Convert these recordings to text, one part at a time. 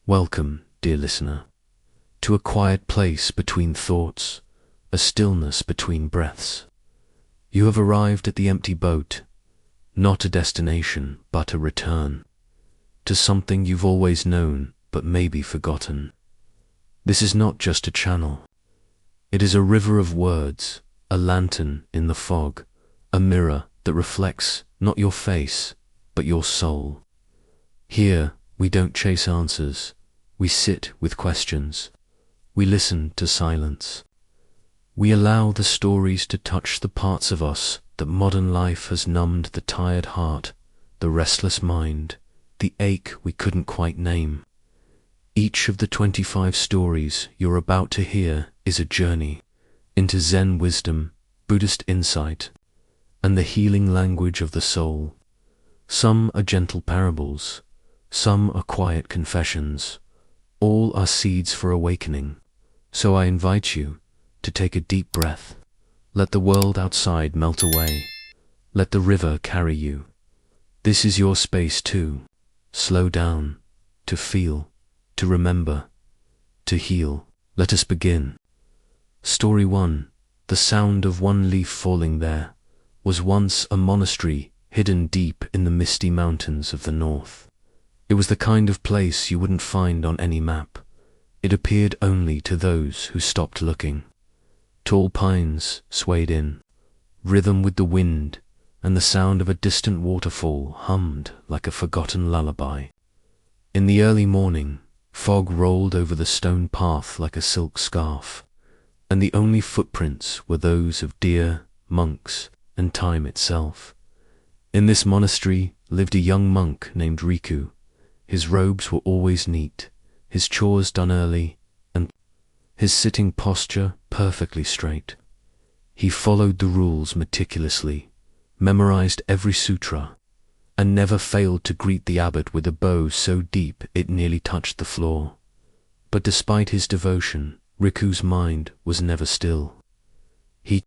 Welcome, dear listener, to a quiet place between thoughts, a stillness between breaths. You have arrived at the empty boat, not a destination, but a return, to something you've always known, but maybe forgotten. This is not just a channel. It is a river of words, a lantern in the fog, a mirror that reflects not your face, but your soul. Here, we don't chase answers. We sit with questions. We listen to silence. We allow the stories to touch the parts of us that modern life has numbed: the tired heart, the restless mind, the ache we couldn't quite name. Each of the 25 stories you're about to hear is a journey into Zen wisdom, Buddhist insight, and the healing language of the soul. Some are gentle parables, some are quiet confessions. All are seeds for awakening. So I invite you to take a deep breath. Let the world outside melt away. Let the river carry you. This is your space too. Slow down, to feel, to remember, to heal. Let us begin. Story 1. The sound of one leaf falling. There was once a monastery hidden deep in the misty mountains of the north. It was the kind of place you wouldn't find on any map. It appeared only to those who stopped looking. Tall pines swayed in, rhythm with the wind, and the sound of a distant waterfall hummed like a forgotten lullaby. In the early morning, fog rolled over the stone path like a silk scarf, and the only footprints were those of deer, monks, and time itself. In this monastery lived a young monk named Riku. His robes were always neat, his chores done early, and his sitting posture perfectly straight. He followed the rules meticulously, memorized every sutra, and never failed to greet the abbot with a bow so deep it nearly touched the floor. But despite his devotion, Riku's mind was never still. He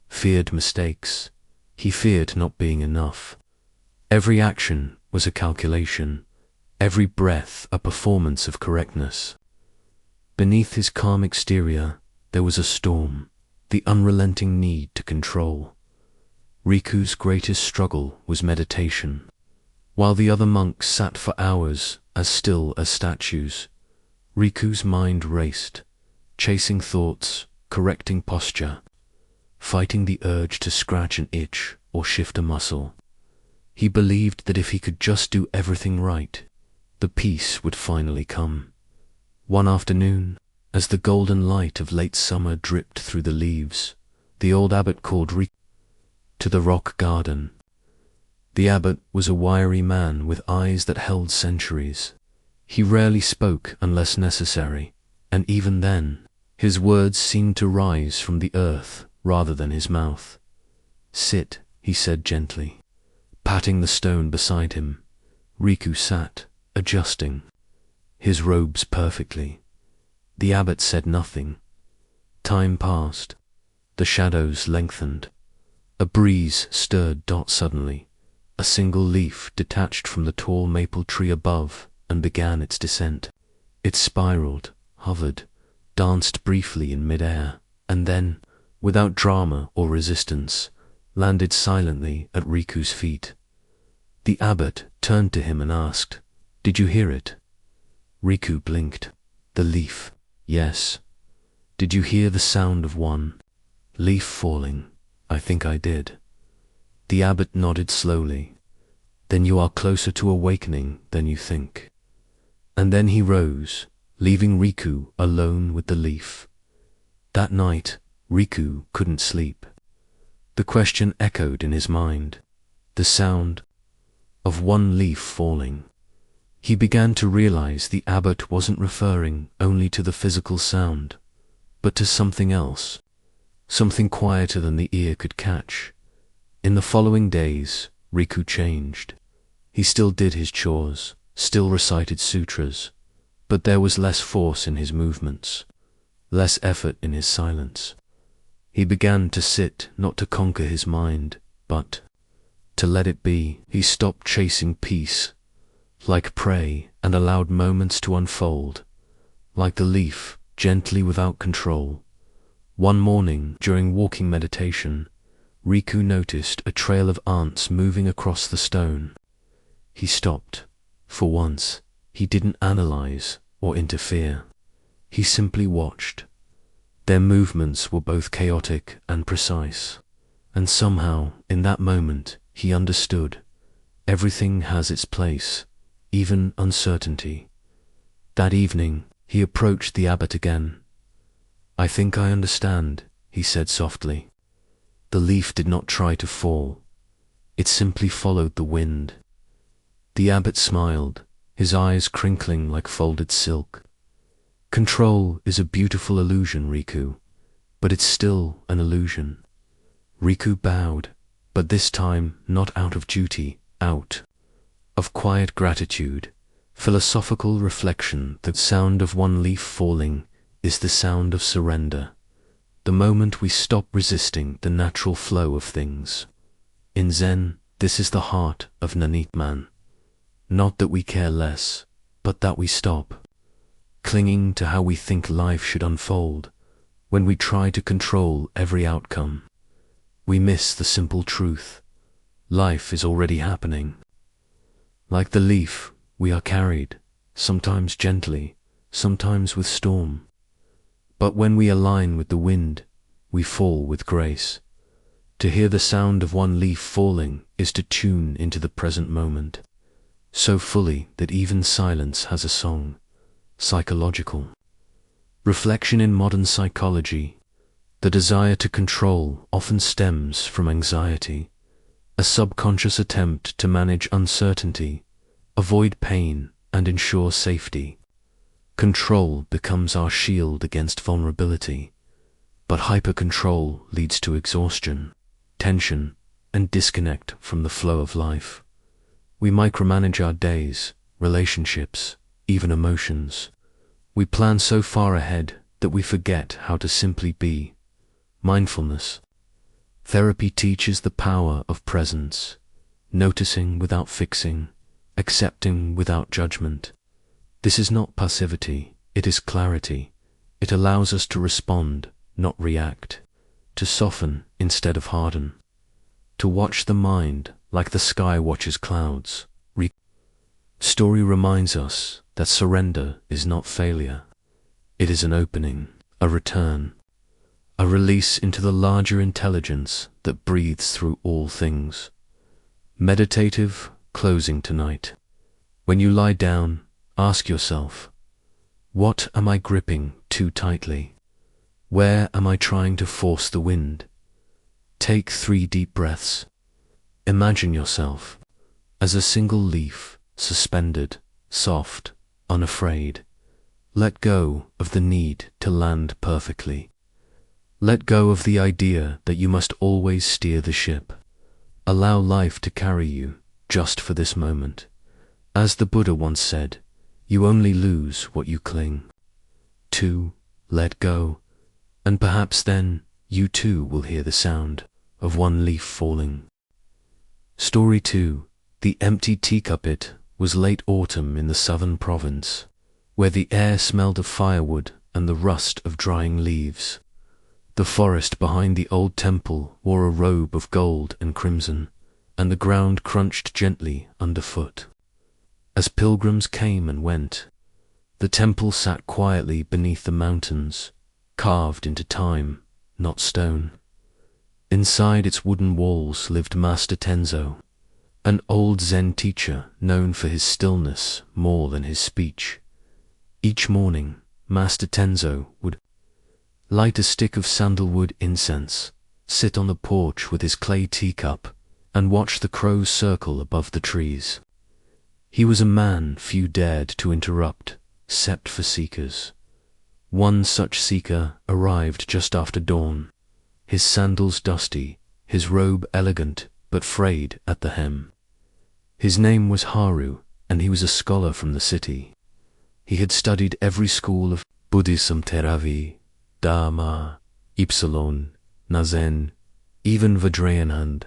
feared mistakes. He feared not being enough. Every action was a calculation. Every breath a performance of correctness. Beneath his calm exterior, there was a storm, the unrelenting need to control. Riku's greatest struggle was meditation. While the other monks sat for hours, as still as statues, Riku's mind raced, chasing thoughts, correcting posture, fighting the urge to scratch an itch or shift a muscle. He believed that if he could just do everything right, the peace would finally come. One afternoon, as the golden light of late summer dripped through the leaves, the old abbot called Riku to the rock garden. The abbot was a wiry man with eyes that held centuries. He rarely spoke unless necessary, and even then, his words seemed to rise from the earth rather than his mouth. "Sit," he said gently, patting the stone beside him. Riku sat, adjusting his robes perfectly. The abbot said nothing. Time passed. The shadows lengthened. A breeze stirred suddenly. A single leaf detached from the tall maple tree above and began its descent. It spiraled, hovered, danced briefly in mid-air, and then, without drama or resistance, landed silently at Riku's feet. The abbot turned to him and asked, "Did you hear it?" Riku blinked. "The leaf, yes." "Did you hear the sound of one leaf falling?" "I think I did." The abbot nodded slowly. "Then you are closer to awakening than you think." And then he rose, leaving Riku alone with the leaf. That night, Riku couldn't sleep. The question echoed in his mind, the sound of one leaf falling. He began to realize the abbot wasn't referring only to the physical sound, but to something else, something quieter than the ear could catch. In the following days, Riku changed. He still did his chores, still recited sutras, but there was less force in his movements, less effort in his silence. He began to sit not to conquer his mind, but to let it be. He stopped chasing peace, like prey, and allowed moments to unfold, like the leaf, gently without control. One morning, during walking meditation, Riku noticed a trail of ants moving across the stone. He stopped. For once, he didn't analyze or interfere. He simply watched. Their movements were both chaotic and precise. And somehow, in that moment, he understood. Everything has its place, even uncertainty. That evening, he approached the abbot again. "I think I understand," he said softly. The leaf did not try to fall. It simply followed the wind. The abbot smiled, his eyes crinkling like folded silk. "Control is a beautiful illusion, Riku, but it's still an illusion." Riku bowed, but this time not out of duty, out of quiet gratitude, philosophical reflection. The sound of one leaf falling is the sound of surrender, the moment we stop resisting the natural flow of things. In Zen, this is the heart of unnamed. Not that we care less, but that we stop clinging to how we think life should unfold. When we try to control every outcome, we miss the simple truth. Life is already happening. Like the leaf, we are carried, sometimes gently, sometimes with storm. But when we align with the wind, we fall with grace. To hear the sound of one leaf falling is to tune into the present moment, so fully that even silence has a song. Psychological reflection. In modern psychology, the desire to control often stems from anxiety, a subconscious attempt to manage uncertainty, avoid pain, and ensure safety. Control becomes our shield against vulnerability, but hyper-control leads to exhaustion, tension, and disconnect from the flow of life. We micromanage our days, relationships, even emotions. We plan so far ahead that we forget how to simply be. Mindfulness therapy teaches the power of presence, noticing without fixing, accepting without judgment. This is not passivity, it is clarity. It allows us to respond, not react, to soften instead of harden, to watch the mind like the sky watches clouds. Story reminds us that surrender is not failure. It is an opening, a return, a release into the larger intelligence that breathes through all things. Meditative closing tonight. When you lie down, ask yourself, what am I gripping too tightly? Where am I trying to force the wind? Take 3 deep breaths. Imagine yourself as a single leaf, suspended, soft, unafraid. Let go of the need to land perfectly. Let go of the idea that you must always steer the ship. Allow life to carry you, just for this moment. As the Buddha once said, you only lose what you cling to. Let go, and perhaps then you too will hear the sound of one leaf falling. Story 2. The empty teacup. It was late autumn in the southern province, where the air smelled of firewood and the rust of drying leaves. The forest behind the old temple wore a robe of gold and crimson, and the ground crunched gently underfoot. As pilgrims came and went, the temple sat quietly beneath the mountains, carved into time, not stone. Inside its wooden walls lived Master Tenzo, an old Zen teacher known for his stillness more than his speech. Each morning, Master Tenzo would light a stick of sandalwood incense, sit on the porch with his clay teacup, and watch the crows circle above the trees. He was a man few dared to interrupt, except for seekers. One such seeker arrived just after dawn, his sandals dusty, his robe elegant but frayed at the hem. His name was Haru, and he was a scholar from the city. He had studied every school of Buddhism, Theravada, Dharma, Ypsilon, Nazen, even Vajrayana.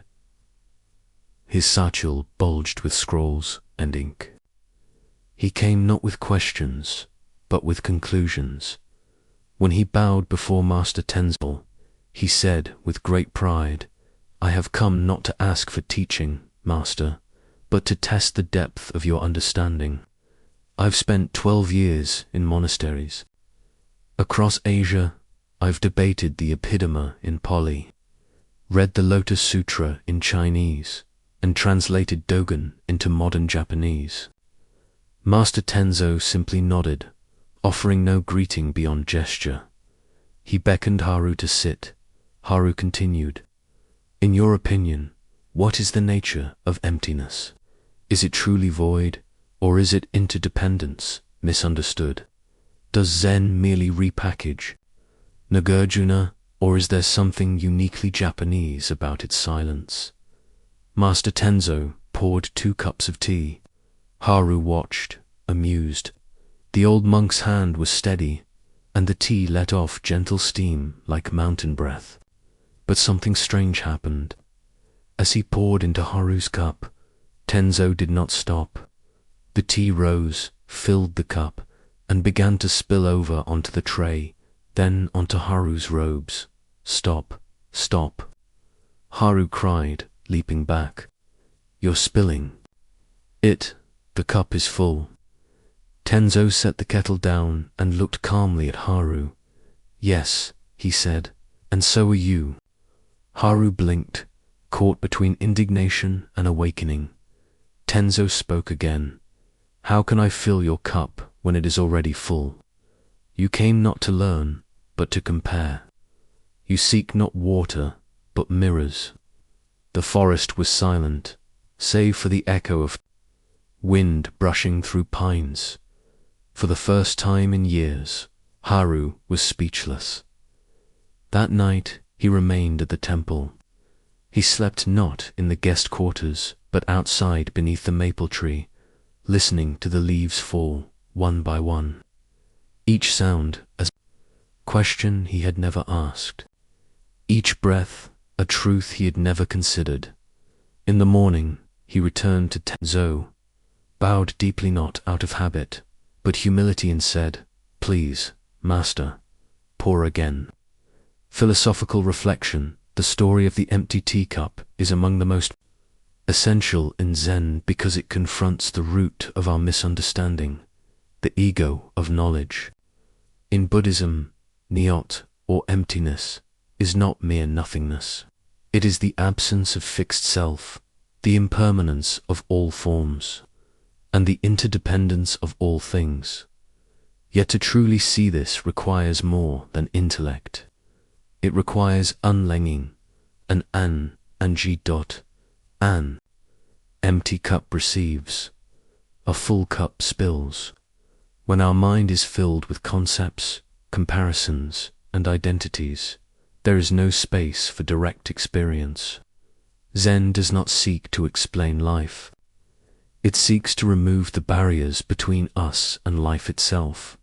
His satchel bulged with scrolls and ink. He came not with questions, but with conclusions. When he bowed before Master Tenzo, he said with great pride, "I have come not to ask for teaching, Master, but to test the depth of your understanding. I've spent 12 years in monasteries. Across Asia, I've debated the Abhidhamma in Pali, read the Lotus Sutra in Chinese, and translated Dogen into modern Japanese." Master Tenzo simply nodded, offering no greeting beyond gesture. He beckoned Haru to sit. Haru continued, "In your opinion, what is the nature of emptiness? Is it truly void, or is it interdependence, misunderstood? Does Zen merely repackage Nagarjuna, or is there something uniquely Japanese about its silence?" Master Tenzo poured 2 cups of tea. Haru watched, amused. The old monk's hand was steady, and the tea let off gentle steam like mountain breath. But something strange happened. As he poured into Haru's cup, Tenzo did not stop. The tea rose, filled the cup, and began to spill over onto the tray, then onto Haru's robes. "Stop, stop." Haru cried, leaping back. "You're spilling." The cup is full." Tenzo set the kettle down and looked calmly at Haru. "Yes," he said, "and so are you." Haru blinked, caught between indignation and awakening. Tenzo spoke again. "How can I fill your cup when it is already full? You came not to learn, but to compare. You seek not water, but mirrors." The forest was silent, save for the echo of wind brushing through pines. For the first time in years, Haru was speechless. That night he remained at the temple. He slept not in the guest quarters, but outside beneath the maple tree, listening to the leaves fall, one by one. Each sound a question he had never asked. Each breath a truth he had never considered. In the morning he returned to Tenzo, bowed deeply not out of habit, but humility, and said, "Please, Master, pour again." Philosophical reflection. The story of the empty teacup is among the most essential in Zen because it confronts the root of our misunderstanding, the ego of knowledge. In Buddhism, nyot, or emptiness, is not mere nothingness. It is the absence of fixed self, the impermanence of all forms, and the interdependence of all things. Yet to truly see this requires more than intellect. It requires unlenging, an anji dot, an. Empty cup receives, a full cup spills. When our mind is filled with concepts, comparisons, and identities, there is no space for direct experience. Zen does not seek to explain life. It seeks to remove the barriers between us and life itself.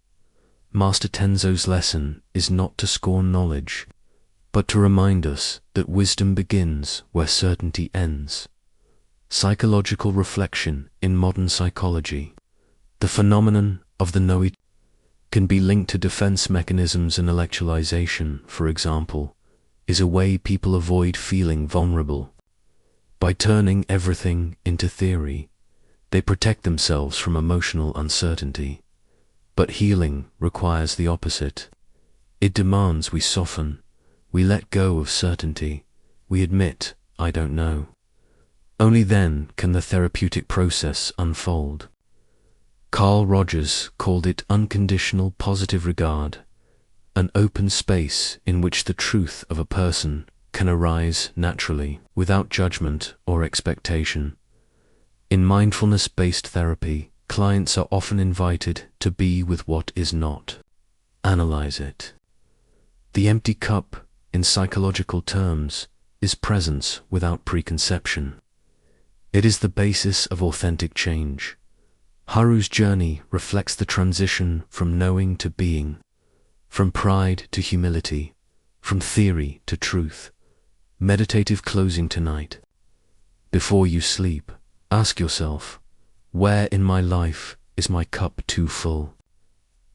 Master Tenzo's lesson is not to scorn knowledge, but to remind us that wisdom begins where certainty ends. Psychological reflection in modern psychology. The phenomenon of the no can be linked to defense mechanisms. Intellectualization, for example, is a way people avoid feeling vulnerable. By turning everything into theory, they protect themselves from emotional uncertainty. But healing requires the opposite. It demands we soften, we let go of certainty, we admit, "I don't know." Only then can the therapeutic process unfold. Carl Rogers called it unconditional positive regard, an open space in which the truth of a person can arise naturally, without judgment or expectation. In mindfulness-based therapy, clients are often invited to be with what is not. Analyze it. The empty cup, in psychological terms, is presence without preconception. It is the basis of authentic change. Haru's journey reflects the transition from knowing to being, from pride to humility, from theory to truth. Meditative closing tonight. Before you sleep, ask yourself, where in my life is my cup too full?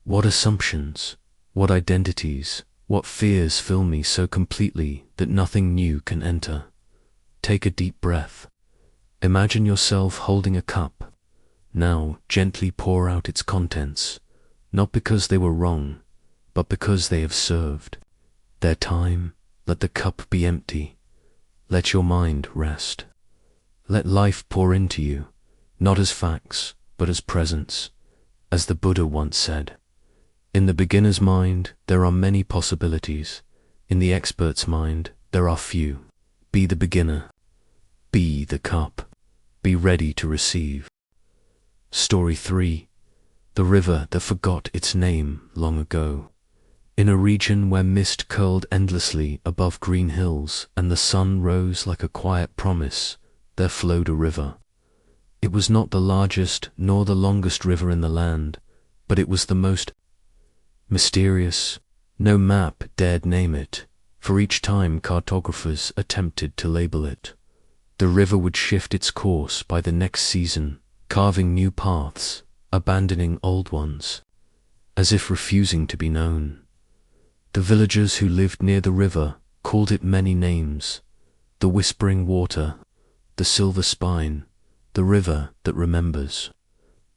What assumptions, what identities, what fears fill me so completely that nothing new can enter? Take a deep breath. Imagine yourself holding a cup. Now gently pour out its contents, not because they were wrong, but because they have served their time. Let the cup be empty. Let your mind rest. Let life pour into you, not as facts, but as presence. As the Buddha once said, in the beginner's mind, there are many possibilities. In the expert's mind, there are few. Be the beginner. Be the cup. Be ready to receive. Story 3. The river that forgot its name long ago. In a region where mist curled endlessly above green hills and the sun rose like a quiet promise, there flowed a river. It was not the largest nor the longest river in the land, but it was the most mysterious. No map dared name it, for each time cartographers attempted to label it, the river would shift its course by the next season, carving new paths, abandoning old ones, as if refusing to be known. The villagers who lived near the river called it many names: the whispering water, the silver spine, the river that remembers.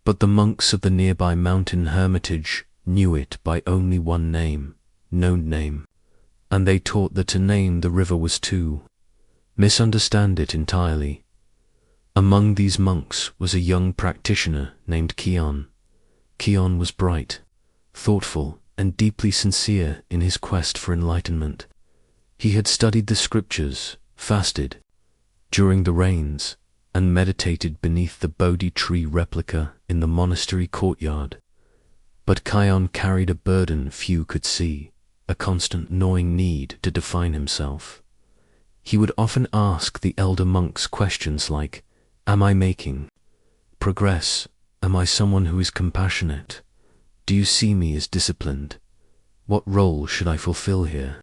But the monks of the nearby mountain hermitage knew it by only one name, no name, and they taught that to name the river was to misunderstand it entirely. Among these monks was a young practitioner named Kion. Kion was bright, thoughtful, and deeply sincere in his quest for enlightenment. He had studied the scriptures, fasted during the rains, and meditated beneath the Bodhi tree replica in the monastery courtyard. But Kion carried a burden few could see, a constant gnawing need to define himself. He would often ask the elder monks questions like, "Am I making progress? Am I someone who is compassionate? Do you see me as disciplined? What role should I fulfill here?"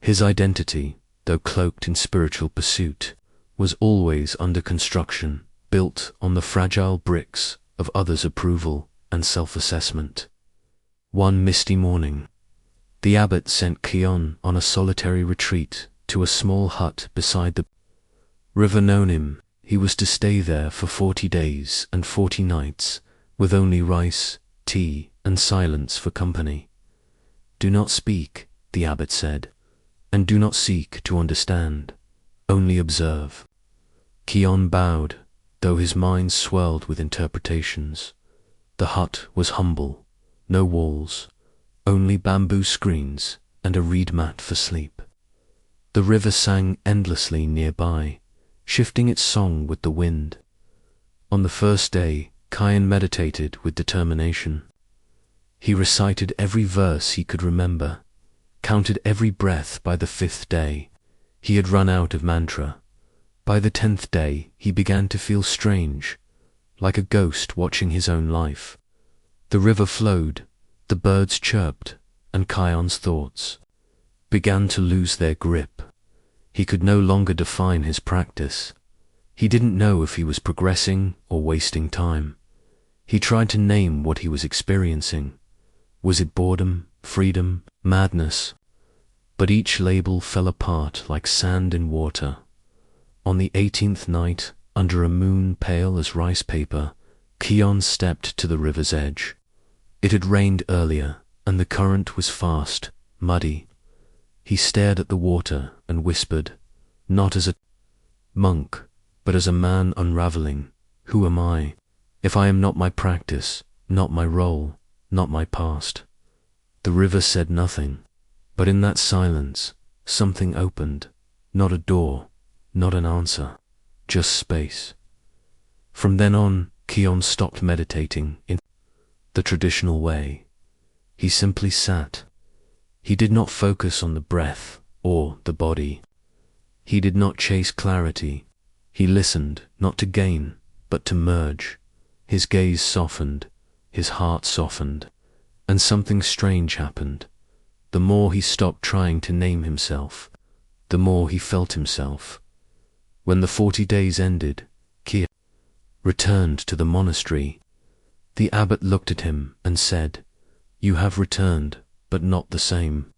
His identity, though cloaked in spiritual pursuit, was always under construction, built on the fragile bricks of others' approval and self-assessment. One misty morning, the abbot sent Kion on a solitary retreat to a small hut beside the river Nonim. He was to stay there for 40 days and 40 nights, with only rice, tea, and silence for company. "Do not speak," the abbot said, "and do not seek to understand. Only observe." Kion bowed, though his mind swirled with interpretations. The hut was humble, no walls, only bamboo screens and a reed mat for sleep. The river sang endlessly nearby, shifting its song with the wind. On the first day, Kion meditated with determination. He recited every verse he could remember, counted every breath. By the 5th day, he had run out of mantra. By the 10th day, he began to feel strange, like a ghost watching his own life. The river flowed, the birds chirped, and Kion's thoughts began to lose their grip. He could no longer define his practice. He didn't know if he was progressing or wasting time. He tried to name what he was experiencing. Was it boredom, freedom, madness? But each label fell apart like sand in water. On the 18th night, under a moon pale as rice paper, Kion stepped to the river's edge. It had rained earlier, and the current was fast, muddy. He stared at the water and whispered, not as a monk, but as a man unraveling, "Who am I, if I am not my practice, not my role, not my past?" The river said nothing, but in that silence, something opened, not a door, not an answer, just space. From then on, Kion stopped meditating in the traditional way. He simply sat. He did not focus on the breath or the body. He did not chase clarity. He listened, not to gain, but to merge. His gaze softened, his heart softened, and something strange happened. The more he stopped trying to name himself, the more he felt himself. When the 40 days ended, Kion returned to the monastery. The abbot looked at him and said, "You have returned, but not the same."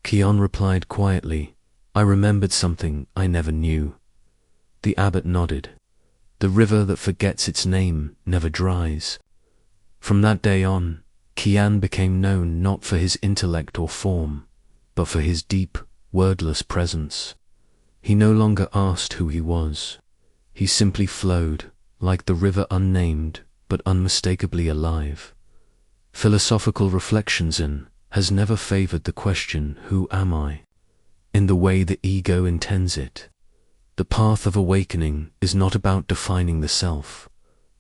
Kion replied quietly, "I remembered something I never knew." The abbot nodded. The river that forgets its name never dries. From that day on, Kian became known not for his intellect or form, but for his deep, wordless presence. He no longer asked who he was. He simply flowed, like the river unnamed, but unmistakably alive. Philosophical reflection Zen has never favored the question, "Who am I?" in the way the ego intends it. The path of awakening is not about defining the self,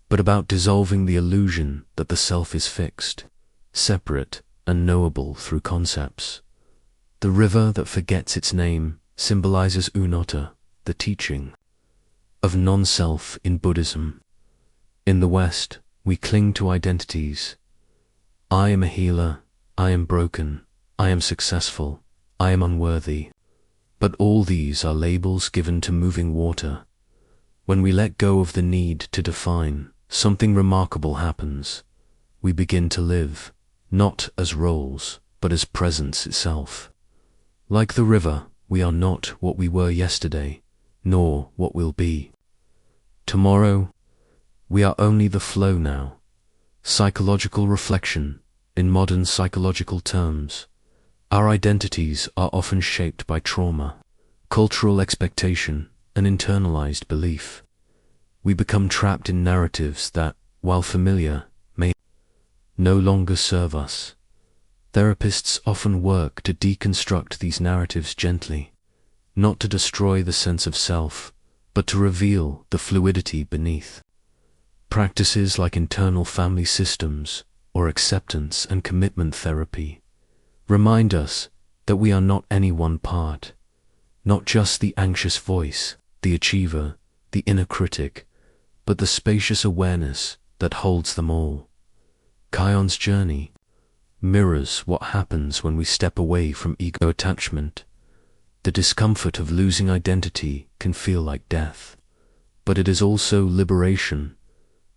but about dissolving the illusion that the self is fixed, separate, and knowable through concepts. The river that forgets its name symbolizes unopened, the teaching of non-self in Buddhism. In the West, we cling to identities. I am a healer, I am broken, I am successful, I am unworthy. But all these are labels given to moving water. When we let go of the need to define, something remarkable happens. We begin to live, not as roles, but as presence itself. Like the river, we are not what we were yesterday, nor what we'll be tomorrow. We are only the flow now. Psychological reflection, in modern psychological terms. Our identities are often shaped by trauma, cultural expectation, and internalized belief. We become trapped in narratives that, while familiar, may no longer serve us. Therapists often work to deconstruct these narratives gently, not to destroy the sense of self, but to reveal the fluidity beneath. Practices like internal family systems or acceptance and commitment therapy remind us that we are not any one part, not just the anxious voice, the achiever, the inner critic, but the spacious awareness that holds them all. Kion's journey mirrors what happens when we step away from ego attachment. The discomfort of losing identity can feel like death, but it is also liberation.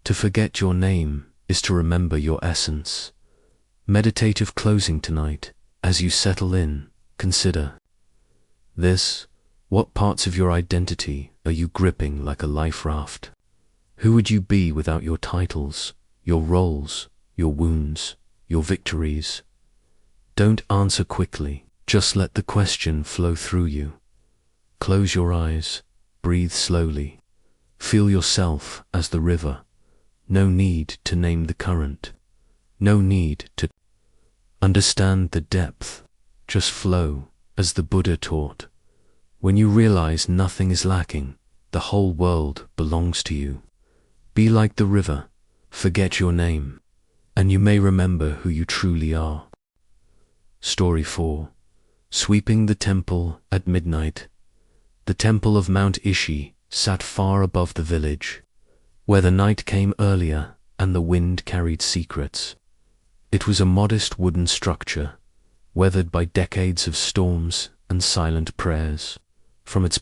To forget your name is to remember your essence. Meditative closing tonight. As you settle in, consider this: what parts of your identity are you gripping like a life raft? Who would you be without your titles, your roles, your wounds, your victories? Don't answer quickly, just let the question flow through you. Close your eyes, breathe slowly, feel yourself as the river. No need to name the current, no need to understand the depth, just flow, as the Buddha taught. When you realize nothing is lacking, the whole world belongs to you. Be like the river, forget your name, and you may remember who you truly are. Story 4. Sweeping the temple at midnight. The temple of Mount Ishi sat far above the village, where the night came earlier and the wind carried secrets. It was a modest wooden structure, weathered by decades of storms and silent prayers. From its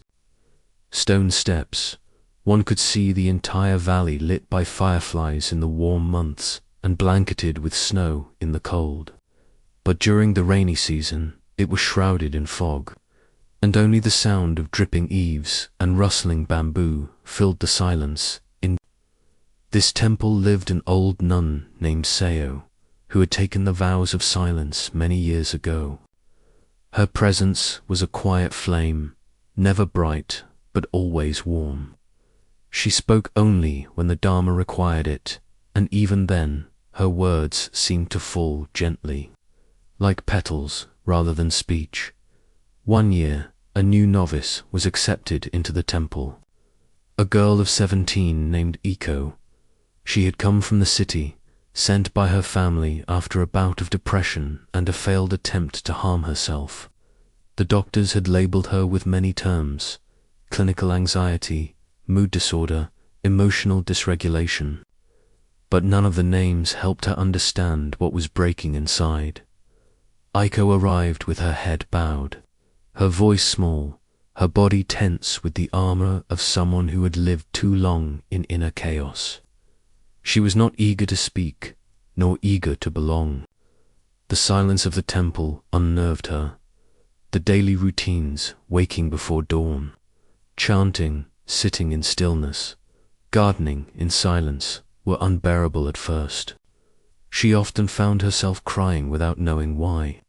stone steps, one could see the entire valley lit by fireflies in the warm months and blanketed with snow in the cold. But during the rainy season, it was shrouded in fog, and only the sound of dripping eaves and rustling bamboo filled the silence. In this temple lived an old nun named Sparrow, who had taken the vows of silence many years ago. Her presence was a quiet flame, never bright, but always warm. She spoke only when the Dharma required it, and even then, her words seemed to fall gently, like petals rather than speech. One year, a new novice was accepted into the temple. A girl of 17 named Iko. She had come from the city, sent by her family after a bout of depression and a failed attempt to harm herself. The doctors had labeled her with many terms: clinical anxiety, mood disorder, emotional dysregulation. But none of the names helped her understand what was breaking inside. Iko arrived with her head bowed, her voice small, her body tense with the armor of someone who had lived too long in inner chaos. She was not eager to speak, nor eager to belong. The silence of the temple unnerved her. The daily routines, waking before dawn, chanting, sitting in stillness, gardening in silence, were unbearable at first. She often found herself crying without knowing why.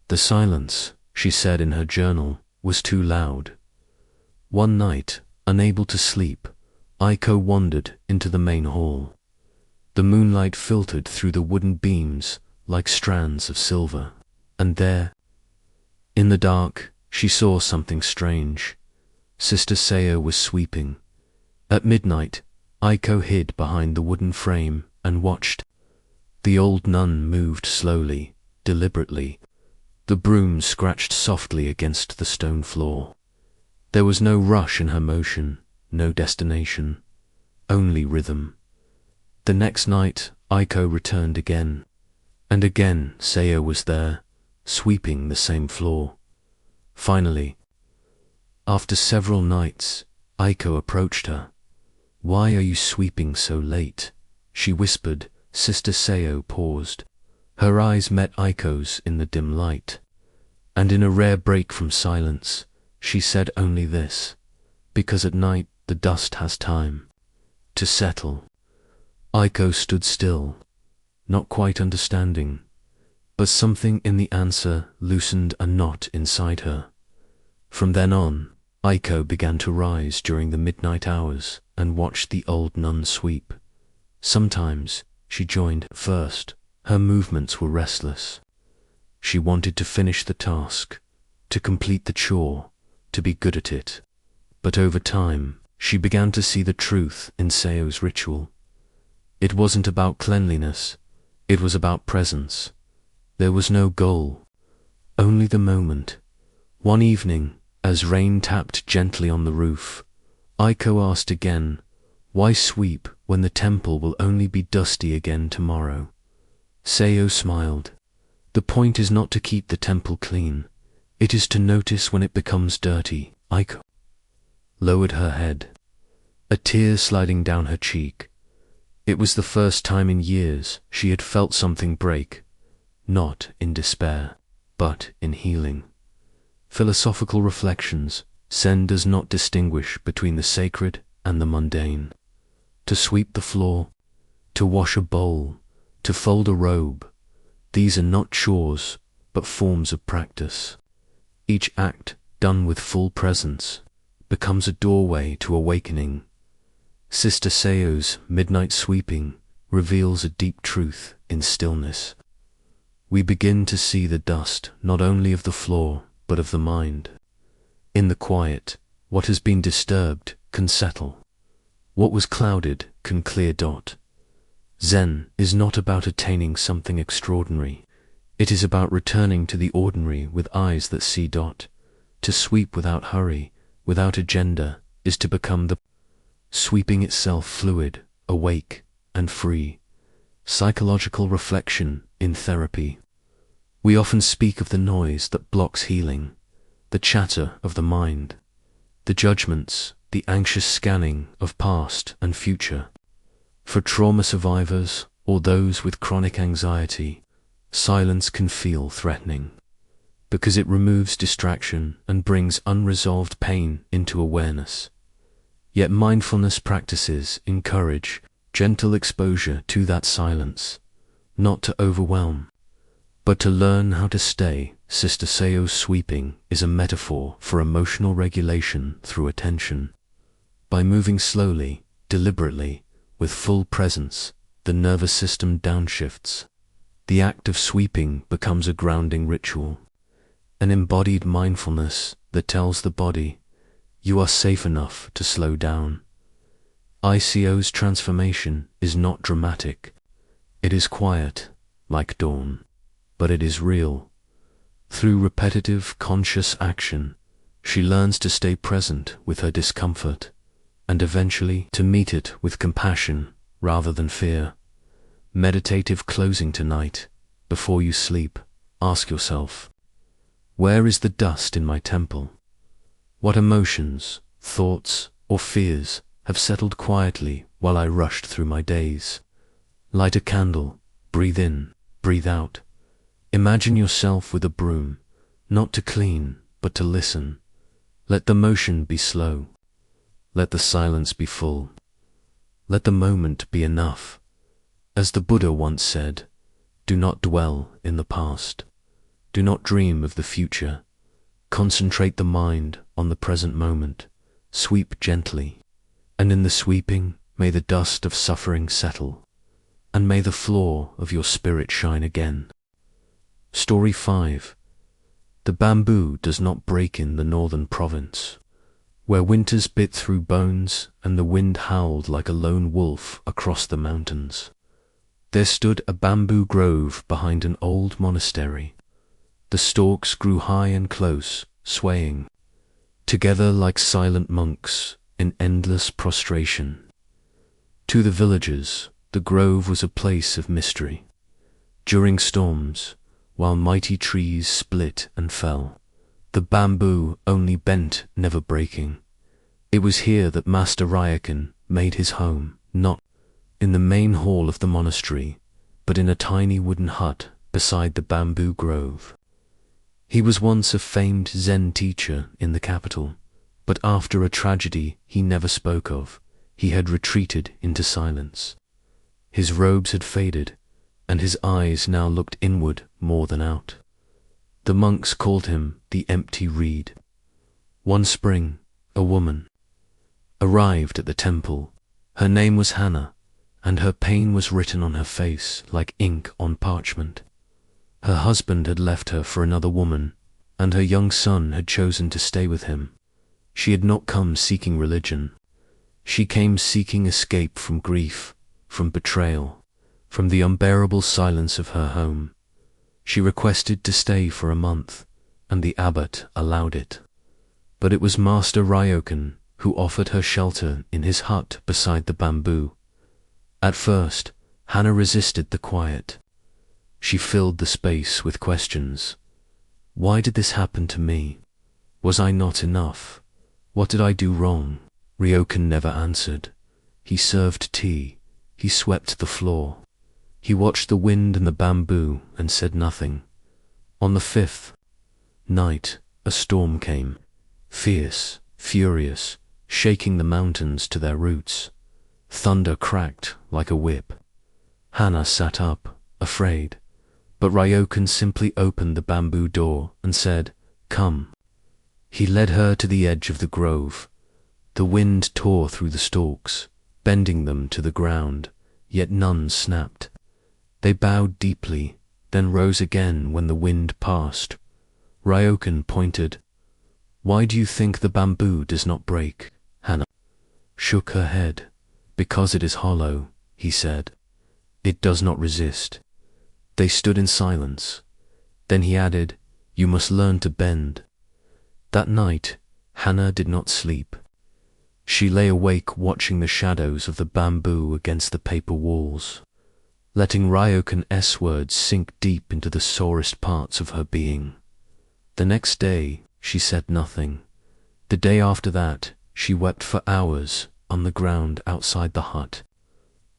The silence, she said in her journal, was too loud. One night, unable to sleep, Aiko wandered into the main hall. The moonlight filtered through the wooden beams like strands of silver, and there, in the dark, she saw something strange. Sister Seo was sweeping. At midnight, Aiko hid behind the wooden frame and watched. The old nun moved slowly, deliberately. The broom scratched softly against the stone floor. There was no rush in her motion, no destination, only rhythm. The next night, Aiko returned again, and again Seo was there, sweeping the same floor. Finally, after several nights, Aiko approached her. "Why are you sweeping so late?" she whispered. Sister Seo paused. Her eyes met Aiko's in the dim light, and in a rare break from silence, she said only this: "Because at night the dust has time to settle." Aiko stood still, not quite understanding, but something in the answer loosened a knot inside her. From then on, Aiko began to rise during the midnight hours and watched the old nun sweep. Sometimes she joined first. Her movements were restless. She wanted to finish the task, to complete the chore, to be good at it. But over time, she began to see the truth in Seo's ritual. It wasn't about cleanliness, it was about presence. There was no goal, only the moment. One evening, as rain tapped gently on the roof, Aiko asked again, "Why sweep when the temple will only be dusty again tomorrow?" Seo smiled. "The point is not to keep the temple clean. It is to notice when it becomes dirty." Aiko lowered her head, a tear sliding down her cheek. It was the first time in years she had felt something break, not in despair, but in healing. Philosophical reflections. Zen does not distinguish between the sacred and the mundane. To sweep the floor, to wash a bowl, to fold a robe, these are not chores, but forms of practice. Each act, done with full presence, becomes a doorway to awakening. Sister Seo's midnight sweeping reveals a deep truth in stillness. We begin to see the dust not only of the floor, but of the mind. In the quiet, what has been disturbed can settle. What was clouded can clear. Zen is not about attaining something extraordinary. It is about returning to the ordinary with eyes that see. To sweep without hurry, without agenda, is to become the sweeping itself, fluid, awake, and free. Psychological reflection in therapy. We often speak of the noise that blocks healing, the chatter of the mind, the judgments, the anxious scanning of past and future. For trauma survivors or those with chronic anxiety, silence can feel threatening, because it removes distraction and brings unresolved pain into awareness. Yet mindfulness practices encourage gentle exposure to that silence, not to overwhelm, but to learn how to stay. Sister Seo's sweeping is a metaphor for emotional regulation through attention. By moving slowly, deliberately, with full presence, the nervous system downshifts. The act of sweeping becomes a grounding ritual, an embodied mindfulness that tells the body, "You are safe enough to slow down." ICO's transformation is not dramatic. It is quiet, like dawn, but it is real. Through repetitive, conscious action, she learns to stay present with her discomfort, and eventually to meet it with compassion rather than fear. Meditative closing tonight. Before you sleep, ask yourself, where is the dust in my temple? What emotions, thoughts, or fears have settled quietly while I rushed through my days? Light a candle, breathe in, breathe out. Imagine yourself with a broom, not to clean, but to listen. Let the motion be slow. Let the silence be full. Let the moment be enough. As the Buddha once said, do not dwell in the past. Do not dream of the future. Concentrate the mind on the present moment. Sweep gently, and in the sweeping, may the dust of suffering settle, and may the floor of your spirit shine again. Story 5. The bamboo does not break in the northern province, where winters bit through bones and the wind howled like a lone wolf across the mountains. There stood a bamboo grove behind an old monastery. The stalks grew high and close, swaying, together like silent monks in endless prostration. To the villagers, the grove was a place of mystery. During storms, while mighty trees split and fell, the bamboo only bent, never breaking. It was here that Master Ryokan made his home, not in the main hall of the monastery, but in a tiny wooden hut beside the bamboo grove. He was once a famed Zen teacher in the capital, but after a tragedy he never spoke of, he had retreated into silence. His robes had faded, and his eyes now looked inward more than out. The monks called him the empty reed. One spring, a woman arrived at the temple. Her name was Hannah, and her pain was written on her face like ink on parchment. Her husband had left her for another woman, and her young son had chosen to stay with him. She had not come seeking religion. She came seeking escape from grief, from betrayal, from the unbearable silence of her home. She requested to stay for a month, and the abbot allowed it. But it was Master Ryokan who offered her shelter in his hut beside the bamboo. At first, Hannah resisted the quiet. She filled the space with questions. Why did this happen to me? Was I not enough? What did I do wrong? Ryokan never answered. He served tea. He swept the floor. He watched the wind and the bamboo and said nothing. On the 5th night, a storm came, fierce, furious, shaking the mountains to their roots. Thunder cracked like a whip. Hannah sat up, afraid. But Ryokan simply opened the bamboo door and said, "Come." He led her to the edge of the grove. The wind tore through the stalks, bending them to the ground, yet none snapped. They bowed deeply, then rose again when the wind passed. Ryokan pointed. "Why do you think the bamboo does not break?" Hannah shook her head. "Because it is hollow," he said. "It does not resist." They stood in silence. Then he added, "You must learn to bend." That night, Hannah did not sleep. She lay awake watching the shadows of the bamboo against the paper walls, letting Ryokan's words sink deep into the sorest parts of her being. The next day, she said nothing. The day after that, she wept for hours on the ground outside the hut.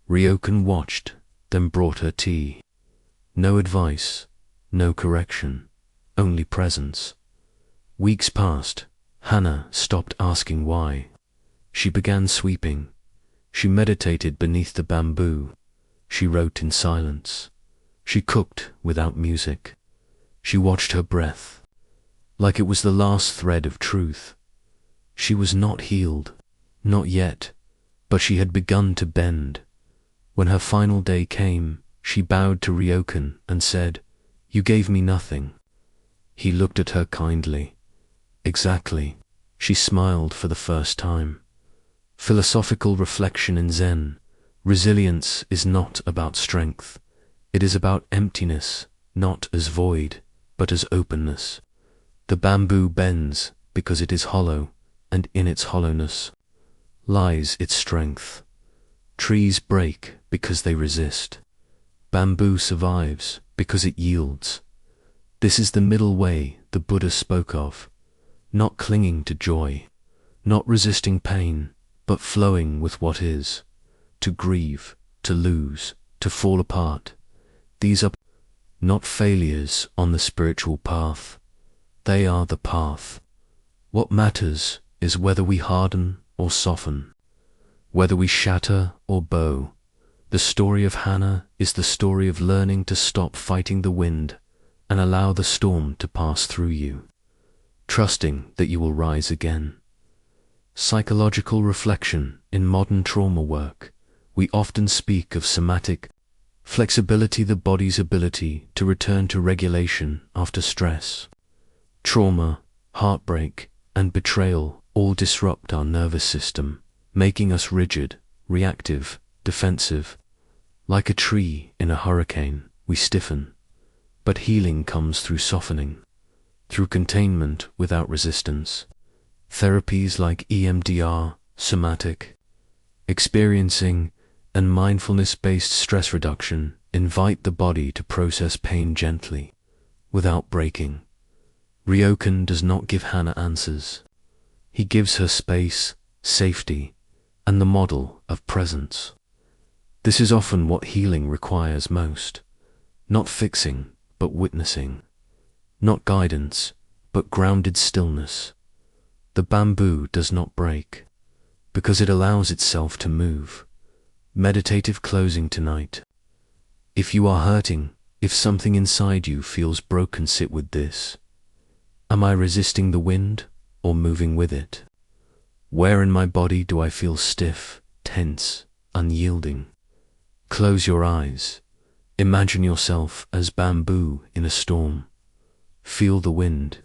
Ryokan watched, then brought her tea. No advice, no correction, only presence. Weeks passed. Hannah stopped asking why. She began sweeping. She meditated beneath the bamboo. She wrote in silence. She cooked without music. She watched her breath, like it was the last thread of truth. She was not healed, not yet, but she had begun to bend. When her final day came, she bowed to Ryokan and said, "You gave me nothing." He looked at her kindly. "Exactly." She smiled for the first time. Philosophical reflection in Zen. Resilience is not about strength. It is about emptiness, not as void, but as openness. The bamboo bends because it is hollow, and in its hollowness lies its strength. Trees break because they resist. Bamboo survives because it yields. This is the middle way the Buddha spoke of, not clinging to joy, not resisting pain, but flowing with what is. To grieve, to lose, to fall apart. These are not failures on the spiritual path. They are the path. What matters is whether we harden or soften, whether we shatter or bow. The story of Hannah is the story of learning to stop fighting the wind and allow the storm to pass through you, trusting that you will rise again. Psychological reflection. In modern trauma work, we often speak of somatic flexibility, the body's ability to return to regulation after stress. Trauma, heartbreak, and betrayal all disrupt our nervous system, making us rigid, reactive, defensive. Like a tree in a hurricane, we stiffen. But healing comes through softening, through containment without resistance. Therapies like EMDR, somatic experiencing, and mindfulness-based stress reduction invite the body to process pain gently, without breaking. Ryokan does not give Hannah answers. He gives her space, safety, and the model of presence. This is often what healing requires most. Not fixing, but witnessing. Not guidance, but grounded stillness. The bamboo does not break, because it allows itself to move. Meditative closing tonight. If you are hurting, if something inside you feels broken, sit with this. Am I resisting the wind or moving with it? Where in my body do I feel stiff, tense, unyielding? Close your eyes. Imagine yourself as bamboo in a storm. Feel the wind,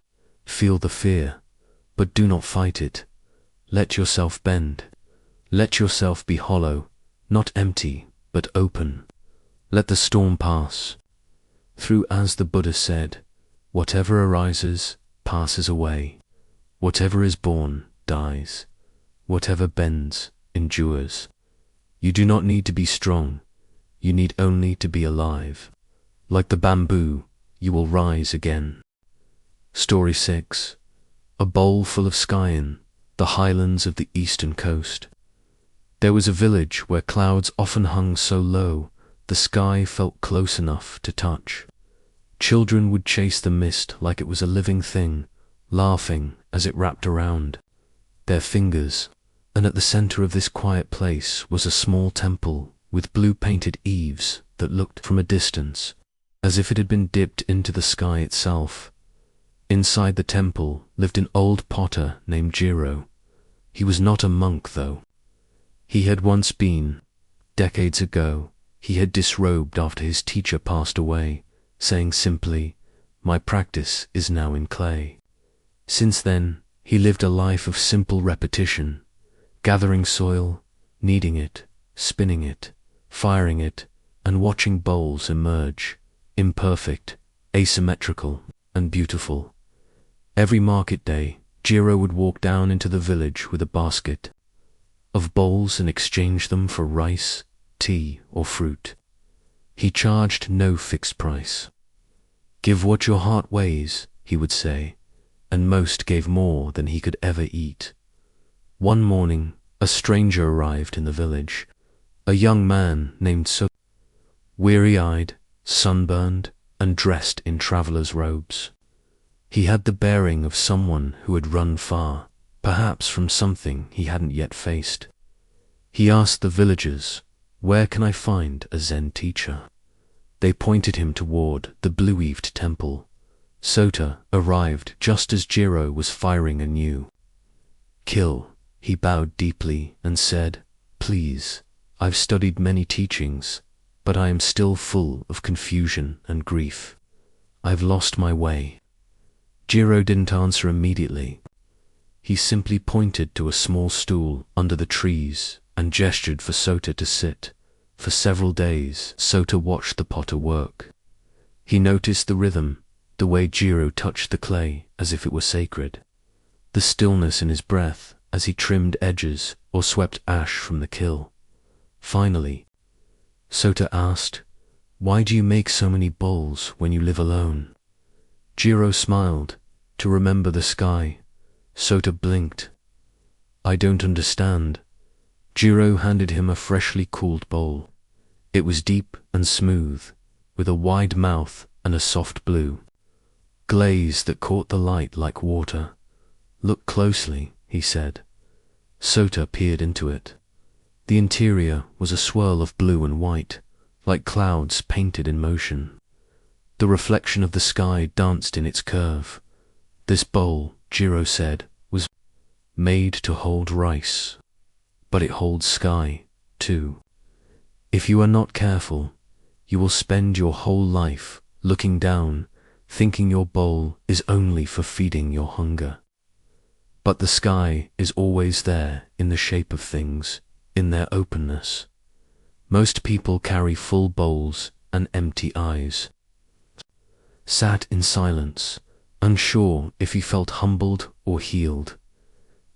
feel the fear, but do not fight it. Let yourself bend. Let yourself be hollow, not empty, but open. Let the storm pass through, as the Buddha said, whatever arises, passes away. Whatever is born, dies. Whatever bends, endures. You do not need to be strong. You need only to be alive. Like the bamboo, you will rise again. Story 6. A bowl full of scion, the highlands of the eastern coast. There was a village where clouds often hung so low, the sky felt close enough to touch. Children would chase the mist like it was a living thing, laughing as it wrapped around their fingers. And at the center of this quiet place was a small temple with blue-painted eaves that looked from a distance, as if it had been dipped into the sky itself. Inside the temple lived an old potter named Jiro. He was not a monk, though. He had once been. Decades ago, he had disrobed after his teacher passed away, saying simply, "My practice is now in clay." Since then, he lived a life of simple repetition, gathering soil, kneading it, spinning it, firing it, and watching bowls emerge, imperfect, asymmetrical, and beautiful. Every market day, Jiro would walk down into the village with a basket of bowls and exchange them for rice, tea, or fruit. He charged no fixed price. "Give what your heart weighs," he would say, and most gave more than he could ever eat. One morning, a stranger arrived in the village, a young man named So, weary-eyed, sunburned, and dressed in traveler's robes. He had the bearing of someone who had run far, perhaps from something he hadn't yet faced. He asked the villagers, "Where can I find a Zen teacher?" They pointed him toward the blue-eaved temple. Sota arrived just as Jiro was firing anew. "Kill," he bowed deeply and said, "Please, I've studied many teachings, but I am still full of confusion and grief. I've lost my way." Jiro didn't answer immediately. He simply pointed to a small stool under the trees and gestured for Sota to sit. For several days, Sota watched the potter work. He noticed the rhythm, the way Jiro touched the clay as if it were sacred, the stillness in his breath as he trimmed edges or swept ash from the kiln. Finally, Sota asked, "Why do you make so many bowls when you live alone?" Jiro smiled, to remember the sky. Sota blinked. "I don't understand." Jiro handed him a freshly cooled bowl. It was deep and smooth, with a wide mouth and a soft blue glaze that caught the light like water. "Look closely," he said. Sota peered into it. The interior was a swirl of blue and white, like clouds painted in motion. The reflection of the sky danced in its curve. "This bowl," Jiro said, "was made to hold rice, but it holds sky, too. If you are not careful, you will spend your whole life looking down, thinking your bowl is only for feeding your hunger. But the sky is always there in the shape of things, in their openness. Most people carry full bowls and empty eyes." Sat in silence, unsure if he felt humbled or healed.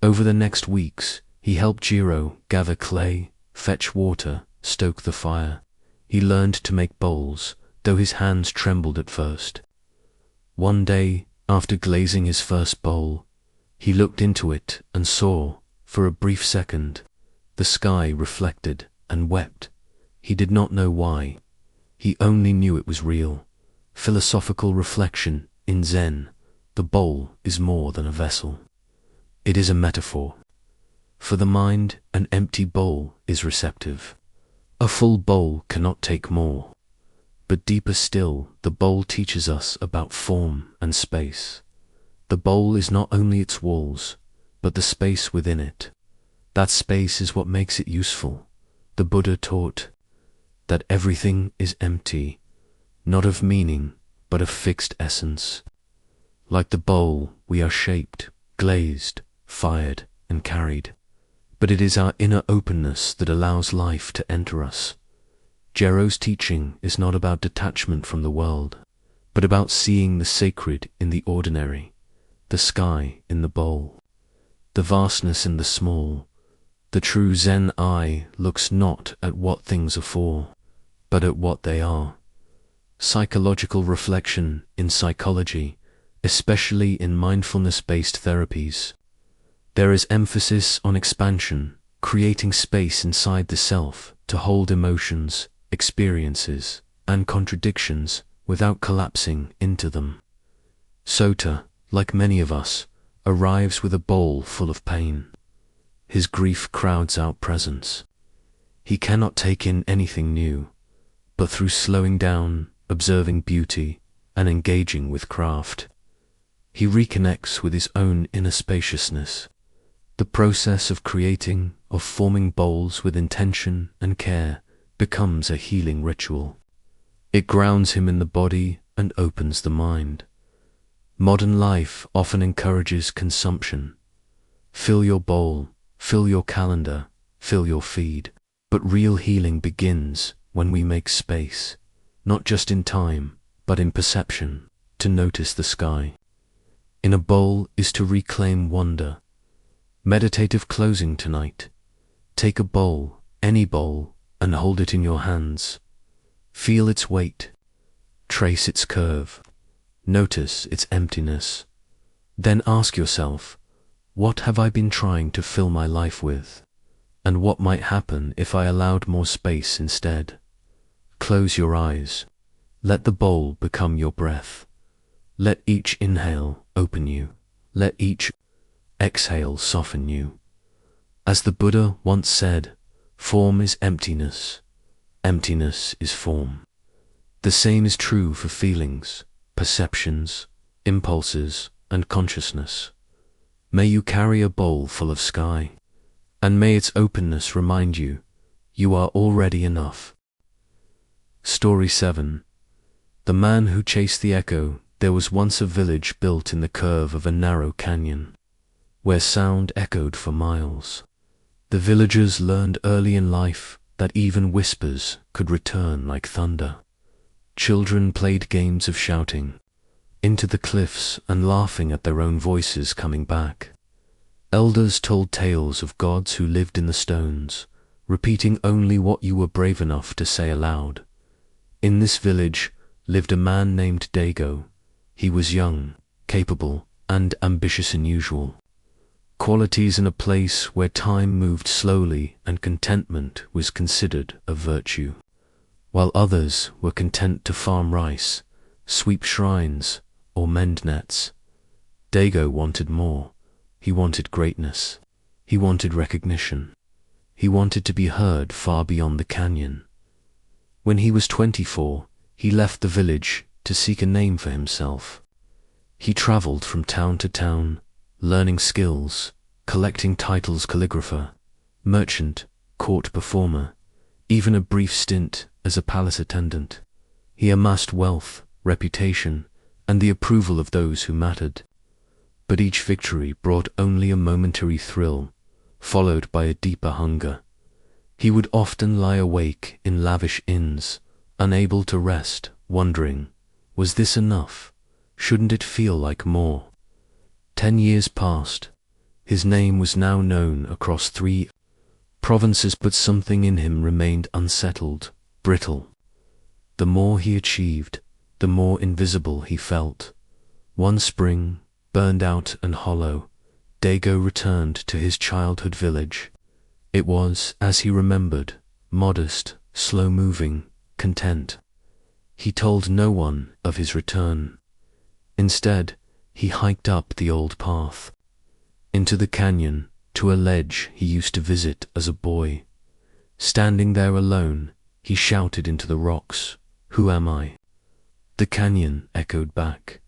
Over the next weeks, he helped Jiro gather clay, fetch water, stoke the fire. He learned to make bowls, though his hands trembled at first. One day, after glazing his first bowl, he looked into it and saw, for a brief second, the sky reflected and wept. He did not know why. He only knew it was real. Philosophical reflection in Zen, the bowl is more than a vessel. It is a metaphor. For the mind, an empty bowl is receptive. A full bowl cannot take more. But deeper still, the bowl teaches us about form and space. The bowl is not only its walls, but the space within it. That space is what makes it useful. The Buddha taught that everything is empty, not of meaning, but of fixed essence. Like the bowl, we are shaped, glazed, fired, and carried. But it is our inner openness that allows life to enter us. Jiro's teaching is not about detachment from the world, but about seeing the sacred in the ordinary, the sky in the bowl, the vastness in the small. The true Zen eye looks not at what things are for, but at what they are. Psychological reflection in psychology, especially in mindfulness-based therapies. There is emphasis on expansion, creating space inside the self to hold emotions, experiences, and contradictions without collapsing into them. Sota, like many of us, arrives with a bowl full of pain. His grief crowds out presence. He cannot take in anything new, but through slowing down, observing beauty, and engaging with craft, he reconnects with his own inner spaciousness. The process of creating, of forming bowls with intention and care, becomes a healing ritual. It grounds him in the body and opens the mind. Modern life often encourages consumption. Fill your bowl, fill your calendar, fill your feed. But real healing begins when we make space, not just in time, but in perception, to notice the sky. In a bowl is to reclaim wonder. Meditative closing tonight. Take a bowl, any bowl, and hold it in your hands. Feel its weight. Trace its curve. Notice its emptiness. Then ask yourself, what have I been trying to fill my life with? And what might happen if I allowed more space instead? Close your eyes. Let the bowl become your breath. Let each inhale open you. Let each exhale soften you. As the Buddha once said, form is emptiness. Emptiness is form. The same is true for feelings, perceptions, impulses, and consciousness. May you carry a bowl full of sky, and may its openness remind you, you are already enough. Story 7. The Man Who Chased the Echo. There was once a village built in the curve of a narrow canyon, where sound echoed for miles. The villagers learned early in life that even whispers could return like thunder. Children played games of shouting into the cliffs and laughing at their own voices coming back. Elders told tales of gods who lived in the stones, repeating only what you were brave enough to say aloud. In this village lived a man named Dago. He was young, capable, and ambitious unusual. Qualities in a place where time moved slowly and contentment was considered a virtue. while others were content to farm rice, sweep shrines, or mend nets. Dago wanted more. He wanted greatness. He wanted recognition. He wanted to be heard far beyond the canyon. When he was 24, he left the village to seek a name for himself. He traveled from town to town, learning skills, collecting titles: calligrapher, merchant, court performer, even a brief stint as a palace attendant. He amassed wealth, reputation, and the approval of those who mattered. But each victory brought only a momentary thrill, followed by a deeper hunger. He would often lie awake in lavish inns, unable to rest, wondering, was this enough? Shouldn't it feel like more? 10 years passed. His name was now known across 3 provinces, but something in him remained unsettled, brittle. The more he achieved, the more invisible he felt. One spring, burned out and hollow, Dago returned to his childhood village. It was, as he remembered, modest, slow-moving, content. He told no one of his return. Instead, he hiked up the old path, into the canyon, to a ledge he used to visit as a boy. Standing there alone, he shouted into the rocks, "Who am I?" The canyon echoed back,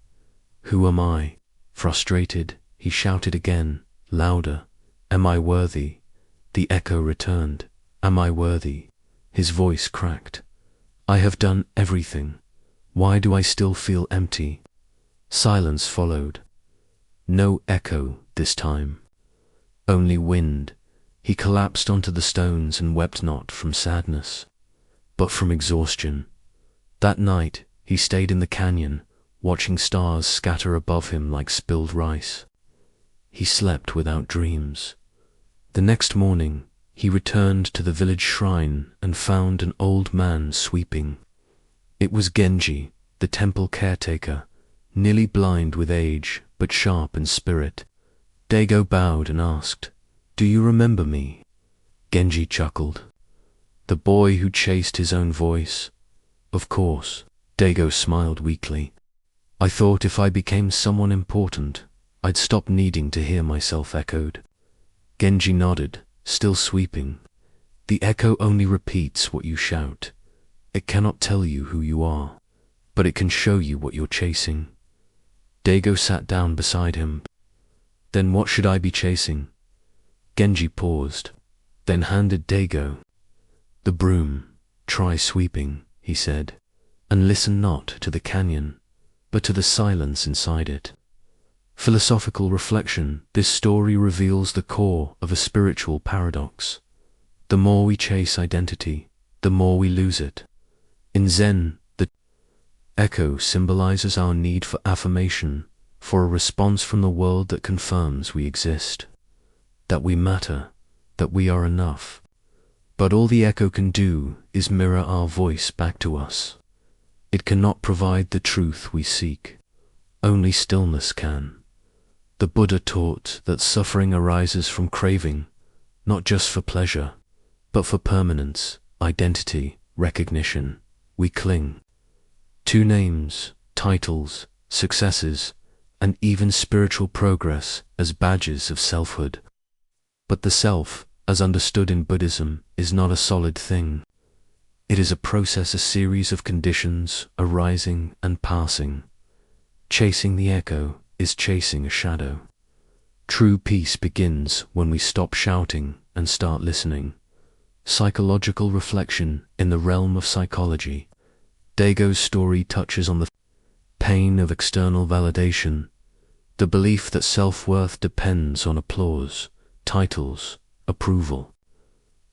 "Who am I?" Frustrated, he shouted again, louder, "Am I worthy?" The echo returned, "Am I worthy?" His voice cracked. "I have done everything. Why do I still feel empty?" Silence followed. No echo this time. Only wind. He collapsed onto the stones and wept, not from sadness, but from exhaustion. That night, he stayed in the canyon, watching stars scatter above him like spilled rice. He slept without dreams. The next morning, he returned to the village shrine and found an old man sweeping. It was Genji, the temple caretaker, nearly blind with age, but sharp in spirit. Dago bowed and asked, "Do you remember me?" Genji chuckled. "The boy who chased his own voice?" "Of course." Dago smiled weakly. "I thought if I became someone important, I'd stop needing to hear myself echoed." Genji nodded, still sweeping. "The echo only repeats what you shout. It cannot tell you who you are, but it can show you what you're chasing." Dago sat down beside him. "Then what should I be chasing?" Genji paused, then handed Dago the broom. "Try sweeping," he said, "and listen not to the canyon, but to the silence inside it." Philosophical reflection. This story reveals the core of a spiritual paradox. The more we chase identity, the more we lose it. In Zen, the echo symbolizes our need for affirmation, for a response from the world that confirms we exist, that we matter, that we are enough. But all the echo can do is mirror our voice back to us. It cannot provide the truth we seek. Only stillness can. The Buddha taught that suffering arises from craving, not just for pleasure, but for permanence, identity, recognition. We cling to names, titles, successes, and even spiritual progress as badges of selfhood. But the self, as understood in Buddhism, is not a solid thing. It is a process, a series of conditions arising and passing. Chasing the echo is chasing a shadow. True peace begins when we stop shouting and start listening. Psychological reflection in the realm of psychology. Dago's story touches on the pain of external validation, the belief that self-worth depends on applause, titles, approval.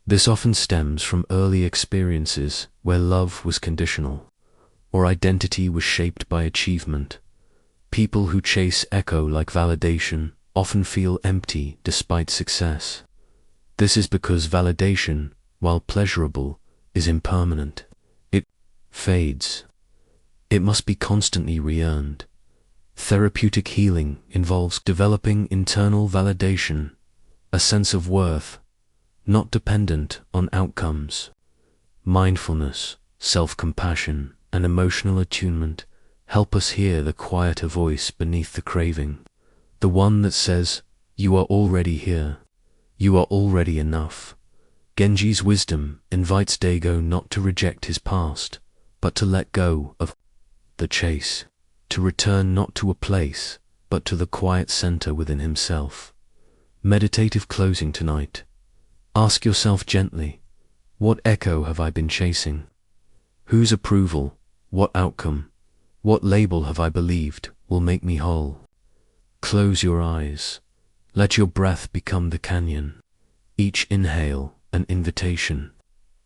This often stems from early experiences where love was conditional, or identity was shaped by achievement. People who chase echo-like validation often feel empty despite success. This is because validation, while pleasurable, is impermanent. It fades. It must be constantly re-earned. Therapeutic healing involves developing internal validation, a sense of worth, not dependent on outcomes. Mindfulness, self-compassion, and emotional attunement help us hear the quieter voice beneath the craving, the one that says, "You are already here. You are already enough." Genji's wisdom invites Dago not to reject his past, but to let go of the chase, to return not to a place, but to the quiet center within himself. Meditative closing tonight. Ask yourself gently, what echo have I been chasing? Whose approval, what outcome, what label have I believed will make me whole? Close your eyes. Let your breath become the canyon. Each inhale an invitation,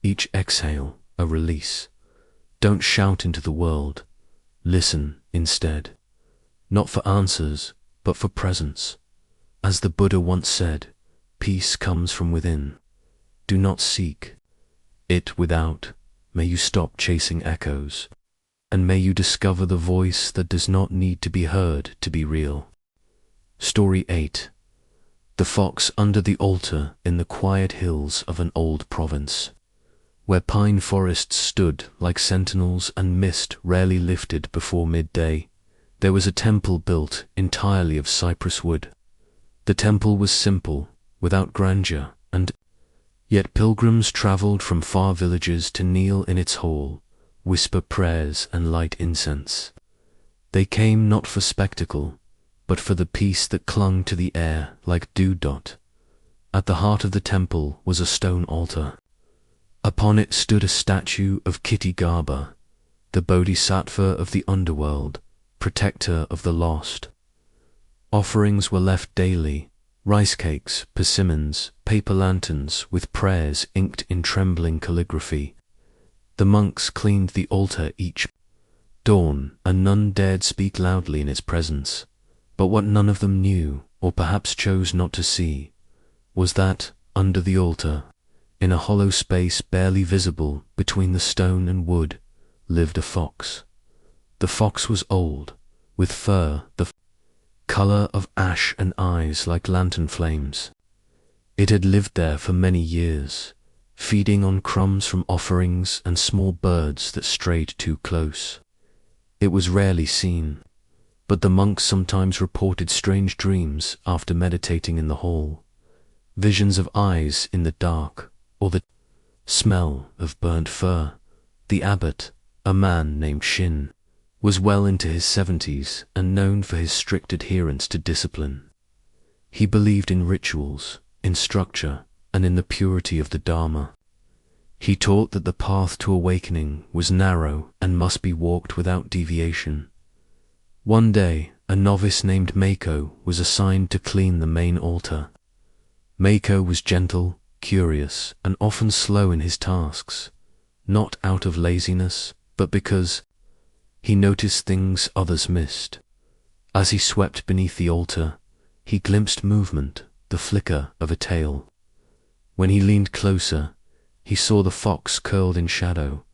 each exhale a release. Don't shout into the world. Listen instead. Not for answers, but for presence. As the Buddha once said, peace comes from within. Do not seek it without. May you stop chasing echoes, and may you discover the voice that does not need to be heard to be real. Story 8. The fox under the altar in the quiet hills of an old province, where pine forests stood like sentinels and mist rarely lifted before midday. There was a temple built entirely of cypress wood. The temple was simple, without grandeur, and yet pilgrims traveled from far villages to kneel in its hall, whisper prayers and light incense. They came not for spectacle, but for the peace that clung to the air like dew-dot. At the heart of the temple was a stone altar. Upon it stood a statue of Kitty-Gaba, the bodhisattva of the underworld, protector of the lost. Offerings were left daily, rice cakes, persimmons, paper lanterns with prayers inked in trembling calligraphy. The monks cleaned the altar each dawn, and none dared speak loudly in its presence. But what none of them knew, or perhaps chose not to see, was that, under the altar, in a hollow space barely visible between the stone and wood, lived a fox. The fox was old, with fur the color of ash and eyes like lantern flames. It had lived there for many years, feeding on crumbs from offerings and small birds that strayed too close. It was rarely seen, but the monks sometimes reported strange dreams after meditating in the hall, visions of eyes in the dark, or the smell of burnt fur. The abbot, a man named Shin, was well into his 70s and known for his strict adherence to discipline. He believed in rituals, in structure, and in the purity of the Dharma. He taught that the path to awakening was narrow and must be walked without deviation. One day, a novice named Mako was assigned to clean the main altar. Mako was gentle, curious, and often slow in his tasks, not out of laziness, but because he noticed things others missed. As he swept beneath the altar, he glimpsed movement, the flicker of a tail. When he leaned closer, he saw the fox curled in shadow,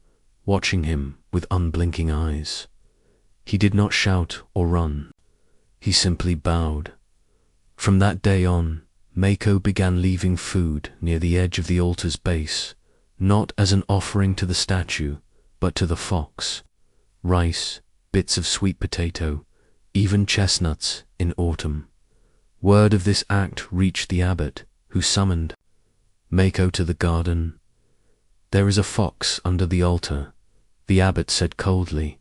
watching him with unblinking eyes. He did not shout or run. He simply bowed. From that day on, Mako began leaving food near the edge of the altar's base, not as an offering to the statue, but to the fox. Rice, bits of sweet potato, even chestnuts in autumn. Word of this act reached the abbot, who summoned Mako to the garden. "There is a fox under the altar," the abbot said coldly.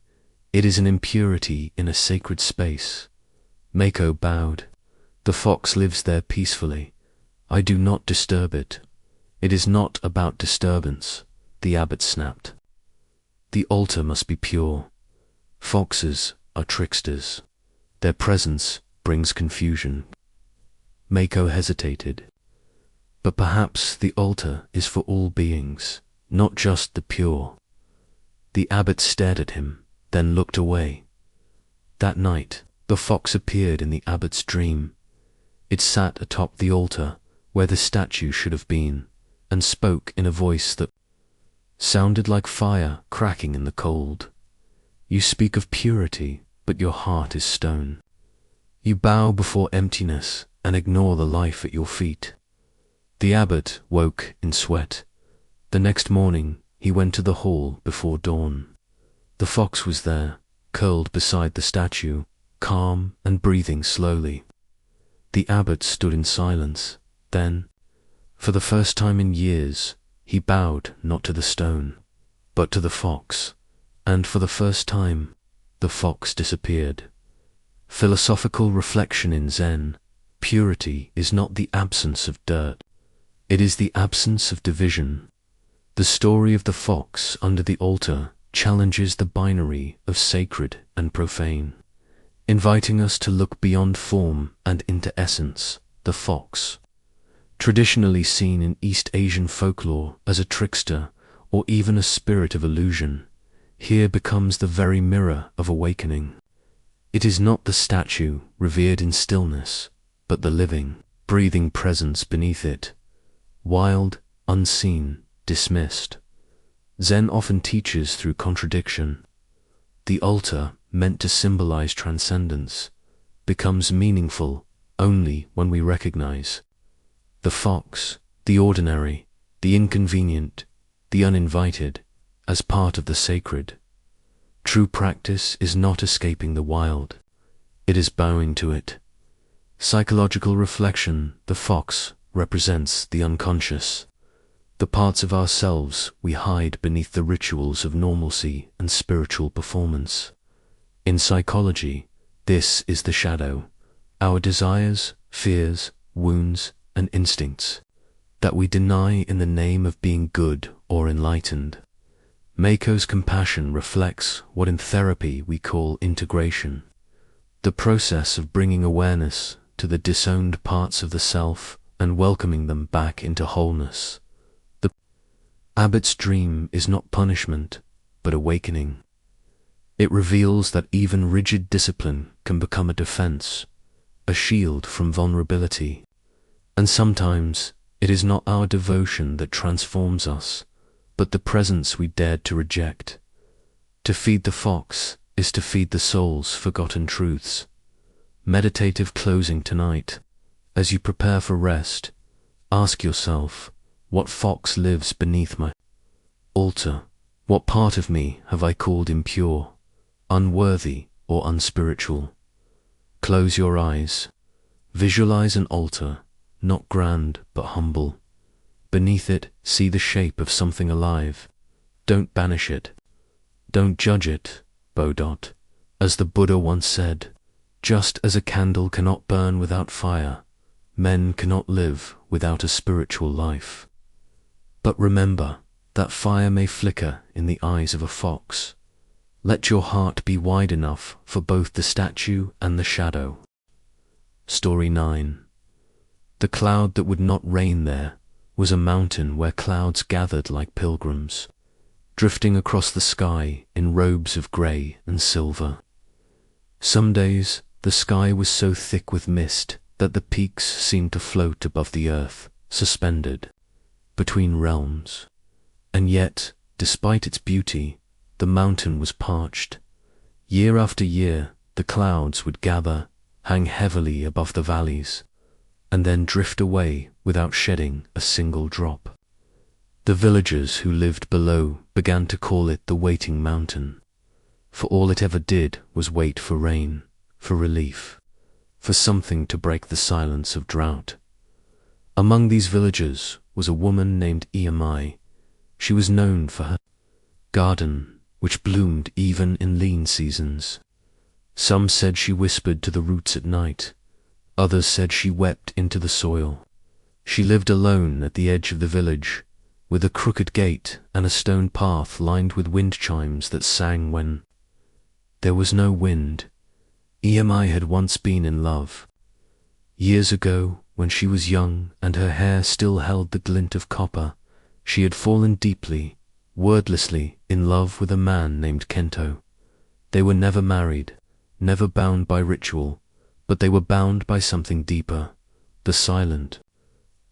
"It is an impurity in a sacred space." Mako bowed. "The fox lives there peacefully. I do not disturb it." "It is not about disturbance," the abbot snapped. "The altar must be pure. Foxes are tricksters. Their presence brings confusion." Mako hesitated. "But perhaps the altar is for all beings, not just the pure." The abbot stared at him, then looked away. That night, the fox appeared in the abbot's dream. It sat atop the altar, where the statue should have been, and spoke in a voice that sounded like fire cracking in the cold. "You speak of purity, but your heart is stone. You bow before emptiness and ignore the life at your feet." The abbot woke in sweat. The next morning, he went to the hall before dawn. The fox was there, curled beside the statue, calm and breathing slowly. The abbot stood in silence. Then, for the first time in years, he bowed not to the stone, but to the fox, and for the first time, the fox disappeared. Philosophical reflection in Zen: purity is not the absence of dirt. It is the absence of division. The story of the fox under the altar challenges the binary of sacred and profane, inviting us to look beyond form and into essence. The fox, traditionally seen in East Asian folklore as a trickster or even a spirit of illusion, here becomes the very mirror of awakening. It is not the statue revered in stillness, but the living, breathing presence beneath it, wild, unseen, dismissed. Zen often teaches through contradiction. The altar, meant to symbolize transcendence, becomes meaningful only when we recognize the fox, the ordinary, the inconvenient, the uninvited, as part of the sacred. True practice is not escaping the wild, it is bowing to it. Psychological reflection: the fox represents the unconscious, the parts of ourselves we hide beneath the rituals of normalcy and spiritual performance. In psychology, this is the shadow, our desires, fears, wounds, and instincts that we deny in the name of being good or enlightened. Mako's compassion reflects what in therapy we call integration, the process of bringing awareness to the disowned parts of the self and welcoming them back into wholeness. The abbot's dream is not punishment, but awakening. It reveals that even rigid discipline can become a defense, a shield from vulnerability. And sometimes it is not our devotion that transforms us, but the presence we dared to reject. To feed the fox is to feed the soul's forgotten truths. Meditative closing tonight. As you prepare for rest, ask yourself, what fox lives beneath my altar? What part of me have I called impure, unworthy, or unspiritual? Close your eyes. Visualize an altar, not grand but humble. Beneath it, see the shape of something alive. Don't banish it. Don't judge it, Bodot. As the Buddha once said, just as a candle cannot burn without fire, men cannot live without a spiritual life. But remember, that fire may flicker in the eyes of a fox. Let your heart be wide enough for both the statue and the shadow. Story 9. The cloud that would not rain there was a mountain where clouds gathered like pilgrims, drifting across the sky in robes of grey and silver. Some days the sky was so thick with mist that the peaks seemed to float above the earth, suspended between realms. And yet, despite its beauty, the mountain was parched. Year after year, the clouds would gather, hang heavily above the valleys, and then drift away without shedding a single drop. The villagers who lived below began to call it the waiting mountain, for all it ever did was wait for rain, for relief, for something to break the silence of drought. Among these villagers was a woman named Immerse. She was known for her garden, which bloomed even in lean seasons. Some said she whispered to the roots at night. Others said she wept into the soil. She lived alone at the edge of the village, with a crooked gate and a stone path lined with wind chimes that sang when there was no wind. Immerse had once been in love. Years ago, when she was young and her hair still held the glint of copper, she had fallen deeply, wordlessly, in love with a man named Kento. They were never married, never bound by ritual, but they were bound by something deeper, the silent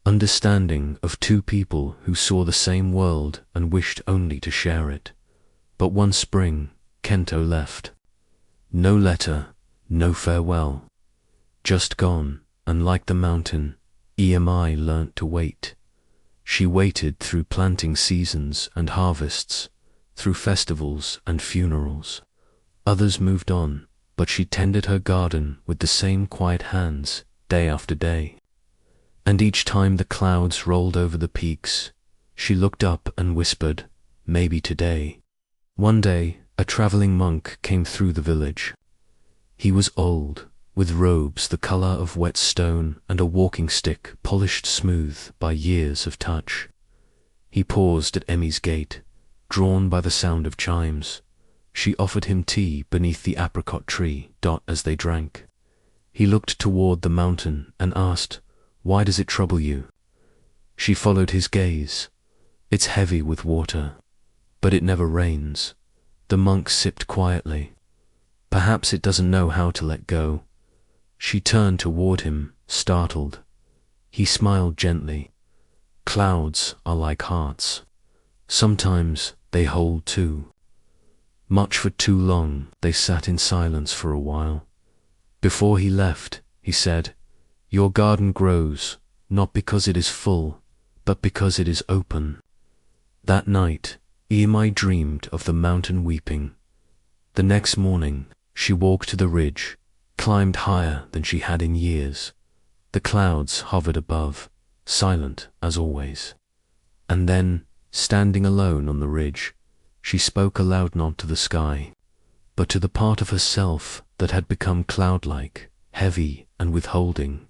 understanding of two people who saw the same world and wished only to share it. But one spring, Kento left. No letter, no farewell. Just gone, and like the mountain, Immerse learnt to wait. She waited through planting seasons and harvests, through festivals and funerals. Others moved on, but she tended her garden with the same quiet hands, day after day. And each time the clouds rolled over the peaks, she looked up and whispered, "Maybe today." One day, a traveling monk came through the village. He was old, with robes the color of wet stone and a walking stick polished smooth by years of touch. He paused at Emmy's gate, drawn by the sound of chimes. She offered him tea beneath the apricot tree, as they drank. He looked toward the mountain and asked, "Why does it trouble you?" She followed his gaze. "It's heavy with water, but it never rains." The monk sipped quietly. "Perhaps it doesn't know how to let go." She turned toward him, startled. He smiled gently. "Clouds are like hearts. Sometimes they hold two." Much for too long, they sat in silence for a while. Before he left, he said, "Your garden grows, not because it is full, but because it is open." That night, Emma dreamed of the mountain weeping. The next morning, she walked to the ridge, climbed higher than she had in years. The clouds hovered above, silent as always. And then, standing alone on the ridge, she spoke aloud not to the sky, but to the part of herself that had become cloud-like, heavy and withholding.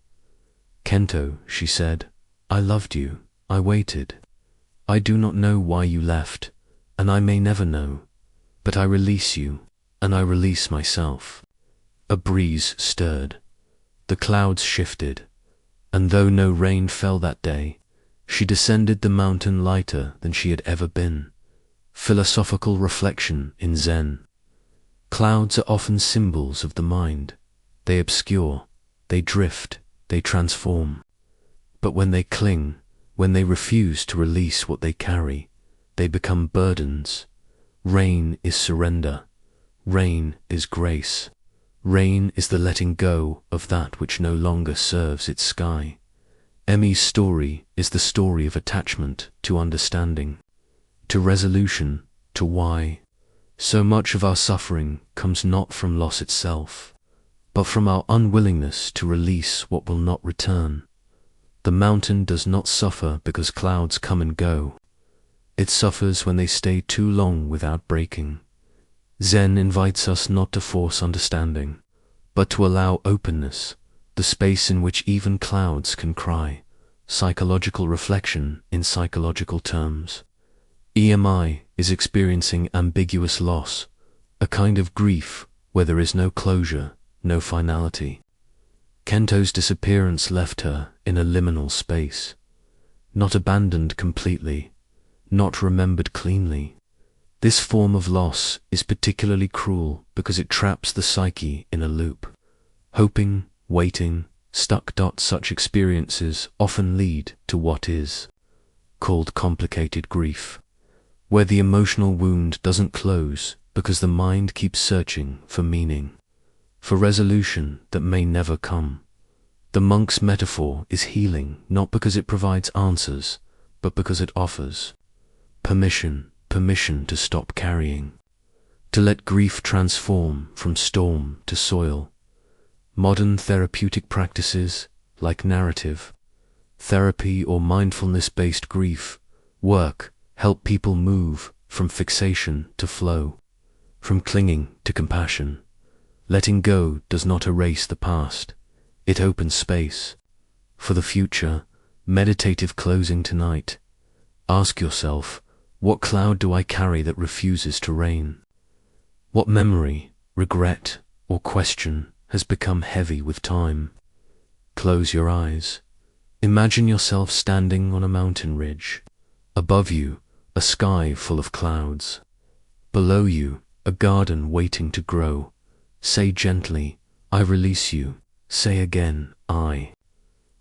"Kento," she said, "I loved you, I waited. I do not know why you left, and I may never know, but I release you, and I release myself." A breeze stirred. The clouds shifted, and though no rain fell that day, she descended the mountain lighter than she had ever been. Philosophical reflection in Zen. Clouds are often symbols of the mind. They obscure, they drift, they transform. But when they cling, when they refuse to release what they carry, they become burdens. Rain is surrender. Rain is grace. Rain is the letting go of that which no longer serves its sky. Emmy's story is the story of attachment to understanding, to resolution, to why. So much of our suffering comes not from loss itself, but from our unwillingness to release what will not return. The mountain does not suffer because clouds come and go. It suffers when they stay too long without breaking. Zen invites us not to force understanding, but to allow openness, the space in which even clouds can cry. Psychological reflection in psychological terms. EMI is experiencing ambiguous loss, a kind of grief where there is no closure, no finality. Kento's disappearance left her in a liminal space, not abandoned completely, not remembered cleanly. This form of loss is particularly cruel because it traps the psyche in a loop. Hoping, waiting, stuck. Such experiences often lead to what is called complicated grief, where the emotional wound doesn't close because the mind keeps searching for meaning, for resolution that may never come. The monk's metaphor is healing not because it provides answers, but because it offers permission to stop carrying, to let grief transform from storm to soil. Modern therapeutic practices, like narrative therapy or mindfulness-based grief work, help people move from fixation to flow, from clinging to compassion. Letting go does not erase the past, it opens space for the future. Meditative closing tonight. Ask yourself, what cloud do I carry that refuses to rain? What memory, regret, or question has become heavy with time? Close your eyes. Imagine yourself standing on a mountain ridge. Above you, a sky full of clouds. Below you, a garden waiting to grow. Say gently, "I release you." Say again, "I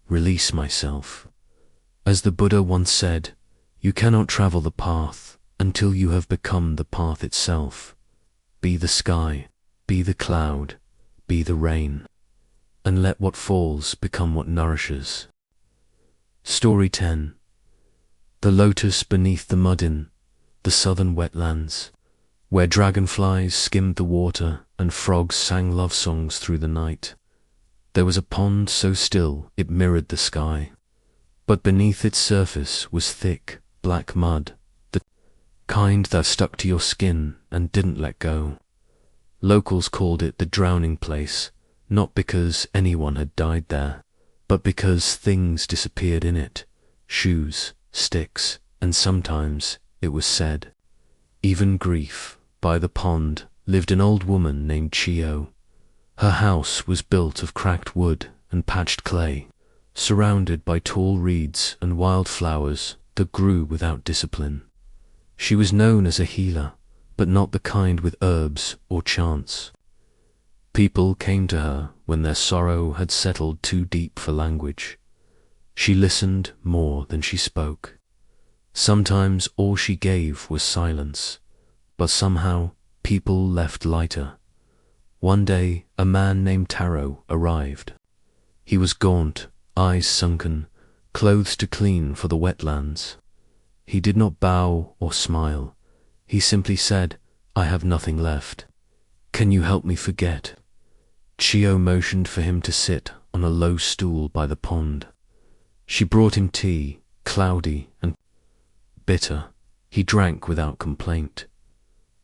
release myself." As the Buddha once said, you cannot travel the path until you have become the path itself. Be the sky, be the cloud, be the rain, and let what falls become what nourishes. Story 10. The lotus beneath the mud in the southern wetlands, where dragonflies skimmed the water and frogs sang love songs through the night. There was a pond so still it mirrored the sky, but beneath its surface was thick, black mud, the kind that stuck to your skin and didn't let go. Locals called it the drowning place, not because anyone had died there, but because things disappeared in it, shoes, sticks, and sometimes, it was said, even grief. By the pond lived an old woman named Chio. Her house was built of cracked wood and patched clay, surrounded by tall reeds and wildflowers that grew without discipline. She was known as a healer, but not the kind with herbs or chants. People came to her when their sorrow had settled too deep for language. She listened more than she spoke. Sometimes all she gave was silence, but somehow people left lighter. One day a man named Taro arrived. He was gaunt, eyes sunken, clothes to clean for the wetlands. He did not bow or smile. He simply said, "I have nothing left. Can you help me forget?" Chio motioned for him to sit on a low stool by the pond. She brought him tea, cloudy and bitter. He drank without complaint.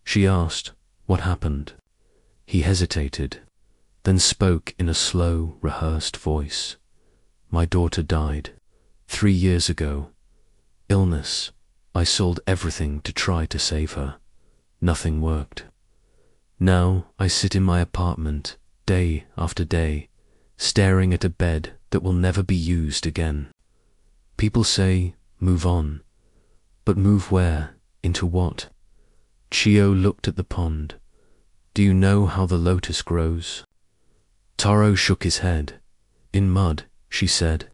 She asked, "What happened?" He hesitated, then spoke in a slow, rehearsed voice. "My daughter died 3 years ago. Illness. I sold everything to try to save her. Nothing worked. Now I sit in my apartment, day after day, staring at a bed that will never be used again. People say, move on. But move where? Into what?" Chio looked at the pond. "Do you know how the lotus grows?" Taro shook his head. "In mud," she said.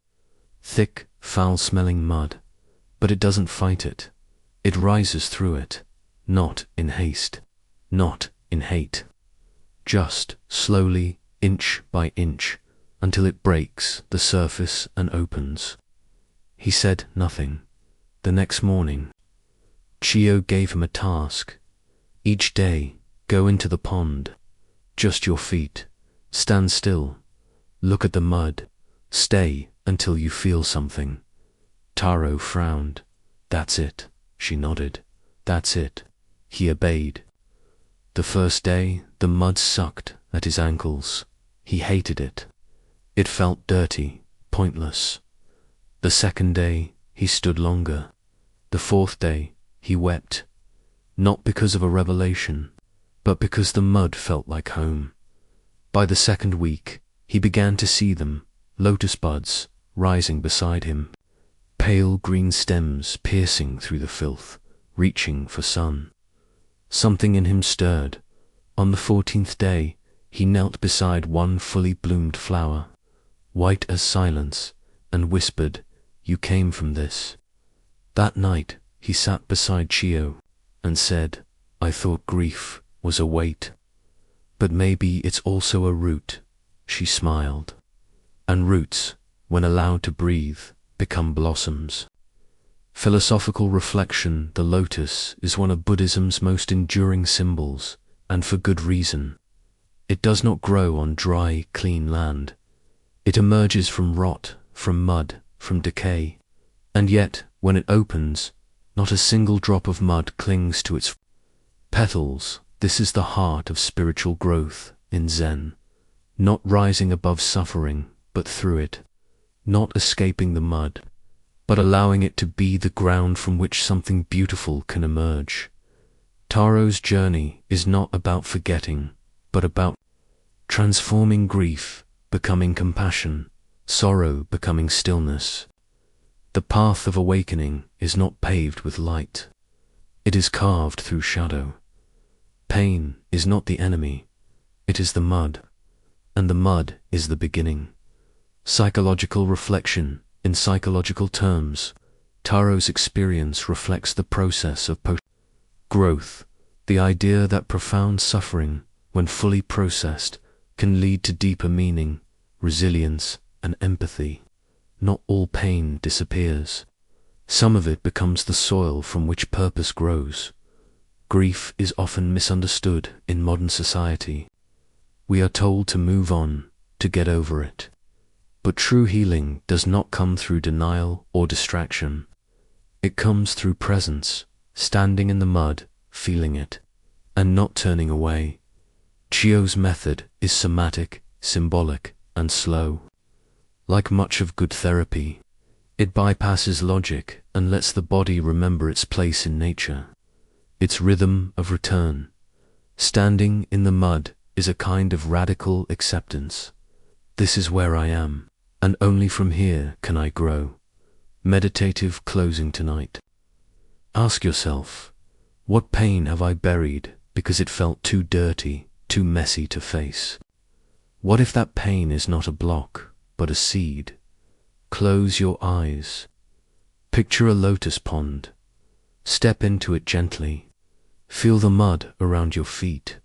"Thick, foul-smelling mud. But it doesn't fight it. It rises through it. Not in haste. Not in hate. Just slowly, inch by inch, until it breaks the surface and opens." He said nothing. The next morning, Chio gave him a task. Each day, go into the pond. Just your feet. Stand still. Look at the mud. Stay until you feel something. Taro frowned. "That's it," she nodded. "That's it." He obeyed. The first day, the mud sucked at his ankles. He hated it. It felt dirty, pointless. The second day, he stood longer. The fourth day, he wept. Not because of a revelation, but because the mud felt like home. By the second week, he began to see them, lotus buds, rising beside him. Pale green stems piercing through the filth, reaching for sun. Something in him stirred. On the 14th day, he knelt beside one fully bloomed flower, white as silence, and whispered, "You came from this." That night, he sat beside Chio and said, "I thought grief was a weight. But maybe it's also a root." She smiled. And roots, when allowed to breathe, become blossoms. Philosophical reflection, the lotus is one of Buddhism's most enduring symbols, and for good reason. It does not grow on dry, clean land. It emerges from rot, from mud, from decay. And yet, when it opens, not a single drop of mud clings to its petals. This is the heart of spiritual growth in Zen. Not rising above suffering, but through it. Not escaping the mud, but allowing it to be the ground from which something beautiful can emerge. Taro's journey is not about forgetting, but about transforming grief, becoming compassion, sorrow becoming stillness. The path of awakening is not paved with light. It is carved through shadow. Pain is not the enemy, it is the mud, and the mud is the beginning. Psychological reflection, in psychological terms, Taro's experience reflects the process of growth, the idea that profound suffering, when fully processed, can lead to deeper meaning, resilience, and empathy. Not all pain disappears. Some of it becomes the soil from which purpose grows. Grief is often misunderstood in modern society. We are told to move on, to get over it. But true healing does not come through denial or distraction. It comes through presence, standing in the mud, feeling it, and not turning away. Chio's method is somatic, symbolic, and slow. Like much of good therapy, it bypasses logic and lets the body remember its place in nature, its rhythm of return. Standing in the mud is a kind of radical acceptance. This is where I am, and only from here can I grow. Meditative closing tonight. Ask yourself, what pain have I buried because it felt too dirty, too messy to face? What if that pain is not a block, but a seed? Close your eyes. Picture a lotus pond. Step into it gently. Feel the mud around your feet.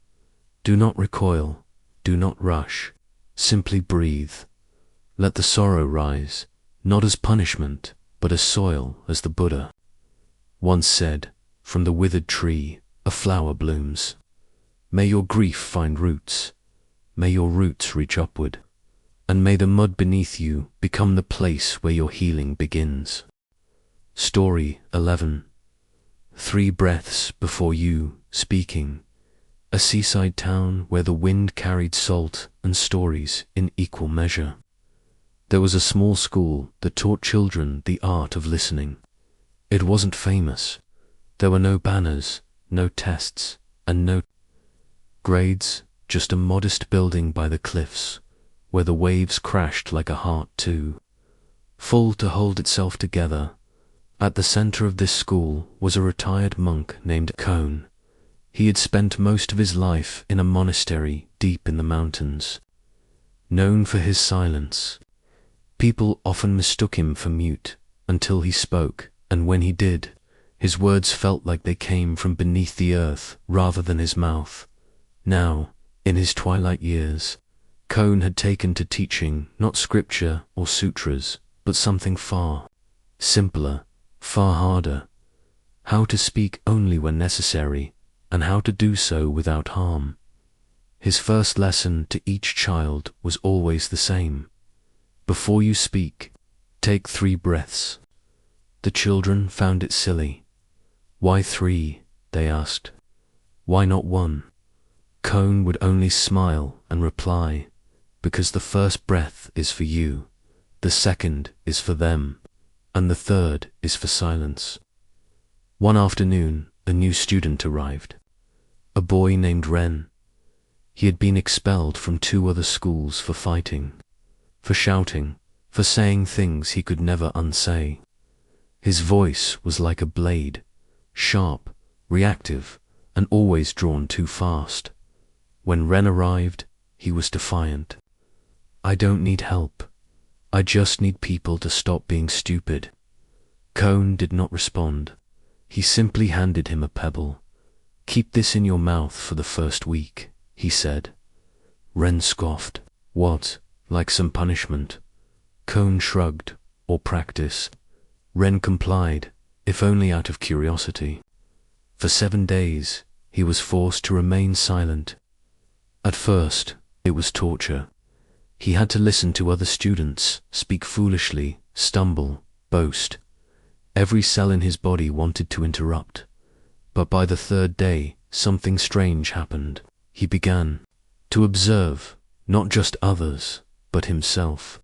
Do not recoil. Do not rush. Simply breathe. Let the sorrow rise, not as punishment, but as soil, as the Buddha once said, from the withered tree, a flower blooms. May your grief find roots. May your roots reach upward. And may the mud beneath you become the place where your healing begins. Story 11. 3 breaths before you, speaking. A seaside town where the wind carried salt and stories in equal measure. There was a small school that taught children the art of listening. It wasn't famous. There were no banners, no tests, and no grades, just a modest building by the cliffs, where the waves crashed like a heart too, full to hold itself together. At the center of this school was a retired monk named Cone. He had spent most of his life in a monastery deep in the mountains. Known for his silence, people often mistook him for mute until he spoke, and when he did, his words felt like they came from beneath the earth rather than his mouth. Now, in his twilight years, Cone had taken to teaching not scripture or sutras, but something far simpler, far harder. How to speak only when necessary, and how to do so without harm. His first lesson to each child was always the same. Before you speak, take 3 breaths. The children found it silly. Why 3? They asked. Why not 1? Cone would only smile and reply, because the first breath is for you, the second is for them, and the third is for silence. One afternoon, a new student arrived. A boy named Ren. He had been expelled from 2 other schools for fighting, for shouting, for saying things he could never unsay. His voice was like a blade, sharp, reactive, and always drawn too fast. When Ren arrived, he was defiant. I don't need help. I just need people to stop being stupid. Cone did not respond. He simply handed him a pebble. Keep this in your mouth for the first week, he said. Ren scoffed. What, like some punishment? Cone shrugged. Or practice. Ren complied, if only out of curiosity. For 7 days, he was forced to remain silent. At first, it was torture. He had to listen to other students speak foolishly, stumble, boast. Every cell in his body wanted to interrupt. But by the 3rd day, something strange happened. He began to observe, not just others, but himself.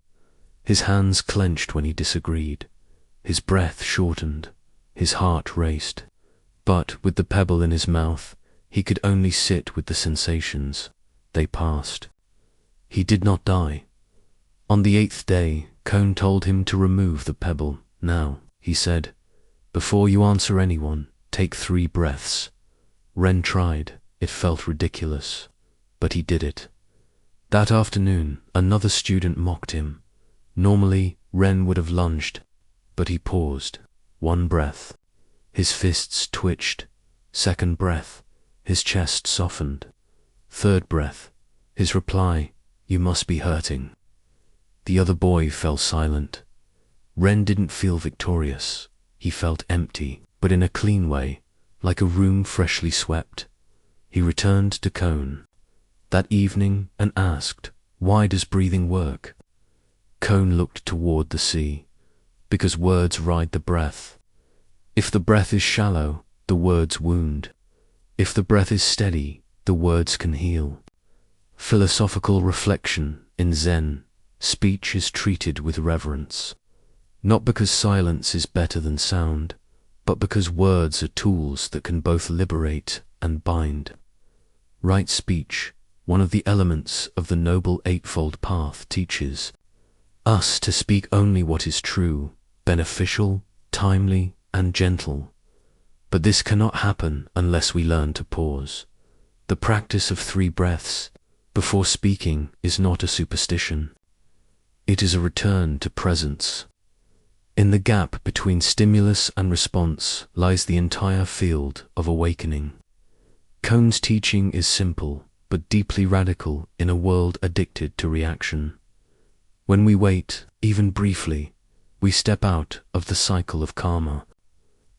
His hands clenched when he disagreed. His breath shortened. His heart raced. But with the pebble in his mouth, he could only sit with the sensations. They passed. He did not die. On the 8th day, Cone told him to remove the pebble. Now, he said, before you answer anyone, take 3 breaths. Ren tried. It felt ridiculous. But he did it. That afternoon, another student mocked him. Normally, Ren would have lunged, but he paused. 1 breath. His fists twitched. 2nd breath. His chest softened. 3rd breath. His reply, you must be hurting. The other boy fell silent. Ren didn't feel victorious. He felt empty, but in a clean way, like a room freshly swept. He returned to Cone that evening and asked, "Why does breathing work?" Cone looked toward the sea, because words ride the breath. If the breath is shallow, the words wound. If the breath is steady, the words can heal. Philosophical reflection in Zen, speech is treated with reverence. Not because silence is better than sound, but because words are tools that can both liberate and bind. Right speech, one of the elements of the Noble Eightfold Path, teaches us to speak only what is true, beneficial, timely, and gentle. But this cannot happen unless we learn to pause. The practice of 3 breaths before speaking is not a superstition. It is a return to presence. In the gap between stimulus and response lies the entire field of awakening. Cone's teaching is simple, but deeply radical in a world addicted to reaction. When we wait, even briefly, we step out of the cycle of karma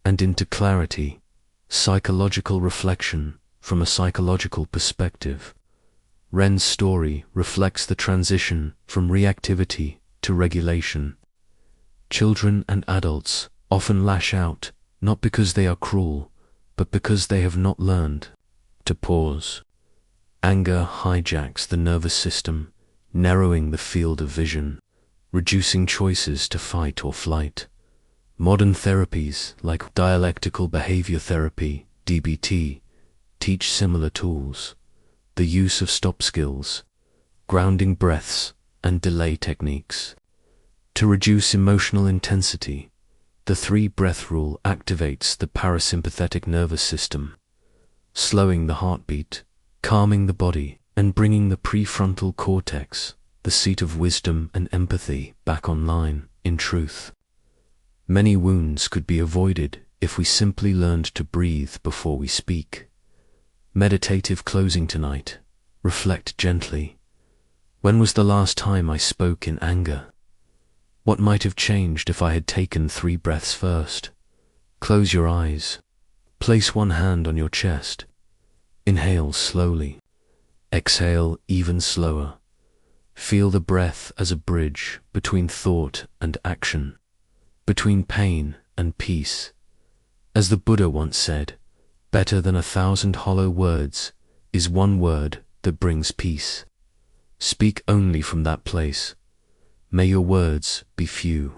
and into clarity, psychological reflection from a psychological perspective. Ren's story reflects the transition from reactivity to regulation. Children and adults often lash out, not because they are cruel, but because they have not learned to pause. Anger hijacks the nervous system, narrowing the field of vision, reducing choices to fight or flight. Modern therapies like dialectical behavior therapy, DBT, teach similar tools. The use of stop skills, grounding breaths, and delay techniques. To reduce emotional intensity, the 3-breath rule activates the parasympathetic nervous system, slowing the heartbeat, calming the body, and bringing the prefrontal cortex, the seat of wisdom and empathy, back online. In truth, many wounds could be avoided if we simply learned to breathe before we speak. Meditative closing tonight. Reflect gently. When was the last time I spoke in anger? What might have changed if I had taken 3 breaths first? Close your eyes. Place one hand on your chest. Inhale slowly. Exhale even slower. Feel the breath as a bridge between thought and action, between pain and peace. As the Buddha once said, better than 1,000 hollow words is one word that brings peace. Speak only from that place. May your words be few,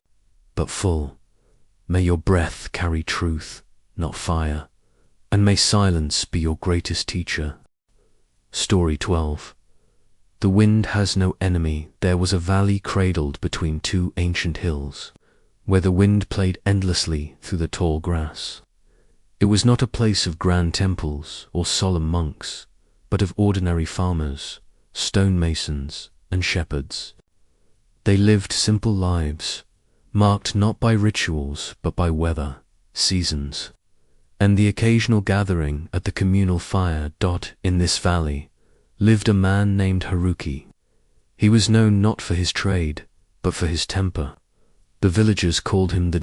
but full. May your breath carry truth, not fire. And may silence be your greatest teacher. Story 12. The wind has no enemy. There was a valley cradled between 2 ancient hills, where the wind played endlessly through the tall grass. It was not a place of grand temples or solemn monks, but of ordinary farmers, stonemasons, and shepherds. They lived simple lives, marked not by rituals but by weather, seasons, and the occasional gathering at the communal fire. In this valley lived a man named Haruki. He was known not for his trade, but for his temper. The villagers called him the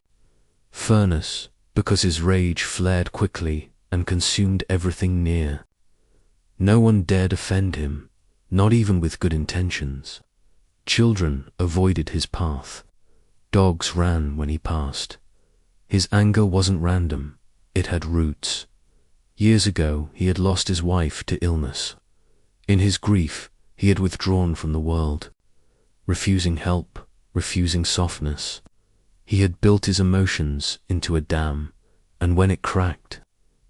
furnace, because his rage flared quickly and consumed everything near. No one dared offend him, not even with good intentions. Children avoided his path. Dogs ran when he passed. His anger wasn't random, it had roots. Years ago he had lost his wife to illness. In his grief he had withdrawn from the world, refusing help, refusing softness. He had built his emotions into a dam, and when it cracked,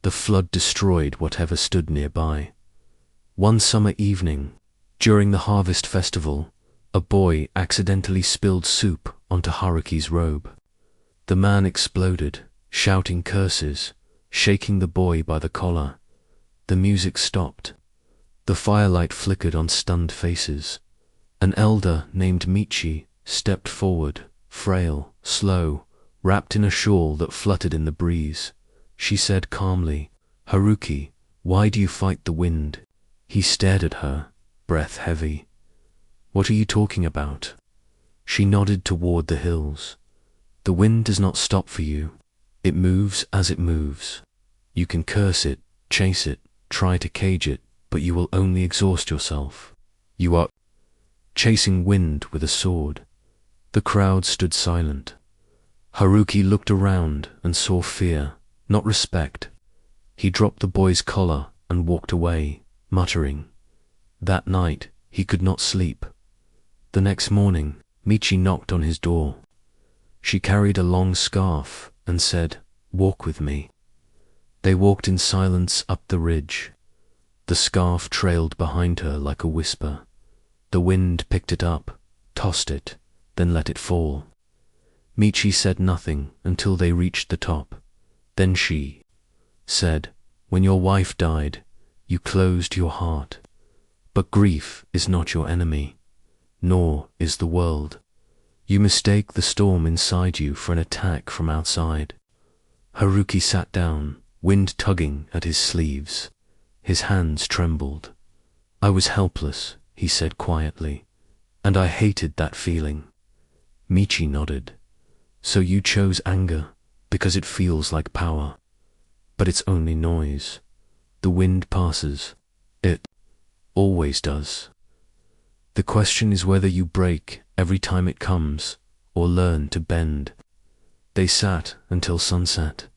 the flood destroyed whatever stood nearby. One summer evening, during the harvest festival, a boy accidentally spilled soup onto Haruki's robe. The man exploded, shouting curses, shaking the boy by the collar. The music stopped. The firelight flickered on stunned faces. An elder named Michi stepped forward, frail, slow, wrapped in a shawl that fluttered in the breeze. She said calmly, "Haruki, why do you fight the wind?" He stared at her, breath heavy. "What are you talking about?" She nodded toward the hills. "The wind does not stop for you. It moves as it moves. You can curse it, chase it, try to cage it, but you will only exhaust yourself. You are chasing wind with a sword. The crowd stood silent. Haruki looked around and saw fear, not respect. He dropped the boy's collar and walked away, muttering. That night, he could not sleep. The next morning, Michi knocked on his door. She carried a long scarf and said, "Walk with me." They walked in silence up the ridge. The scarf trailed behind her like a whisper. The wind picked it up, tossed it, then let it fall. Michi said nothing until they reached the top. Then she said, "When your wife died, you closed your heart. But grief is not your enemy, nor is the world. You mistake the storm inside you for an attack from outside." Haruki sat down, wind tugging at his sleeves. His hands trembled. "I was helpless," he said quietly, "and I hated that feeling." Michi nodded. "So you chose anger because it feels like power. But it's only noise. The wind passes. It always does. The question is whether you break every time it comes or learn to bend." They sat until sunset.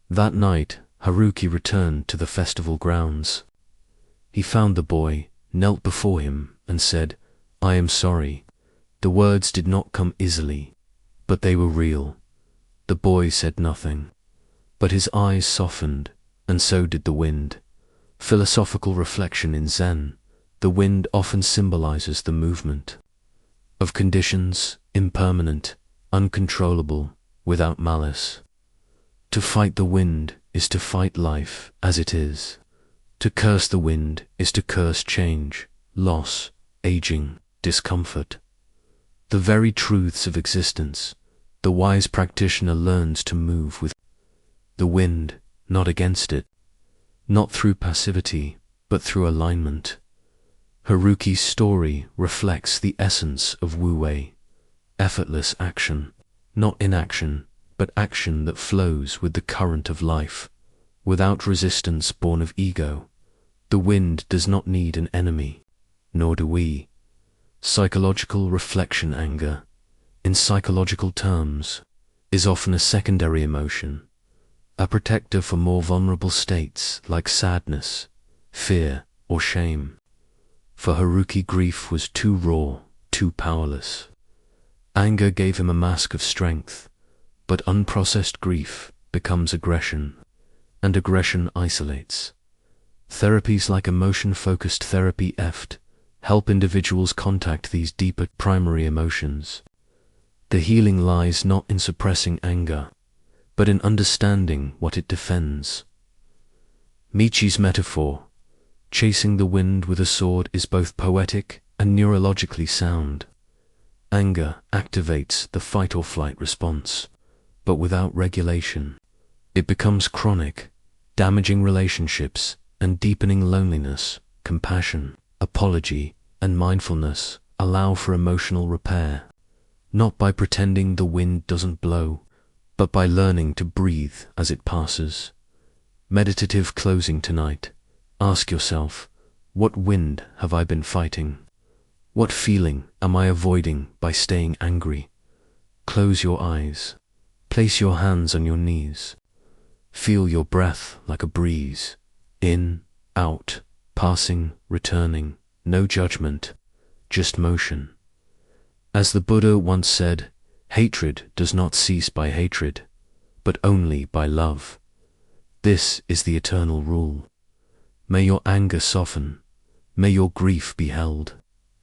That night, Haruki returned to the festival grounds. He found the boy, knelt before him, and said, "I am sorry." The words did not come easily, but they were real. The boy said nothing, but his eyes softened, and so did the wind. Philosophical reflection in Zen, the wind often symbolizes the movement of conditions, impermanent, uncontrollable, without malice. To fight the wind is to fight life as it is. To curse the wind is to curse change, loss, aging, discomfort. The very truths of existence, the wise practitioner learns to move with the wind, not against it, not through passivity, but through alignment. Haruki's story reflects the essence of Wu-Wei, effortless action, not inaction, but action that flows with the current of life, without resistance born of ego. The wind does not need an enemy, nor do we. Psychological reflection anger, in psychological terms, is often a secondary emotion, a protector for more vulnerable states like sadness, fear, or shame. For Haruki, grief was too raw, too powerless. Anger gave him a mask of strength, but unprocessed grief becomes aggression, and aggression isolates. Therapies like emotion-focused therapy (EFT) help individuals contact these deeper primary emotions. The healing lies not in suppressing anger, but in understanding what it defends. Michi's metaphor, chasing the wind with a sword, is both poetic and neurologically sound. Anger activates the fight-or-flight response, but without regulation, it becomes chronic, damaging relationships and deepening loneliness. Compassion, apology, and mindfulness allow for emotional repair, not by pretending the wind doesn't blow, but by learning to breathe as it passes. Meditative closing tonight. Ask yourself, what wind have I been fighting? What feeling am I avoiding by staying angry? Close your eyes. Place your hands on your knees. Feel your breath like a breeze. In, out, passing, returning. No judgment, just motion. As the Buddha once said, hatred does not cease by hatred, but only by love. This is the eternal rule. May your anger soften, may your grief be held,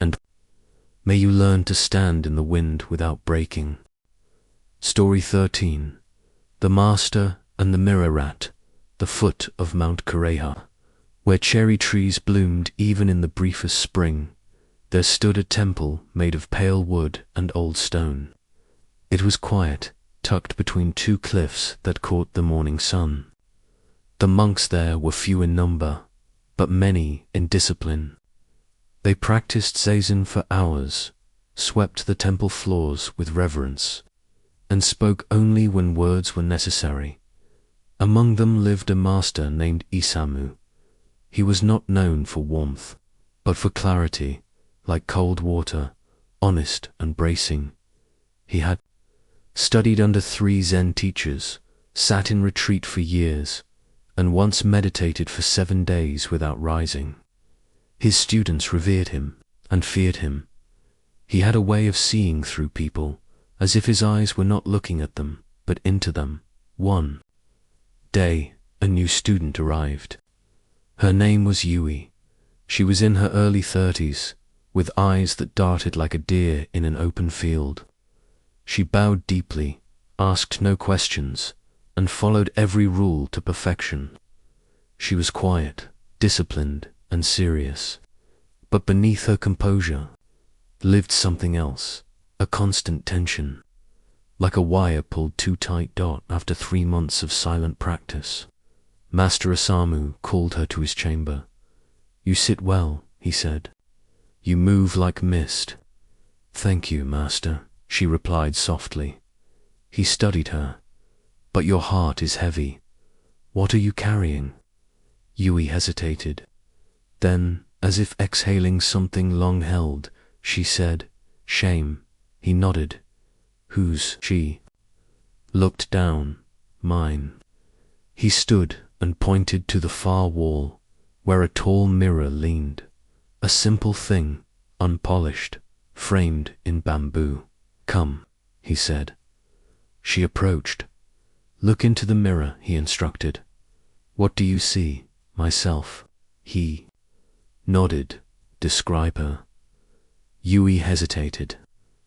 and may you learn to stand in the wind without breaking. Story 13. The Master and the Mirror Rat, the foot of Mount Kureha. Where cherry trees bloomed even in the briefest spring, there stood a temple made of pale wood and old stone. It was quiet, tucked between two cliffs that caught the morning sun. The monks there were few in number, but many in discipline. They practiced zazen for hours, swept the temple floors with reverence, and spoke only when words were necessary. Among them lived a master named Isamu. He was not known for warmth, but for clarity, like cold water, honest and bracing. He had studied under 3 Zen teachers, sat in retreat for years, and once meditated for 7 days without rising. His students revered him and feared him. He had a way of seeing through people, as if his eyes were not looking at them, but into them. One day, a new student arrived. Her name was Yui. She was in her early 30s, with eyes that darted like a deer in an open field. She bowed deeply, asked no questions, and followed every rule to perfection. She was quiet, disciplined, and serious, but beneath her composure lived something else, a constant tension, like a wire pulled too tight. After 3 months of silent practice, Master Isamu called her to his chamber. "You sit well," he said. "You move like mist." "Thank you, Master," she replied softly. He studied her. "But your heart is heavy. What are you carrying?" Yui hesitated. Then, as if exhaling something long held, she said, "Shame." He nodded. "Whose?" She looked down. "Mine." He stood and pointed to the far wall, where a tall mirror leaned, a simple thing, unpolished, framed in bamboo. "Come," he said. She approached. "Look into the mirror," he instructed. "What do you see?" "Myself." He nodded. "Describe her." Yui hesitated,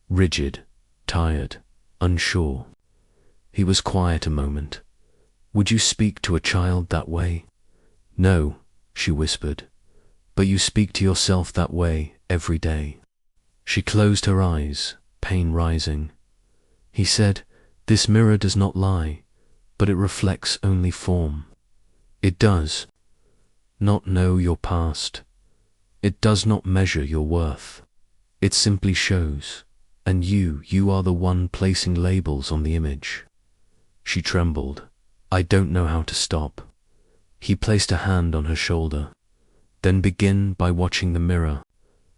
rigid, tired, unsure. He was quiet a moment. "Would you speak to a child that way?" "No," she whispered, "but you speak to yourself that way every day." She closed her eyes, pain rising. He said, "This mirror does not lie, but it reflects only form. It does not know your past. It does not measure your worth. It simply shows, and you are the one placing labels on the image." She trembled. "I don't know how to stop." He placed a hand on her shoulder. "Then begin by watching the mirror,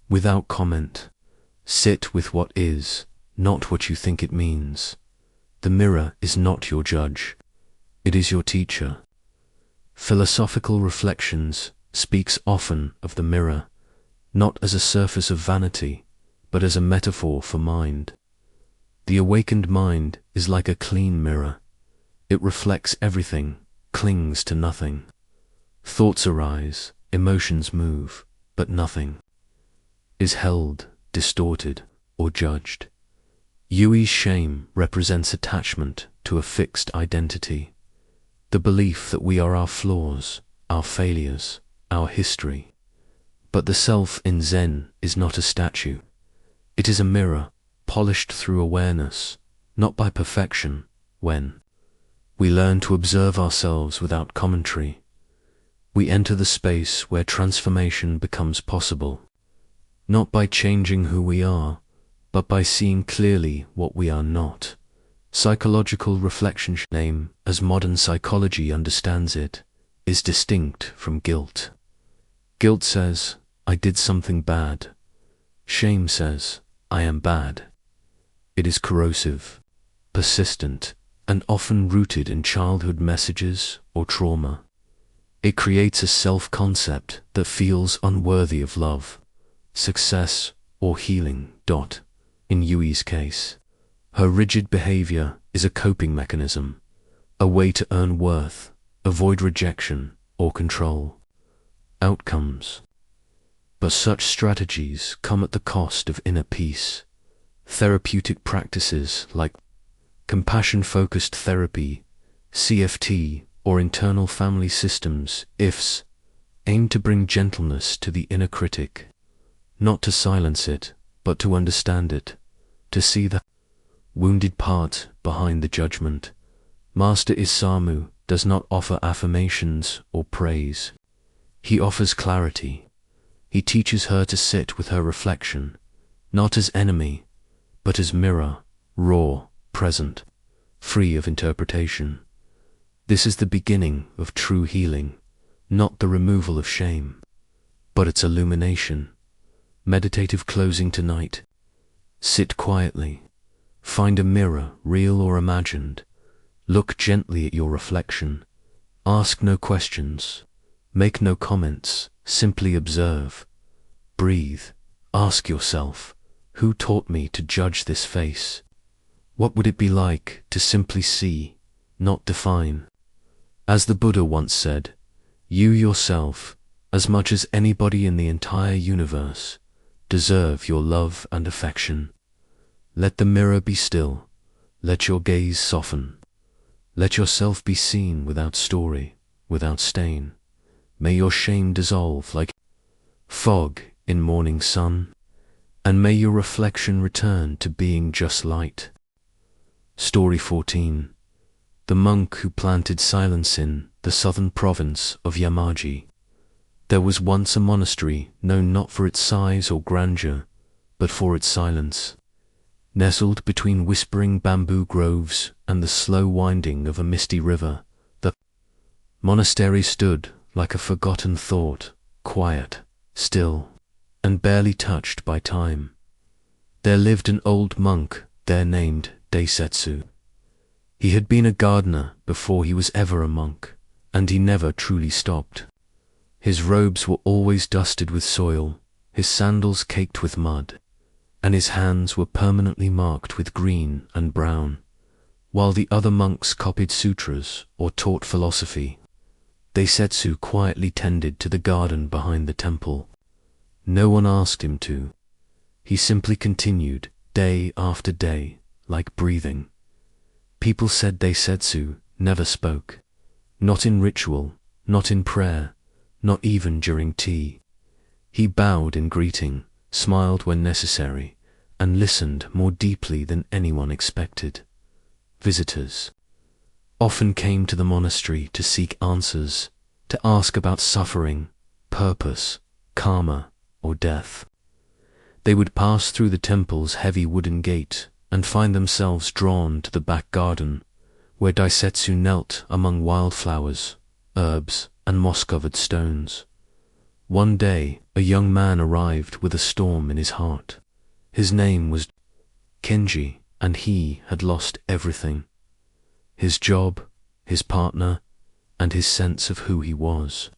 without comment. Sit with what is, not what you think it means. The mirror is not your judge. It is your teacher." Philosophical Reflections speaks often of the mirror, not as a surface of vanity, but as a metaphor for mind. The awakened mind is like a clean mirror. It reflects everything, clings to nothing. Thoughts arise, emotions move, but nothing is held, distorted, or judged. Yui's shame represents attachment to a fixed identity, the belief that we are our flaws, our failures, our history. But the self in Zen is not a statue. It is a mirror, polished through awareness, not by perfection. When we learn to observe ourselves without commentary, we enter the space where transformation becomes possible, not by changing who we are, but by seeing clearly what we are not. Psychological reflection, name as modern psychology understands it, is distinct from guilt. Guilt says, "I did something bad." Shame says, "I am bad." It is corrosive, persistent, and often rooted in childhood messages or trauma. It creates a self-concept that feels unworthy of love, success, or healing. In Yui's case, her rigid behavior is a coping mechanism, a way to earn worth, avoid rejection, or control outcomes. But such strategies come at the cost of inner peace. Therapeutic practices like compassion-focused therapy, CFT, or internal family systems, IFS, aim to bring gentleness to the inner critic, not to silence it, but to understand it, to see the wounded part behind the judgment. Master Isamu does not offer affirmations or praise. He offers clarity. He teaches her to sit with her reflection, not as enemy, but as mirror, raw, present. free of interpretation. This is the beginning of true healing, not the removal of shame, but its illumination. Meditative closing tonight. Sit quietly. Find a mirror, real or imagined. Look gently at your reflection. Ask no questions. Make no comments. Simply observe. Breathe. Ask yourself, who taught me to judge this face? What would it be like to simply see, not define? As the Buddha once said, you yourself, as much as anybody in the entire universe, deserve your love and affection. Let the mirror be still. Let your gaze soften. Let yourself be seen without story, without stain. May your shame dissolve like fog in morning sun, and may your reflection return to being just light. Story 14. The monk who planted silence in the southern province of Yamaji. There was once a monastery known not for its size or grandeur, but for its silence. Nestled between whispering bamboo groves and the slow winding of a misty river, the monastery stood like a forgotten thought, quiet, still, and barely touched by time. There lived an old monk there named Daisetsu. He had been a gardener before he was ever a monk, and he never truly stopped. His robes were always dusted with soil, his sandals caked with mud, and his hands were permanently marked with green and brown. While the other monks copied sutras or taught philosophy, Daisetsu quietly tended to the garden behind the temple. No one asked him to. He simply continued, day after day, like breathing. People said Daisetsu never spoke, not in ritual, not in prayer, not even during tea. He bowed in greeting, smiled when necessary, and listened more deeply than anyone expected. Visitors often came to the monastery to seek answers, to ask about suffering, purpose, karma, or death. They would pass through the temple's heavy wooden gate and find themselves drawn to the back garden, where Daisetsu knelt among wildflowers, herbs, and moss-covered stones. One day, a young man arrived with a storm in his heart. His name was Kenji, and he had lost everything. His job, his partner, and his sense of who he was.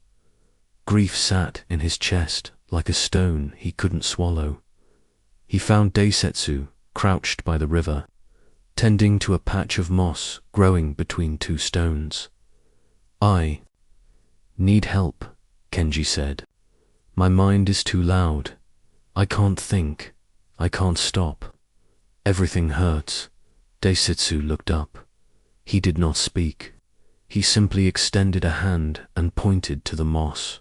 Grief sat in his chest like a stone he couldn't swallow. He found Daisetsu crouched by the river, tending to a patch of moss growing between two stones. I need help, Kenji said. My mind is too loud. I can't think. I can't stop. Everything hurts. Daisetsu looked up. He did not speak. He simply extended a hand and pointed to the moss.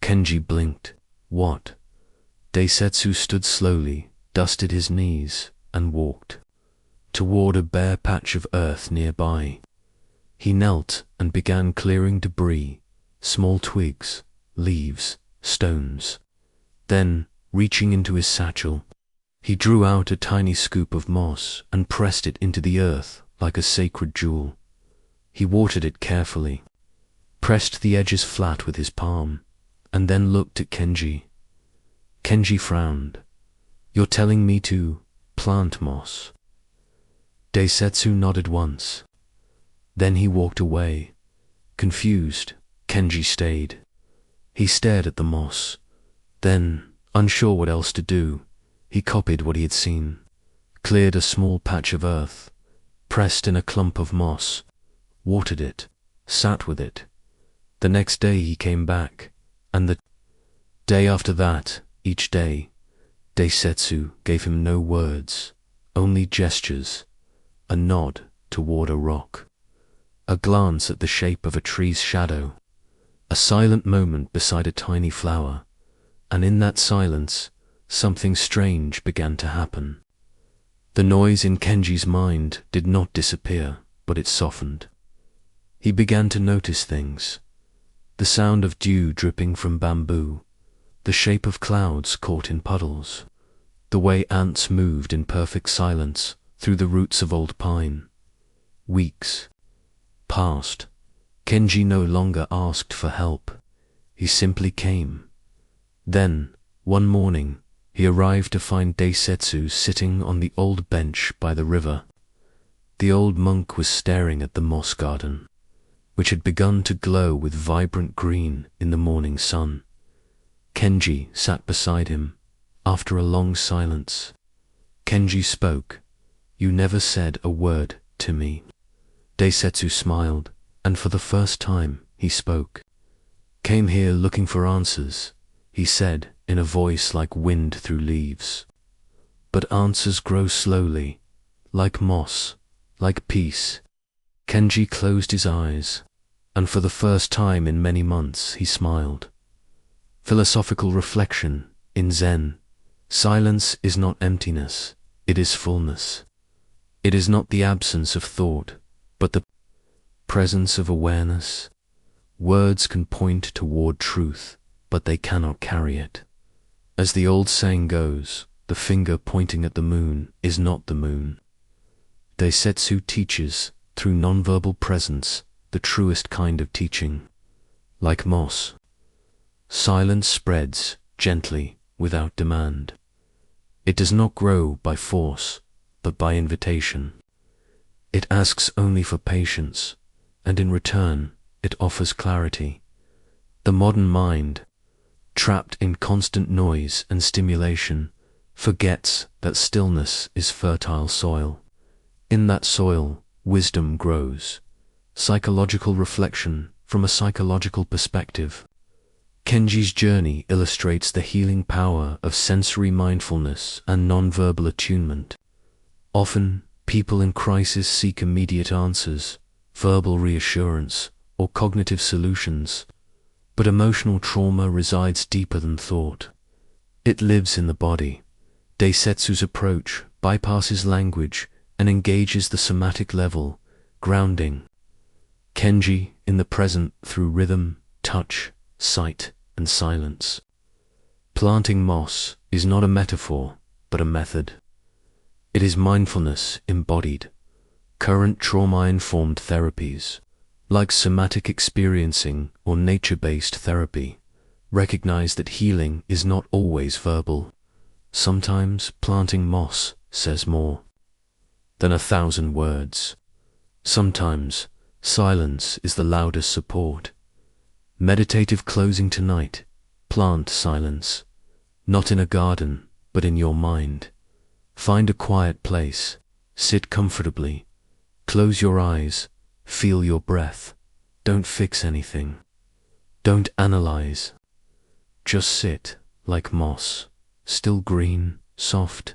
Kenji blinked. What? Daisetsu stood slowly, dusted his knees, and walked toward a bare patch of earth nearby. He knelt and began clearing debris, small twigs, leaves, stones. Then, reaching into his satchel, he drew out a tiny scoop of moss and pressed it into the earth like a sacred jewel. He watered it carefully, pressed the edges flat with his palm, and then looked at Kenji. Kenji frowned. You're telling me to plant moss? Daisetsu nodded once. Then he walked away. Confused, Kenji stayed. He stared at the moss. Then, unsure what else to do, he copied what he had seen, cleared a small patch of earth, pressed in a clump of moss, watered it, sat with it. The next day he came back, and the day after that, each day, Daisetsu gave him no words, only gestures, a nod toward a rock, a glance at the shape of a tree's shadow, a silent moment beside a tiny flower, and in that silence, something strange began to happen. The noise in Kenji's mind did not disappear, but it softened. He began to notice things. The sound of dew dripping from bamboo, the shape of clouds caught in puddles, the way ants moved in perfect silence through the roots of old pine. Weeks passed. Kenji no longer asked for help. He simply came. Then, one morning, he arrived to find Deisetsu sitting on the old bench by the river. The old monk was staring at the moss garden, which had begun to glow with vibrant green in the morning sun. Kenji sat beside him. After a long silence, Kenji spoke. "You never said a word to me." Deisetsu smiled, and for the first time he spoke. "Came here looking for answers," he said in a voice like wind through leaves. "But answers grow slowly, like moss, like peace." Kenji closed his eyes, and for the first time in many months he smiled. Philosophical reflection in Zen: silence is not emptiness, it is fullness. It is not the absence of thought, but the presence of awareness. Words can point toward truth, but they cannot carry it. As the old saying goes, the finger pointing at the moon is not the moon. Deisetsu teaches, through nonverbal presence, the truest kind of teaching. Like moss, silence spreads gently, without demand. It does not grow by force, but by invitation. It asks only for patience, and in return, it offers clarity. The modern mind, trapped in constant noise and stimulation, forgets that stillness is fertile soil. In that soil, wisdom grows. Psychological reflection from a psychological perspective. Kenji's journey illustrates the healing power of sensory mindfulness and nonverbal attunement. Often, people in crisis seek immediate answers, verbal reassurance, or cognitive solutions, but emotional trauma resides deeper than thought. It lives in the body. Deisetsu's approach bypasses language and engages the somatic level, grounding Kenji in the present through rhythm, touch, sight, and silence. Planting moss is not a metaphor, but a method. It is mindfulness embodied. Current trauma-informed therapies, like somatic experiencing or nature-based therapy, recognize that healing is not always verbal. Sometimes planting moss says more than 1,000 words. Sometimes silence is the loudest support. Meditative closing tonight. Plant silence, not in a garden, but in your mind. Find a quiet place, sit comfortably, close your eyes, feel your breath. Don't fix anything. Don't analyze. Just sit, like moss, still green, soft.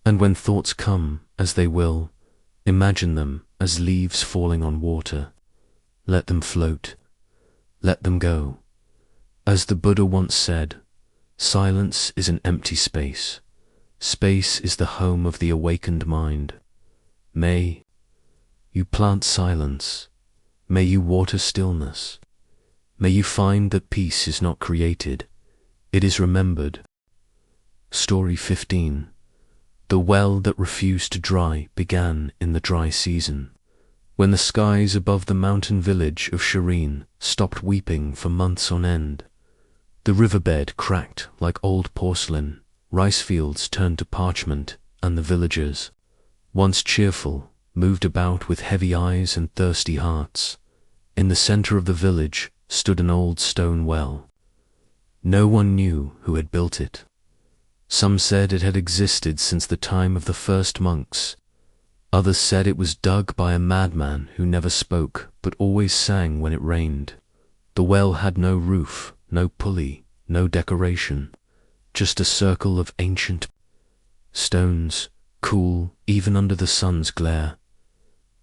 And when thoughts come, as they will, imagine them as leaves falling on water. Let them float. Let them go. As the Buddha once said, silence is an empty space. Space is the home of the awakened mind. May you plant silence. May you water stillness. May you find that peace is not created, it is remembered. Story 15. The well that refused to dry began in the dry season, when the skies above the mountain village of Shireen stopped weeping for months on end. The riverbed cracked like old porcelain, rice fields turned to parchment, and the villagers, once cheerful, moved about with heavy eyes and thirsty hearts. In the center of the village stood an old stone well. No one knew who had built it. Some said it had existed since the time of the first monks. Others said it was dug by a madman who never spoke but always sang when it rained. The well had no roof, no pulley, no decoration, just a circle of ancient stones, cool even under the sun's glare.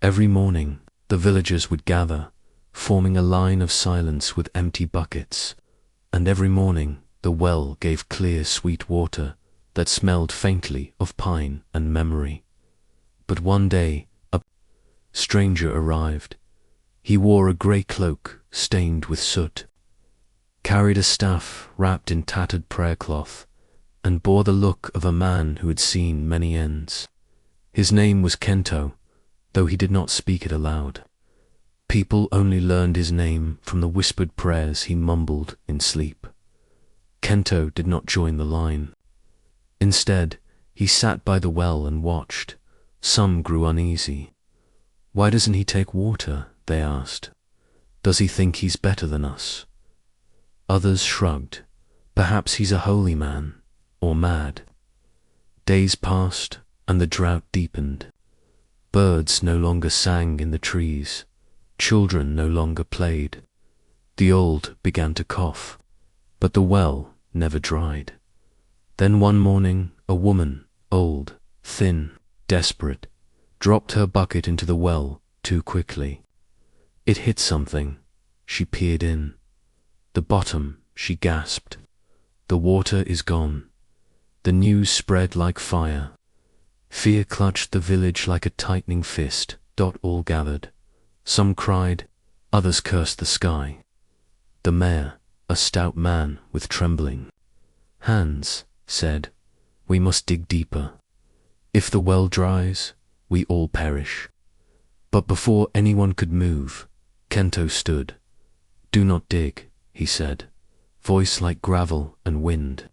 Every morning, the villagers would gather, forming a line of silence with empty buckets, and every morning the well gave clear, sweet water that smelled faintly of pine and memory. But one day, a stranger arrived. He wore a grey cloak stained with soot, carried a staff wrapped in tattered prayer cloth, and bore the look of a man who had seen many ends. His name was Kento, though he did not speak it aloud. People only learned his name from the whispered prayers he mumbled in sleep. Kento did not join the line. Instead, he sat by the well and watched. Some grew uneasy. "Why doesn't he take water?" they asked. "Does he think he's better than us?" Others shrugged. Perhaps he's a holy man, or mad. Days passed, and the drought deepened. Birds no longer sang in the trees. Children no longer played. The old began to cough, but the well never dried. Then one morning, a woman, old, thin, desperate, dropped her bucket into the well too quickly. It hit something. She peered in. "The bottom," she gasped. "The water is gone." The news spread like fire. Fear clutched the village like a tightening fist. All gathered. Some cried, others cursed the sky. The mayor, a stout man with trembling hands, said, "We must dig deeper. If the well dries, we all perish." But before anyone could move, Kento stood. "Do not dig," he said, voice like gravel and wind.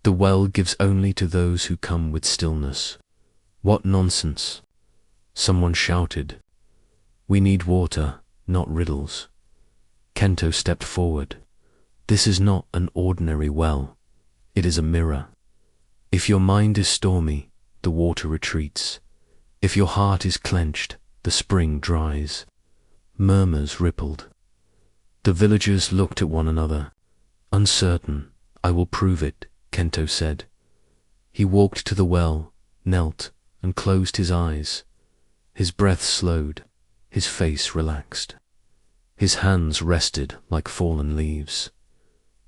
"The well gives only to those who come with stillness." "What nonsense!" Someone shouted. "We need water, not riddles." Kento stepped forward. "This is not an ordinary well. It is a mirror. If your mind is stormy, the water retreats. If your heart is clenched, the spring dries." Murmurs rippled. The villagers looked at one another. Uncertain. "I will prove it," Kento said. He walked to the well, knelt, and closed his eyes. His breath slowed. His face relaxed. His hands rested like fallen leaves.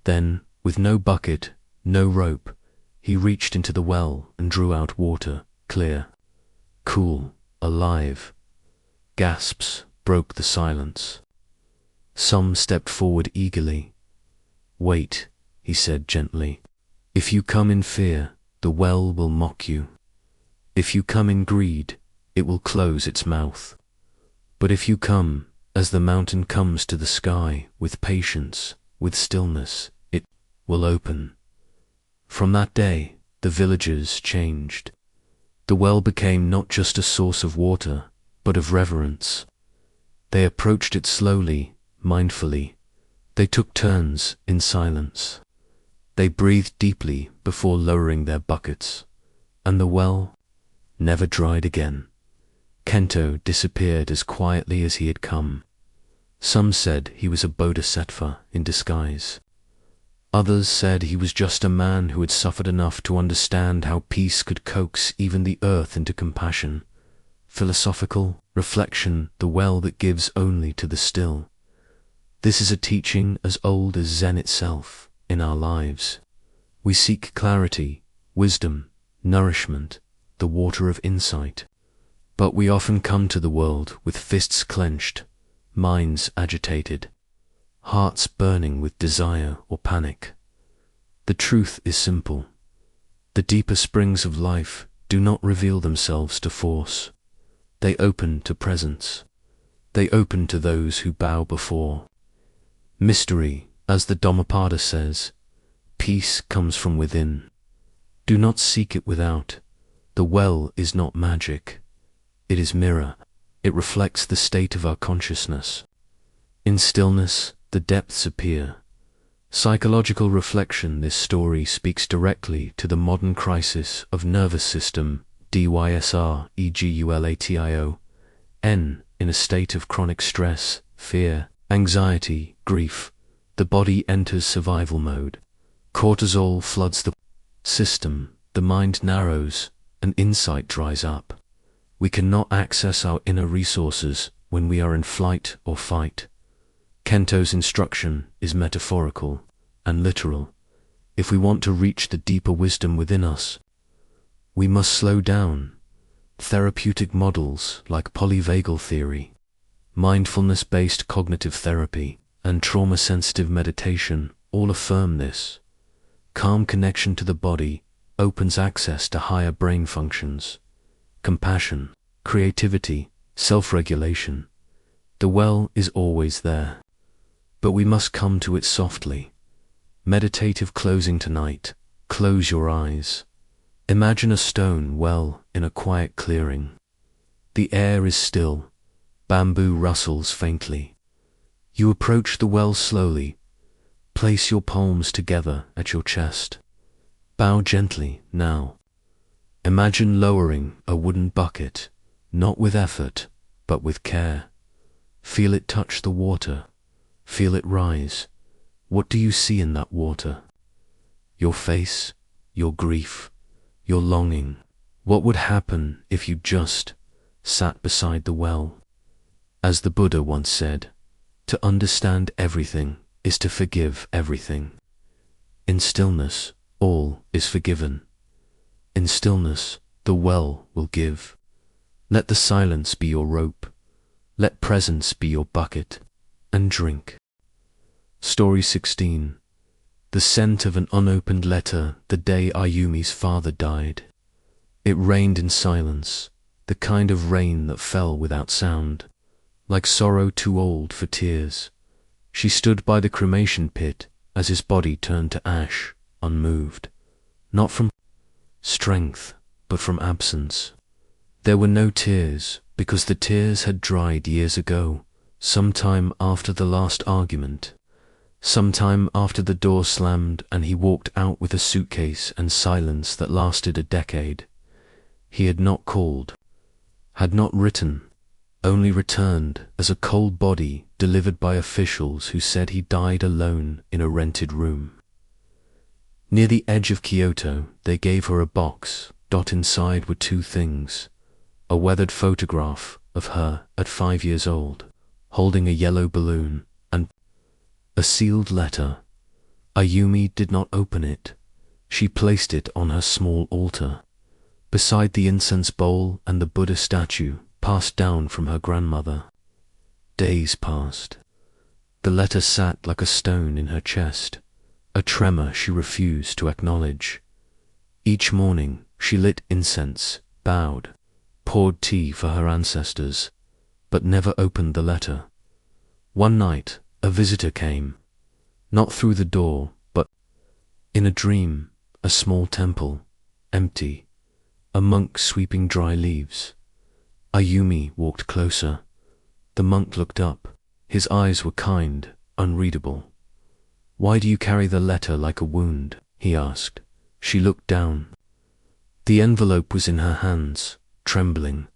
Then, with no bucket, no rope, he reached into the well and drew out water, clear, cool, alive. Gasps broke the silence. Some stepped forward eagerly. "Wait," he said gently. "If you come in fear, the well will mock you. If you come in greed, it will close its mouth. But if you come, as the mountain comes to the sky, with patience, with stillness, it will open." From that day, the villagers changed. The well became not just a source of water, but of reverence. They approached it slowly, mindfully. They took turns in silence. They breathed deeply before lowering their buckets. And the well never dried again. Kento disappeared as quietly as he had come. Some said he was a bodhisattva in disguise. Others said he was just a man who had suffered enough to understand how peace could coax even the earth into compassion. Philosophical reflection, the well that gives only to the still. This is a teaching as old as Zen itself in our lives. We seek clarity, wisdom, nourishment, the water of insight. But we often come to the world with fists clenched, minds agitated, hearts burning with desire or panic. The truth is simple. The deeper springs of life do not reveal themselves to force. They open to presence. They open to those who bow before. Mystery, as the Dhammapada says, peace comes from within. Do not seek it without. The well is not magic. It is mirror. It reflects the state of our consciousness. In stillness, the depths appear. Psychological reflection, this story speaks directly to the modern crisis of nervous system, DYSR, EGULATION, in a state of chronic stress, fear, anxiety, grief. The body enters survival mode. Cortisol floods the system, the mind narrows, and insight dries up. We cannot access our inner resources when we are in flight or fight. Kento's instruction is metaphorical and literal. If we want to reach the deeper wisdom within us, we must slow down. Therapeutic models like polyvagal theory, mindfulness-based cognitive therapy, and trauma-sensitive meditation all affirm this. Calm connection to the body opens access to higher brain functions. Compassion, creativity, Self-regulation. The well is always there, but we must come to it softly. Meditative closing tonight. Close your eyes. Imagine a stone well in a quiet clearing. The air is still. Bamboo rustles faintly. You approach the well slowly. Place your palms together at your chest. Bow gently now. Imagine lowering a wooden bucket, not with effort, but with care. Feel it touch the water. Feel it rise. What do you see in that water? Your face, your grief, your longing. What would happen if you just sat beside the well? As the Buddha once said, to understand everything is to forgive everything. In stillness, all is forgiven. In stillness, the well will give. Let the silence be your rope. Let presence be your bucket, and drink. Story 16. The scent of an unopened letter the day Ayumi's father died. It rained in silence, the kind of rain that fell without sound, like sorrow too old for tears. She stood by the cremation pit as his body turned to ash, unmoved, not from strength, but from absence. There were no tears, because the tears had dried years ago, sometime after the last argument, sometime after the door slammed and he walked out with a suitcase and silence that lasted a decade. He had not called, had not written, only returned as a cold body delivered by officials who said he died alone in a rented room. Near the edge of Kyoto, they gave her a box. Inside were two things: a weathered photograph of her at 5 years old, holding a yellow balloon, and a sealed letter. Ayumi did not open it. She placed it on her small altar, beside the incense bowl and the Buddha statue passed down from her grandmother. Days passed. The letter sat like a stone in her chest, a tremor she refused to acknowledge. Each morning she lit incense, bowed, poured tea for her ancestors, but never opened the letter. One night a visitor came, not through the door, but in a dream, a small temple, empty, a monk sweeping dry leaves. Ayumi walked closer. The monk looked up. His eyes were kind, unreadable. "Why do you carry the letter like a wound?" he asked. She looked down. The envelope was in her hands, trembling.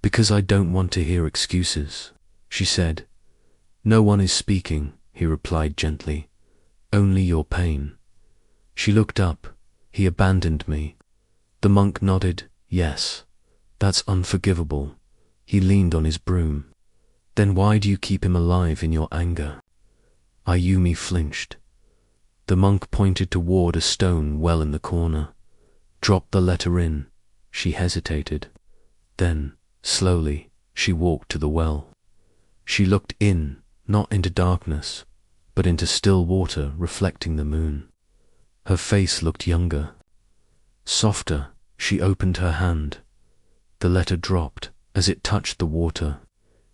"Because I don't want to hear excuses," she said. "No one is speaking," he replied gently. "Only your pain." She looked up. "He abandoned me." The monk nodded. "Yes, that's unforgivable." He leaned on his broom. "Then why do you keep him alive in your anger?" Ayumi flinched. The monk pointed toward a stone well in the corner. "Drop the letter in." She hesitated. Then, slowly, she walked to the well. She looked in, not into darkness, but into still water reflecting the moon. Her face looked younger. Softer, she opened her hand. The letter dropped as it touched the water.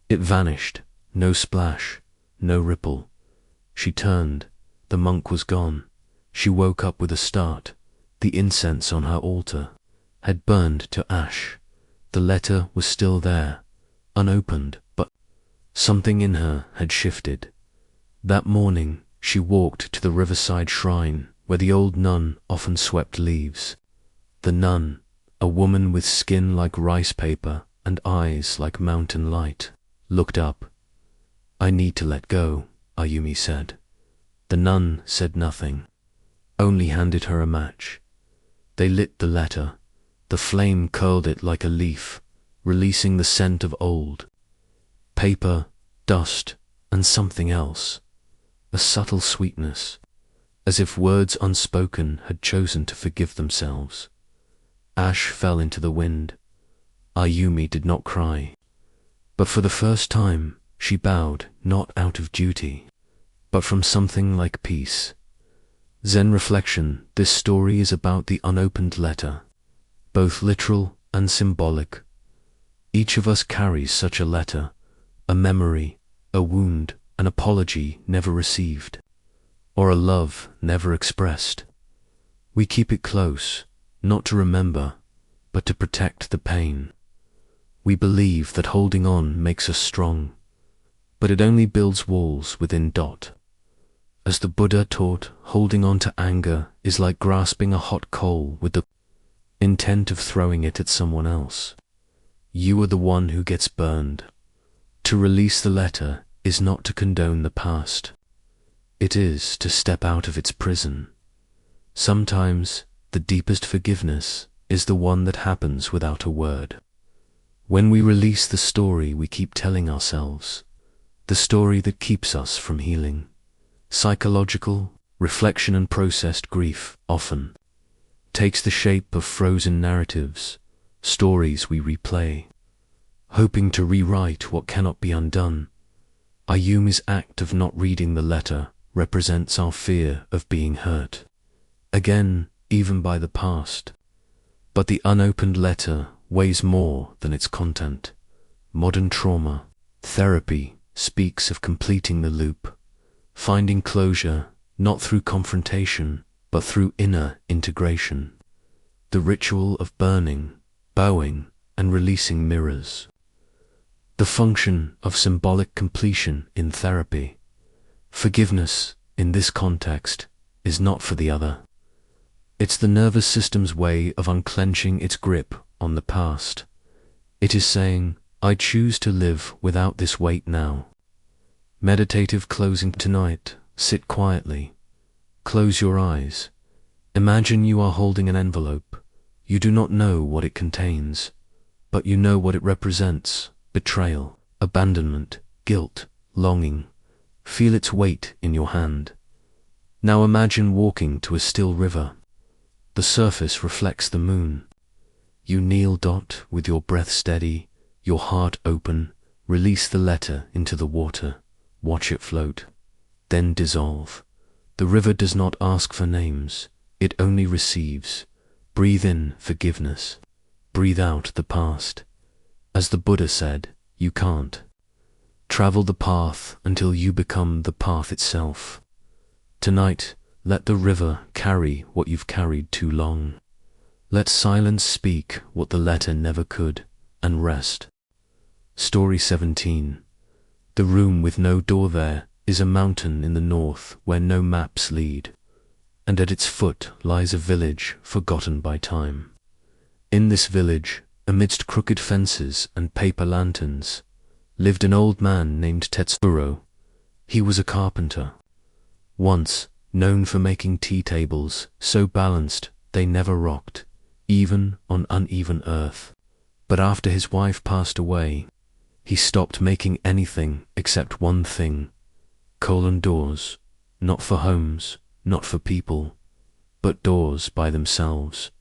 It vanished, no splash, no ripple. She turned. The monk was gone. She woke up with a start. The incense on her altar had burned to ash. The letter was still there, unopened, but something in her had shifted. That morning, she walked to the riverside shrine where the old nun often swept leaves. The nun, a woman with skin like rice paper and eyes like mountain light, looked up. "I need to let go," Ayumi said. The nun said nothing, only handed her a match. They lit the letter. The flame curled it like a leaf, releasing the scent of old paper, dust, and something else, a subtle sweetness, as if words unspoken had chosen to forgive themselves. Ash fell into the wind. Ayumi did not cry, but for the first time she bowed, not out of duty, but from something like peace. Zen reflection. This story is about the unopened letter, both literal and symbolic. Each of us carries such a letter, a memory, a wound, an apology never received, or a love never expressed. We keep it close, not to remember, but to protect the pain. We believe that holding on makes us strong, but it only builds walls within. As the Buddha taught, holding on to anger is like grasping a hot coal with the intent of throwing it at someone else. You are the one who gets burned. To release the letter is not to condone the past. It is to step out of its prison. Sometimes the deepest forgiveness is the one that happens without a word. When we release the story we keep telling ourselves, the story that keeps us from healing, psychological, reflection and processed grief often takes the shape of frozen narratives, stories we replay, hoping to rewrite what cannot be undone. Ayumi's act of not reading the letter represents our fear of being hurt, again, even by the past. But the unopened letter weighs more than its content. Modern trauma therapy speaks of completing the loop, finding closure not through confrontation, but through inner integration. The ritual of burning, bowing, and releasing mirrors. The function of symbolic completion in therapy. Forgiveness, in this context, is not for the other. It's the nervous system's way of unclenching its grip on the past. It is saying, I choose to live without this weight now. Meditative closing tonight. Sit quietly. Close your eyes. Imagine you are holding an envelope. You do not know what it contains, but you know what it represents. Betrayal, abandonment, guilt, longing. Feel its weight in your hand. Now imagine walking to a still river. The surface reflects the moon. You kneel. With your breath steady, your heart open, release the letter into the water. Watch it float, then dissolve. The river does not ask for names, it only receives. Breathe in forgiveness. Breathe out the past. As the Buddha said, you can't travel the path until you become the path itself. Tonight, let the river carry what you've carried too long. Let silence speak what the letter never could, and rest. Story 17. The room with no door. There is a mountain in the north where no maps lead, and at its foot lies a village forgotten by time. In this village, amidst crooked fences and paper lanterns, lived an old man named Sparrow. He was a carpenter. Once, known for making tea tables so balanced they never rocked, even on uneven earth. But after his wife passed away, he stopped making anything except one thing. Doors. Not for homes, not for people, but doors by themselves,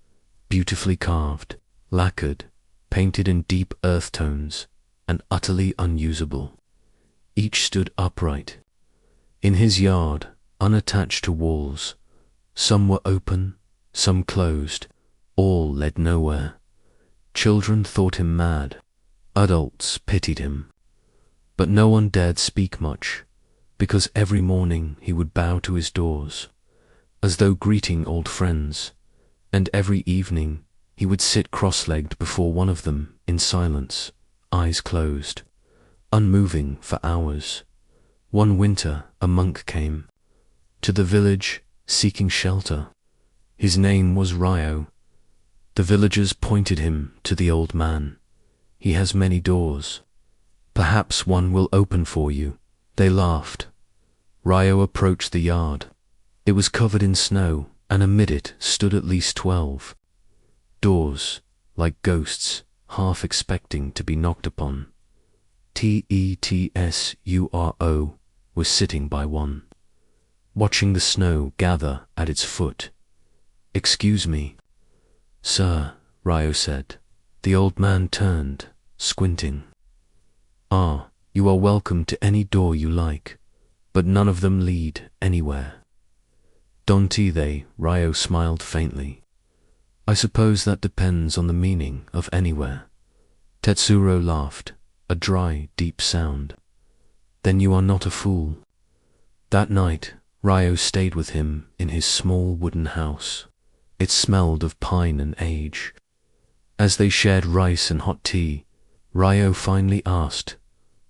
beautifully carved, lacquered, painted in deep earth tones, and utterly unusable. Each stood upright. In his yard, unattached to walls, some were open, some closed, all led nowhere. Children thought him mad. Adults pitied him. But no one dared speak much, because every morning he would bow to his doors, as though greeting old friends, and every evening he would sit cross-legged before one of them in silence, eyes closed, unmoving for hours. One winter a monk came to the village seeking shelter. His name was Ryo. The villagers pointed him to the old man. He has many doors. Perhaps one will open for you. They laughed. Ryo approached the yard. It was covered in snow, and amid it stood at least 12 doors, like ghosts, half expecting to be knocked upon. Tetsuro was sitting by one, watching the snow gather at its foot. "Excuse me, sir," Ryo said. The old man turned, squinting. "Ah, you are welcome to any door you like, but none of them lead anywhere." "Don't they?" Ryo smiled faintly. "I suppose that depends on the meaning of anywhere. Tetsuro laughed, a dry, deep sound. Then you are not a fool. That night, Ryo stayed with him in his small wooden house. It smelled of pine and age. As they shared rice and hot tea, Ryo finally asked,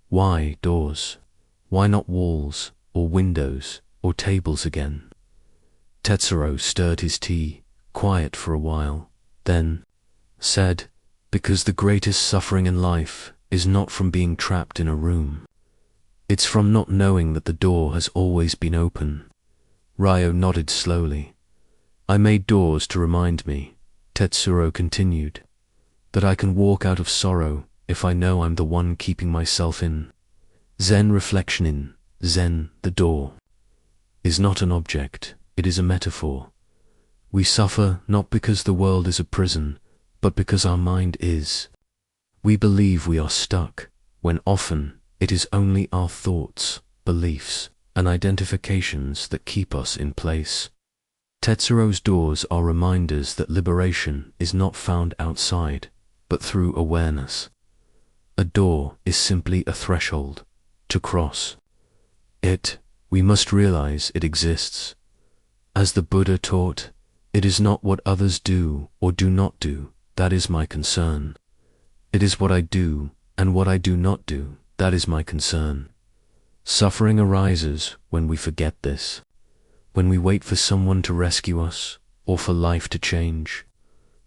"Why doors? Why not walls, or windows, or tables again?" Tetsuro stirred his tea, quiet for a while, then said, "Because the greatest suffering in life is not from being trapped in a room. It's from not knowing that the door has always been open." Ryo nodded slowly. "I made doors to remind me," Tetsuro continued, "that I can walk out of sorrow if I know I'm the one keeping myself in. Zen reflection in Zen, the door, is not an object, it is a metaphor. We suffer not because the world is a prison, but because our mind is. We believe we are stuck, when often it is only our thoughts, beliefs, and identifications that keep us in place." Tetsuro's doors are reminders that liberation is not found outside, but through awareness. A door is simply a threshold. To cross it, we must realize it exists. As the Buddha taught, it is not what others do or do not do that is my concern. It is what I do and what I do not do that is my concern. Suffering arises when we forget this, when we wait for someone to rescue us or for life to change,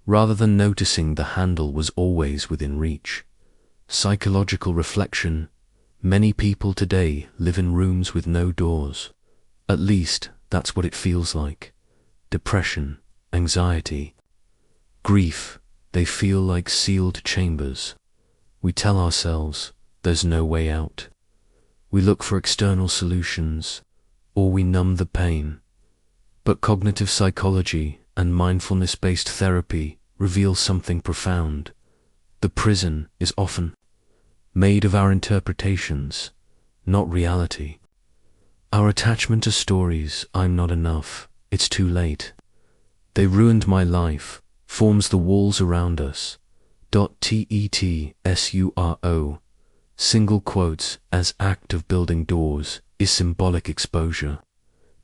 rather than noticing the handle was always within reach. Psychological reflection. Many people today live in rooms with no doors. At least, that's what it feels like. Depression, anxiety, grief, they feel like sealed chambers. We tell ourselves, there's no way out. We look for external solutions, or we numb the pain. But cognitive psychology and mindfulness-based therapy reveal something profound. The prison is often made of our interpretations, not reality. Our attachment to stories, "I'm not enough, it's too late, they ruined my life," forms the walls around us. Tetsuro, single quotes, as act of building doors, is symbolic exposure.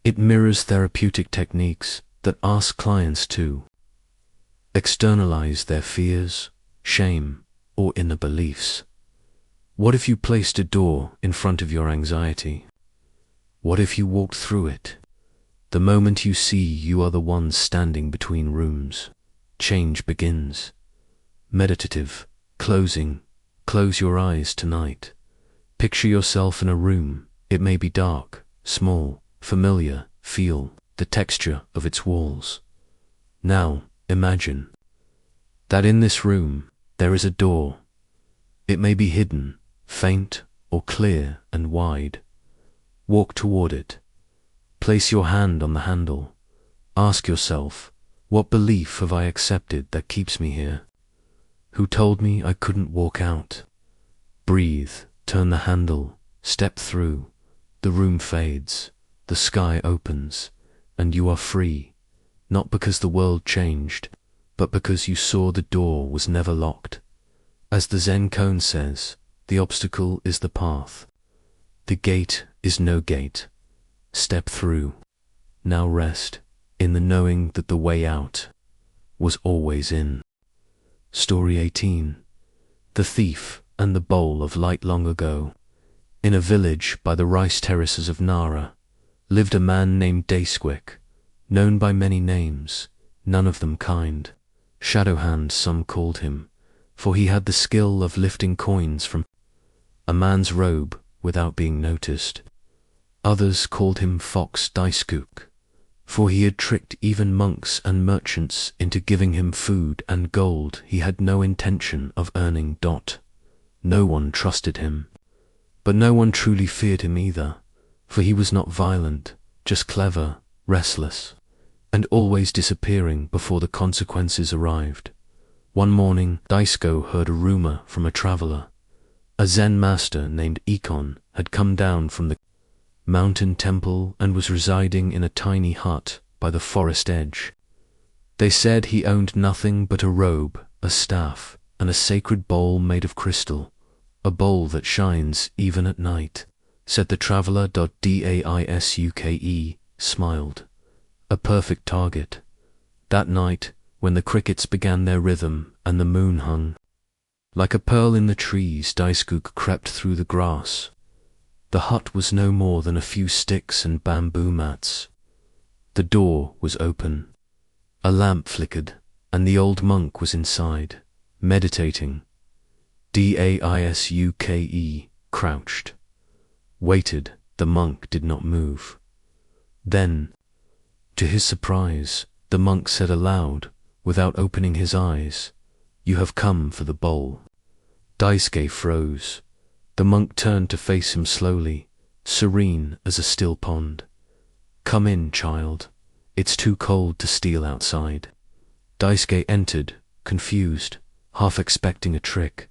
It mirrors therapeutic techniques that ask clients to externalize their fears, shame, or inner beliefs. What if you placed a door in front of your anxiety? What if you walked through it? The moment you see you are the one standing between rooms, change begins. Meditative, closing. Close your eyes tonight. Picture yourself in a room. It may be dark, small, familiar. Feel the texture of its walls. Now, imagine that in this room there is a door. It may be hidden, faint, or clear and wide. Walk toward it. Place your hand on the handle. Ask yourself, what belief have I accepted that keeps me here? Who told me I couldn't walk out? Breathe, turn the handle, step through. The room fades, the sky opens, and you are free, not because the world changed, but because you saw the door was never locked. As the Zen koan says, the obstacle is the path. The gate is no gate. Step through. Now rest in the knowing that the way out was always in. Story 18. The Thief and the Bowl of Light. Long ago, in a village by the rice terraces of Nara, lived a man named Daysquick, known by many names, none of them kind. Shadowhand some called him, for he had the skill of lifting coins from a man's robe without being noticed. Others called him Fox Daiscook, for he had tricked even monks and merchants into giving him food and gold he had no intention of earning. No one trusted him, but no one truly feared him either, for he was not violent, just clever, restless, and always disappearing before the consequences arrived. One morning, Daisuke heard a rumor from a traveler. A Zen master named Ikon had come down from the mountain temple and was residing in a tiny hut by the forest edge. They said he owned nothing but a robe, a staff, and a sacred bowl made of crystal, a bowl that shines even at night, said the traveler. Daisuke smiled. A perfect target. That night, when the crickets began their rhythm and the moon hung like a pearl in the trees, Daisuke crept through the grass. The hut was no more than a few sticks and bamboo mats. The door was open. A lamp flickered, and the old monk was inside, meditating. Daisuke crouched. Waited. The monk did not move. Then, to his surprise, the monk said aloud, without opening his eyes, "You have come for the bowl." Daisuke froze. The monk turned to face him slowly, serene as a still pond. "Come in, child. It's too cold to steal outside." Daisuke entered, confused, half expecting a trick,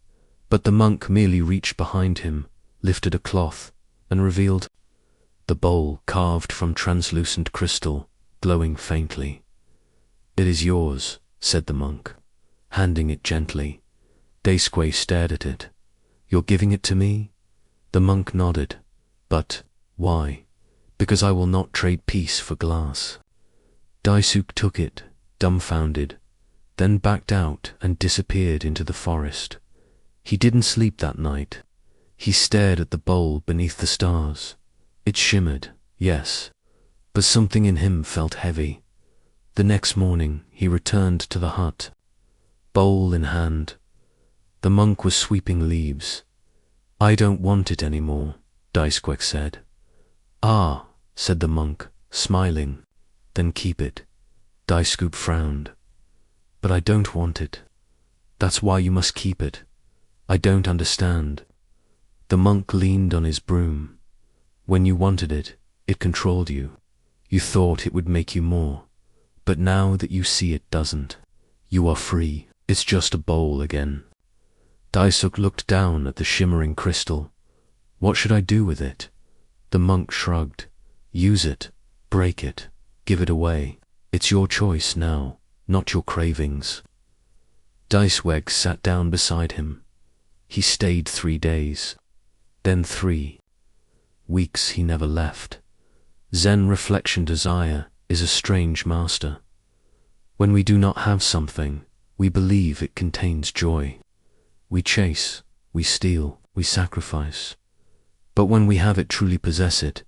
but the monk merely reached behind him, lifted a cloth, and revealed the bowl carved from translucent crystal, glowing faintly. "It is yours," said the monk, handing it gently. Daisuke stared at it. "You're giving it to me?" The monk nodded. "But why?" "Because I will not trade peace for glass." Daisuke took it, dumbfounded, then backed out and disappeared into the forest. He didn't sleep that night. He stared at the bowl beneath the stars. It shimmered, yes, but something in him felt heavy. The next morning he returned to the hut, bowl in hand. The monk was sweeping leaves. "I don't want it anymore," Daisuke said. "Ah," said the monk, smiling. "Then keep it." Daisuke frowned. "But I don't want it." "That's why you must keep it." "I don't understand." The monk leaned on his broom. "When you wanted it, it controlled you. You thought it would make you more. But now that you see it doesn't, you are free. It's just a bowl again." Daisuke looked down at the shimmering crystal. "What should I do with it?" The monk shrugged. "Use it, break it, give it away. It's your choice now, not your cravings." Daisuke sat down beside him. He stayed 3 days, then 3 weeks. He never left. Zen reflection desire is a strange master. When we do not have something, we believe it contains joy. We chase, we steal, we sacrifice. But when we have it, truly possess it,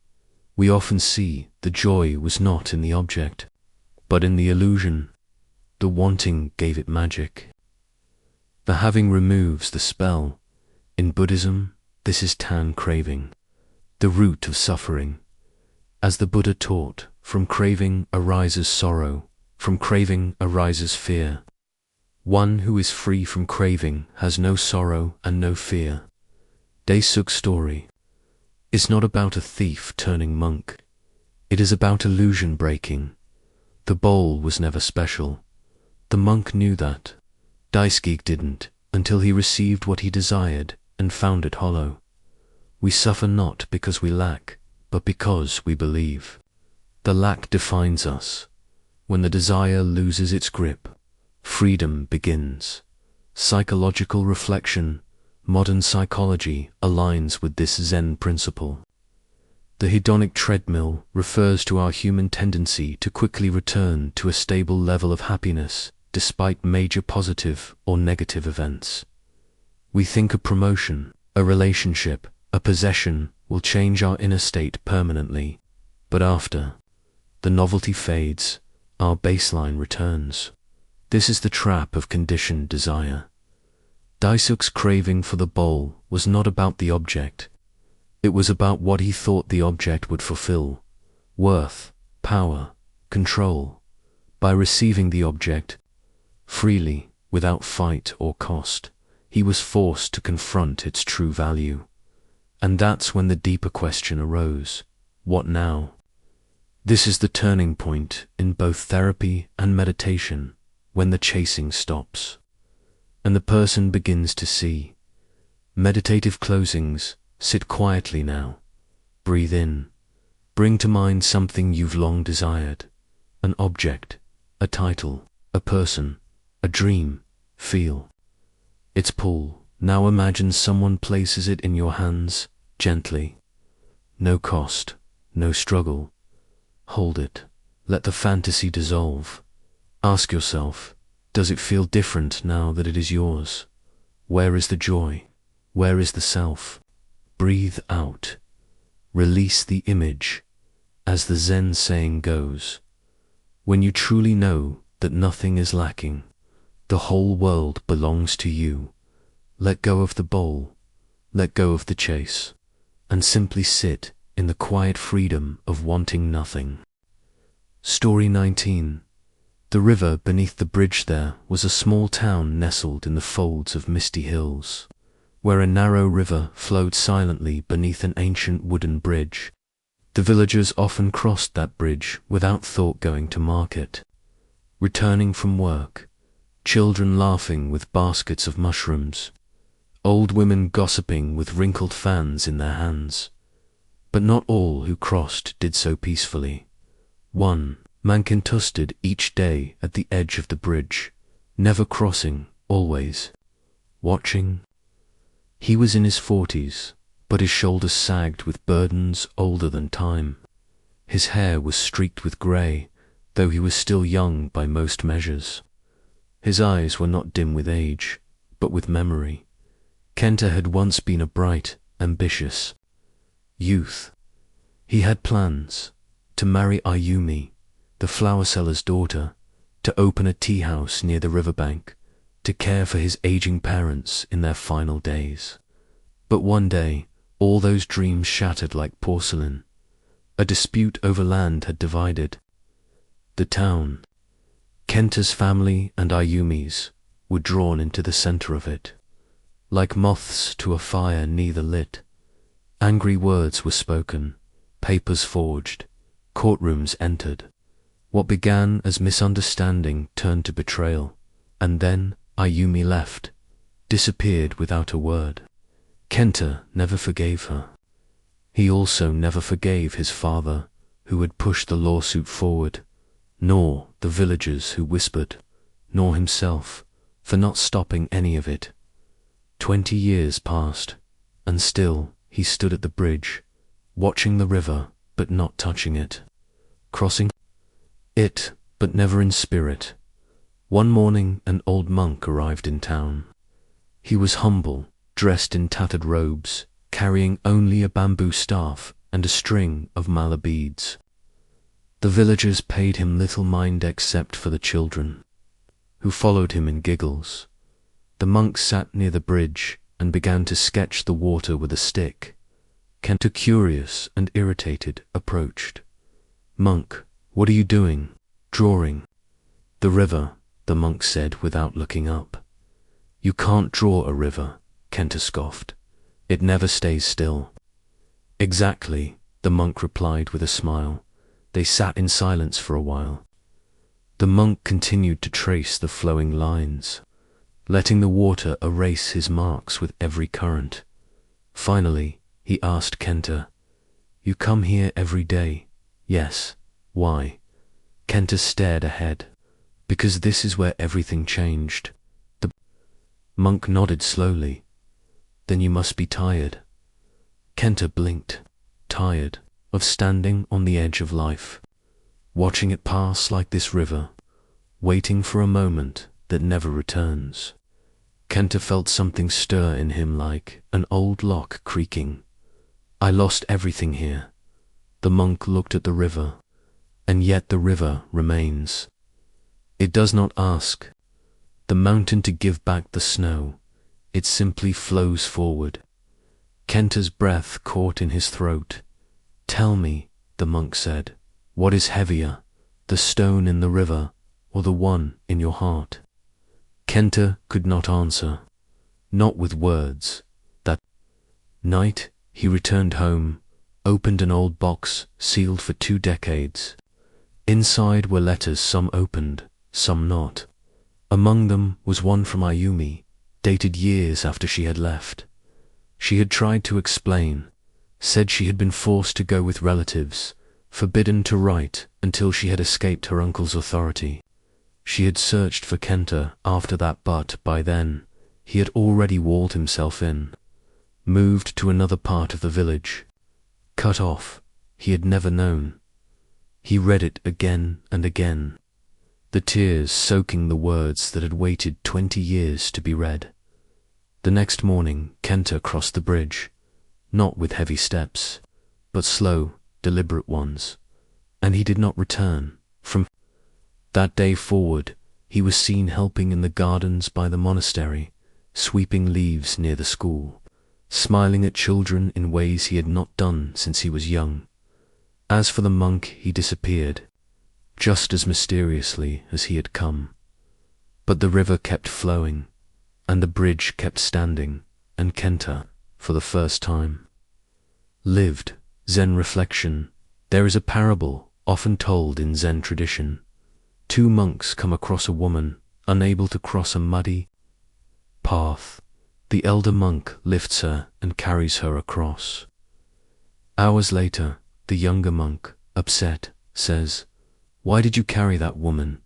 we often see the joy was not in the object, but in the illusion. The wanting gave it magic. The having removes the spell. In Buddhism, this is tan craving, the root of suffering. As the Buddha taught, from craving arises sorrow, from craving arises fear. One who is free from craving has no sorrow and no fear. Daisuke's story is not about a thief turning monk. It is about illusion breaking. The bowl was never special. The monk knew that. Daisuke didn't, until he received what he desired and found it hollow. We suffer not because we lack, but because we believe. The lack defines us. When the desire loses its grip, freedom begins. Psychological reflection, modern psychology, aligns with this Zen principle. The hedonic treadmill refers to our human tendency to quickly return to a stable level of happiness despite major positive or negative events. We think a promotion, a relationship, a possession will change our inner state permanently, but after the novelty fades, our baseline returns. This is the trap of conditioned desire. Daisuke's craving for the bowl was not about the object. It was about what he thought the object would fulfill: worth, power, control. By receiving the object freely, without fight or cost, he was forced to confront its true value. And that's when the deeper question arose: what now? This is the turning point in both therapy and meditation, when the chasing stops, and the person begins to see. Meditative closings: sit quietly now, breathe in, bring to mind something you've long desired, an object, a title, a person, a dream, feel. its pull. Now imagine someone places it in your hands, gently. No cost, no struggle. Hold it. Let the fantasy dissolve. Ask yourself, does it feel different now that it is yours? Where is the joy? Where is the self? Breathe out. Release the image. As the Zen saying goes, when you truly know that nothing is lacking, the whole world belongs to you. Let go of the bowl, let go of the chase, and simply sit in the quiet freedom of wanting nothing. Story 19. The river beneath the bridge there was a small town nestled in the folds of misty hills, where a narrow river flowed silently beneath an ancient wooden bridge. The villagers often crossed that bridge without thought going to market, returning from work, children laughing with baskets of mushrooms, old women gossiping with wrinkled fans in their hands. But not all who crossed did so peacefully. One man stood each day at the edge of the bridge, never crossing, always watching. He was in his 40s, but his shoulders sagged with burdens older than time. His hair was streaked with grey, though he was still young by most measures. His eyes were not dim with age, but with memory. Kenta had once been a bright, ambitious youth. He had plans to marry Ayumi, the flower seller's daughter, to open a tea house near the riverbank, to care for his aging parents in their final days. But one day, all those dreams shattered like porcelain. A dispute over land had divided the town. Kenta's family and Ayumi's were drawn into the center of it. Like moths to a fire neither lit, angry words were spoken, papers forged, courtrooms entered. What began as misunderstanding turned to betrayal, and then Ayumi left, disappeared without a word. Kenta never forgave her. He also never forgave his father, who had pushed the lawsuit forward, nor the villagers who whispered, nor himself, for not stopping any of it. 20 years passed, and still he stood at the bridge, watching the river but not touching it, crossing it but never in spirit. One morning an old monk arrived in town. He was humble, dressed in tattered robes, carrying only a bamboo staff and a string of mala beads. The villagers paid him little mind except for the children, who followed him in giggles. The monk sat near the bridge and began to sketch the water with a stick. Kenta, curious and irritated, approached. "Monk, what are you doing?" "Drawing." "The river," the monk said without looking up. "You can't draw a river," Kenta scoffed. "It never stays still." "Exactly," the monk replied with a smile. They sat in silence for a while. The monk continued to trace the flowing lines, letting the water erase his marks with every current. Finally, he asked Kenta, "You come here every day?" "Yes." "Why?" Kenta stared ahead. "Because this is where everything changed." The monk nodded slowly. "Then you must be tired." Kenta blinked. Tired of standing on the edge of life, watching it pass like this river, waiting for a moment that never returns. Kenta felt something stir in him like an old lock creaking. "I lost everything here." The monk looked at the river, and yet the river remains. It does not ask the mountain to give back the snow. It simply flows forward. Kenta's breath caught in his throat. "Tell me," the monk said, "what is heavier, the stone in the river or the one in your heart?" Kenta could not answer, not with words. That night he returned home, opened an old box sealed for 2 decades. Inside were letters, some opened, some not. Among them was one from Ayumi, dated years after she had left. She had tried to explain, said she had been forced to go with relatives, forbidden to write until she had escaped her uncle's authority. She had searched for Kenta after that, but by then He had already walled himself in, moved to another part of the village, cut off. He had never known. He read it again and again, the tears soaking the words that had waited 20 years to be read. The next morning, Kenta crossed the bridge, not with heavy steps, but slow, deliberate ones, and he did not return. From that day forward, he was seen helping in the gardens by the monastery, sweeping leaves near the school, smiling at children in ways he had not done since he was young. As for the monk, he disappeared, just as mysteriously as he had come. But the river kept flowing, and the bridge kept standing, and Kenta, for the first time, lived. Zen reflection. There is a parable often told in Zen tradition. Two monks come across a woman unable to cross a muddy path. The elder monk lifts her and carries her across. Hours later, the younger monk, upset, says, "Why did you carry that woman?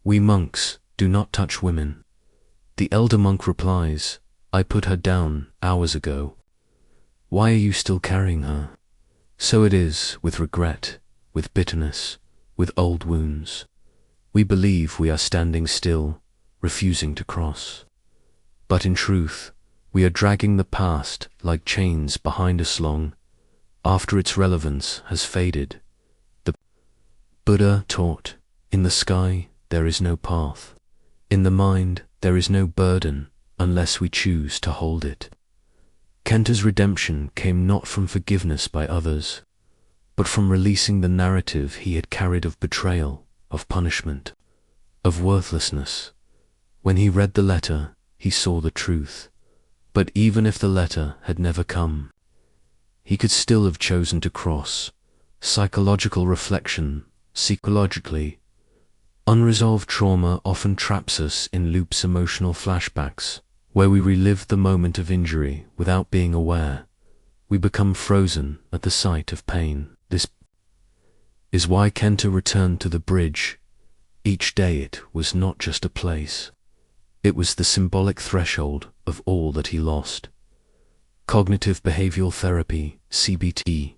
We monks do not touch women." The elder monk replies, "I put her down hours ago. Why are you still carrying her?" So it is with regret, with bitterness, with old wounds. We believe we are standing still, refusing to cross. But in truth, we are dragging the past like chains behind us long after its relevance has faded. The Buddha taught, in the sky there is no path. In the mind there is no burden unless we choose to hold it. Kenta's redemption came not from forgiveness by others, but from releasing the narrative he had carried of betrayal, of punishment, of worthlessness. When he read the letter, he saw the truth. But even if the letter had never come, he could still have chosen to cross. Psychological reflection. Psychologically, unresolved trauma often traps us in loops, emotional flashbacks, where we relive the moment of injury without being aware. We become frozen at the sight of pain. This is why Kenta returned to the bridge. Each day it was not just a place. It was the symbolic threshold of all that he lost. Cognitive behavioral therapy, CBT,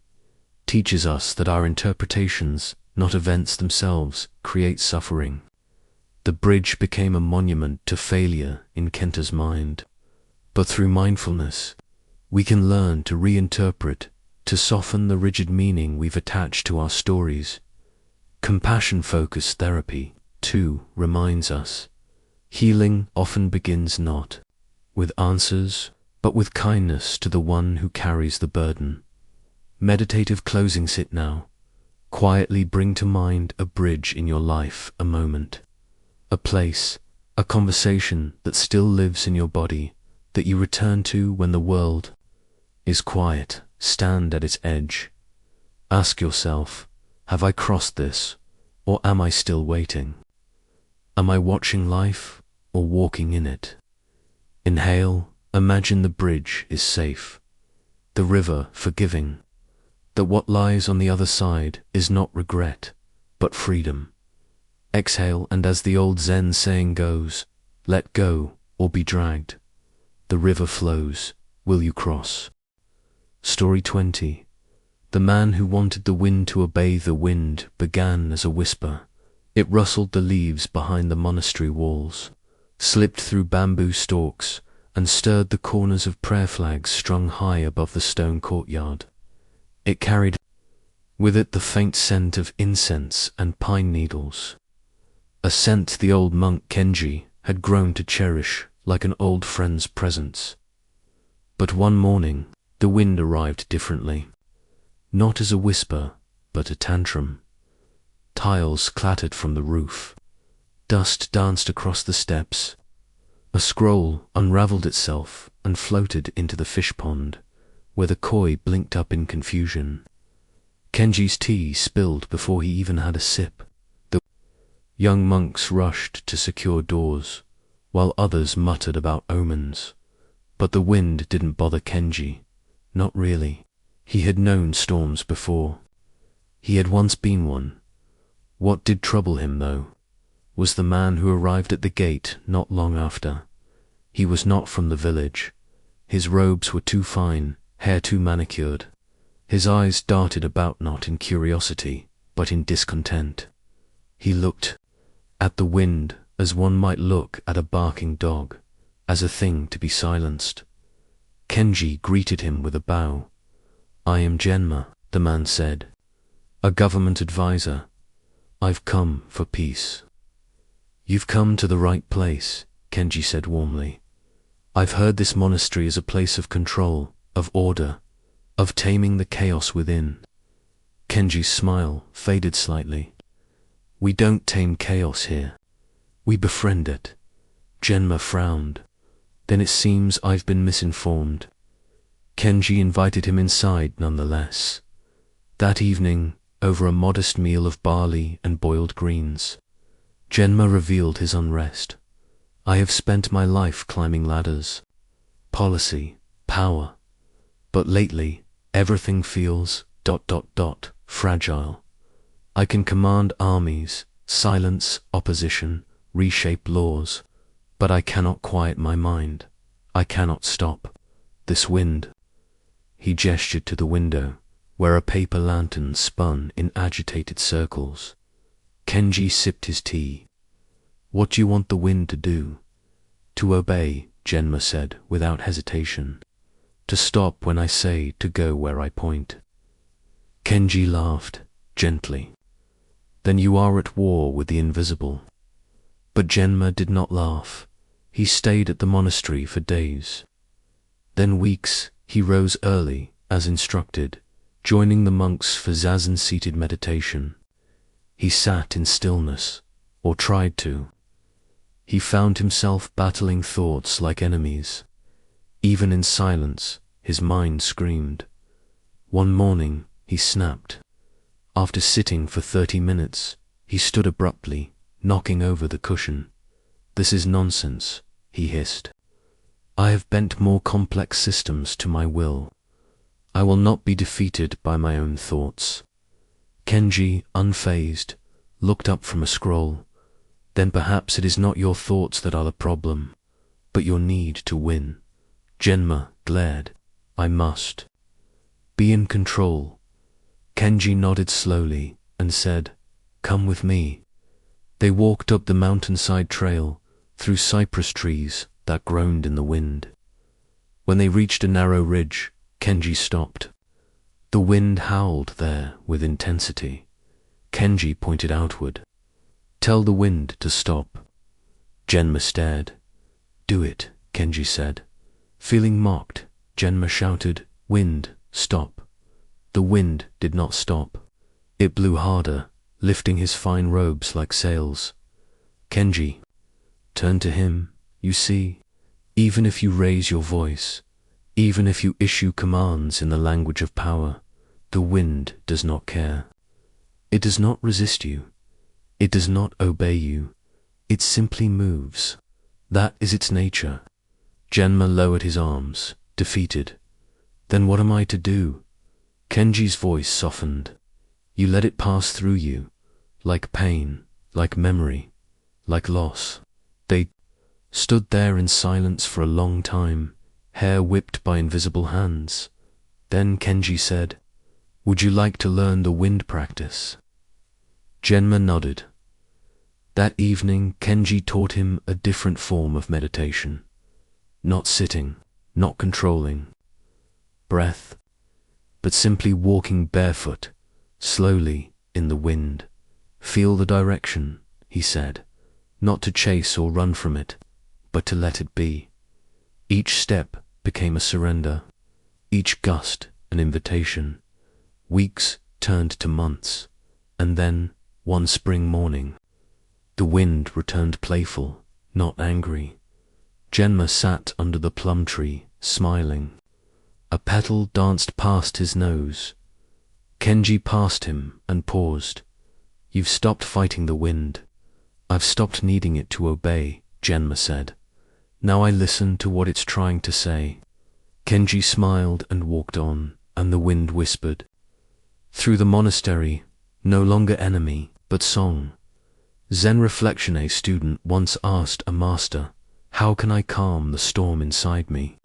teaches us that our interpretations, not events themselves, create suffering. The bridge became a monument to failure in Kenta's mind. But through mindfulness, we can learn to reinterpret, to soften the rigid meaning we've attached to our stories. Compassion-focused therapy, too, reminds us, healing often begins not with answers, but with kindness to the one who carries the burden. Meditative closing. Sit now. Quietly bring to mind a bridge in your life, a moment, a place, a conversation that still lives in your body, that you return to when the world is quiet. Stand at its edge. Ask yourself, have I crossed this, or am I still waiting? Am I watching life, or walking in it? Inhale, imagine the bridge is safe, the river forgiving, that what lies on the other side is not regret, but freedom. Exhale, and as the old Zen saying goes, let go or be dragged. The river flows. Will you cross? Story 20. The man who wanted the wind to obey the wind began as a whisper. It rustled the leaves behind the monastery walls, slipped through bamboo stalks, and stirred the corners of prayer flags strung high above the stone courtyard. It carried with it the faint scent of incense and pine needles, a scent the old monk Kenji had grown to cherish like an old friend's presence. But one morning, the wind arrived differently, not as a whisper, but a tantrum. Tiles clattered from the roof, dust danced across the steps, a scroll unraveled itself and floated into the fish pond, where the koi blinked up in confusion. Kenji's tea spilled before he even had a sip. The young monks rushed to secure doors, while others muttered about omens. But the wind didn't bother Kenji. Not really. He had known storms before. He had once been one. What did trouble him, though, was the man who arrived at the gate not long after. He was not from the village. His robes were too fine, hair too manicured. His eyes darted about not in curiosity, but in discontent. He looked at the wind as one might look at a barking dog, as a thing to be silenced. Kenji greeted him with a bow. "I am Genma," the man said, "a government advisor. I've come for peace." "You've come to the right place," Kenji said warmly. "I've heard this monastery is a place of control, of order, of taming the chaos within." Kenji's smile faded slightly. "We don't tame chaos here. We befriend it." Genma frowned. "Then it seems I've been misinformed." Kenji invited him inside nonetheless. That evening, over a modest meal of barley and boiled greens, Genma revealed his unrest. "I have spent my life climbing ladders, policy, power, but lately everything feels ... fragile. I can command armies, silence opposition, reshape laws, but I cannot quiet my mind. I cannot stop this wind." He gestured to the window, where a paper lantern spun in agitated circles. Kenji sipped his tea. "What do you want the wind to do?" "To obey," Genma said without hesitation. "To stop when I say to go where I point." Kenji laughed, gently. "Then you are at war with the invisible." But Genma did not laugh. He stayed at the monastery for days. Then weeks. He rose early, as instructed, joining the monks for zazen-seated meditation. He sat in stillness, or tried to. He found himself battling thoughts like enemies. Even in silence, his mind screamed. One morning, he snapped. After sitting for 30 minutes, he stood abruptly, knocking over the cushion. "This is nonsense," he hissed. "I have bent more complex systems to my will. I will not be defeated by my own thoughts." Kenji, unfazed, looked up from a scroll. "Then perhaps it is not your thoughts that are the problem, but your need to win." Genma glared. "I must be in control." Kenji nodded slowly and said, "Come with me." They walked up the mountainside trail, through cypress trees that groaned in the wind. When they reached a narrow ridge, Kenji stopped. The wind howled there with intensity. Kenji pointed outward. "Tell the wind to stop." Genma stared. "Do it," Kenji said. Feeling mocked, Genma shouted, "Wind, stop." The wind did not stop. It blew harder, lifting his fine robes like sails. Kenji turned to him. "You see, even if you raise your voice, even if you issue commands in the language of power, the wind does not care. It does not resist you. It does not obey you. It simply moves. That is its nature." Genma lowered his arms, defeated. "Then what am I to do?" Kenji's voice softened. "You let it pass through you, like pain, like memory, like loss." They stood there in silence for a long time, hair whipped by invisible hands. Then Kenji said, "Would you like to learn the wind practice?" Genma nodded. That evening, Kenji taught him a different form of meditation. Not sitting, not controlling breath, but simply walking barefoot, slowly in the wind. "Feel the direction," he said, "not to chase or run from it, but to let it be." Each step became a surrender, each gust an invitation. Weeks turned to months, and then, one spring morning, the wind returned playful, not angry. Genma sat under the plum tree, smiling. A petal danced past his nose. Kenji passed him and paused. "You've stopped fighting the wind." "I've stopped needing it to obey," Genma said. "Now I listen to what it's trying to say." Kenji smiled and walked on, and the wind whispered. Through the monastery, no longer enemy, but song. Zen reflection. A student once asked a master, How can I calm the storm inside me?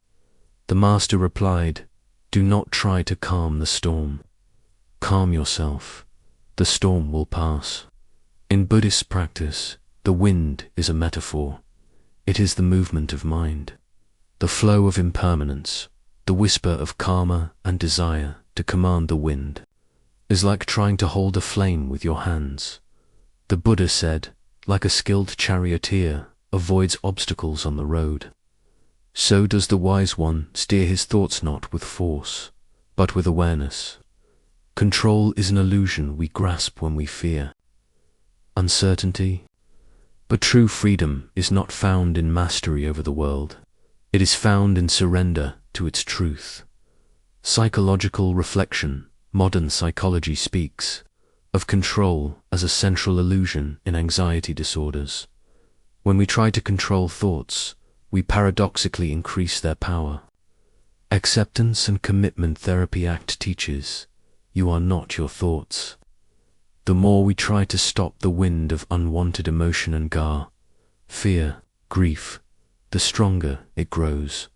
The master replied, do not try to calm the storm. Calm yourself. The storm will pass. In Buddhist practice, the wind is a metaphor. It is the movement of mind, the flow of impermanence, the whisper of karma and desire to command the wind. Is like trying to hold a flame with your hands. The Buddha said, like a skilled charioteer avoids obstacles on the road, so does the wise one steer his thoughts not with force, but with awareness. Control is an illusion we grasp when we fear uncertainty, but true freedom is not found in mastery over the world. It is found in surrender to its truth. Psychological reflection. Modern psychology speaks of control as a central illusion in anxiety disorders. When we try to control thoughts, we paradoxically increase their power. Acceptance and Commitment Therapy Act teaches, you are not your thoughts. The more we try to stop the wind of unwanted emotion and fear, grief, the stronger it grows.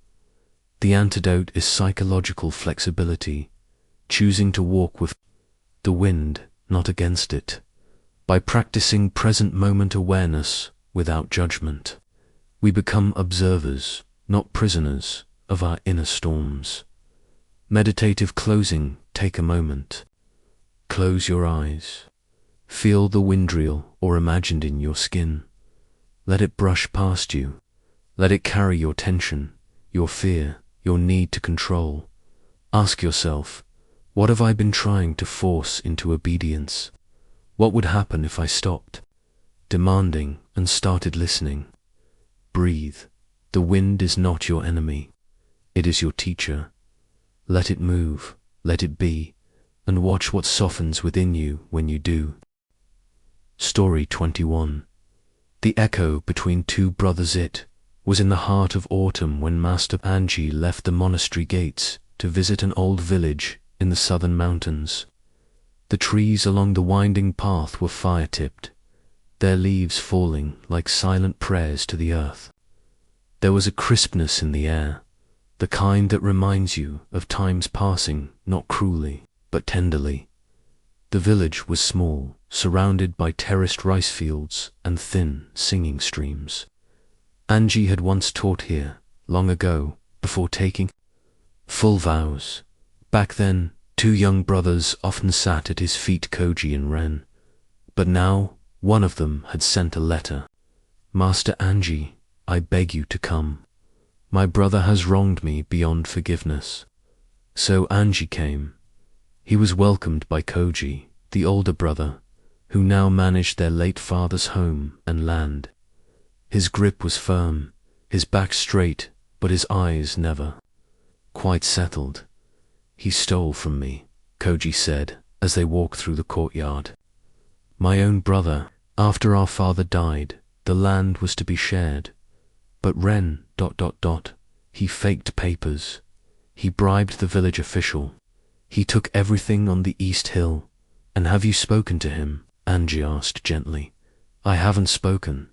The antidote is psychological flexibility, choosing to walk with the wind, not against it. By practicing present moment awareness without judgment, we become observers, not prisoners, of our inner storms. Meditative closing. Take a moment. Close your eyes. Feel the wind real or imagined in your skin. Let it brush past you. Let it carry your tension, your fear, your need to control. Ask yourself, what have I been trying to force into obedience? What would happen if I stopped demanding and started listening? Breathe. The wind is not your enemy. It is your teacher. Let it move, let it be, and watch what softens within you when you do. Story 21. The echo between two brothers. It was in the heart of autumn when Master Anji left the monastery gates to visit an old village in the southern mountains. The trees along the winding path were fire-tipped, their leaves falling like silent prayers to the earth. There was a crispness in the air, the kind that reminds you of times passing, not cruelly, but tenderly. The village was small, surrounded by terraced rice fields and thin, singing streams. Anji had once taught here, long ago, before taking full vows. Back then, two young brothers often sat at his feet, Koji and Ren. But now, one of them had sent a letter. Master Anji, I beg you to come. My brother has wronged me beyond forgiveness. So Anji came. He was welcomed by Koji, the older brother, who now managed their late father's home and land. His grip was firm, his back straight, but his eyes never quite settled. He stole from me, Koji said, as they walked through the courtyard. My own brother. After our father died, the land was to be shared. But Ren... He faked papers. He bribed the village official. He took everything on the East Hill. And have you spoken to him? Anji asked gently. I haven't spoken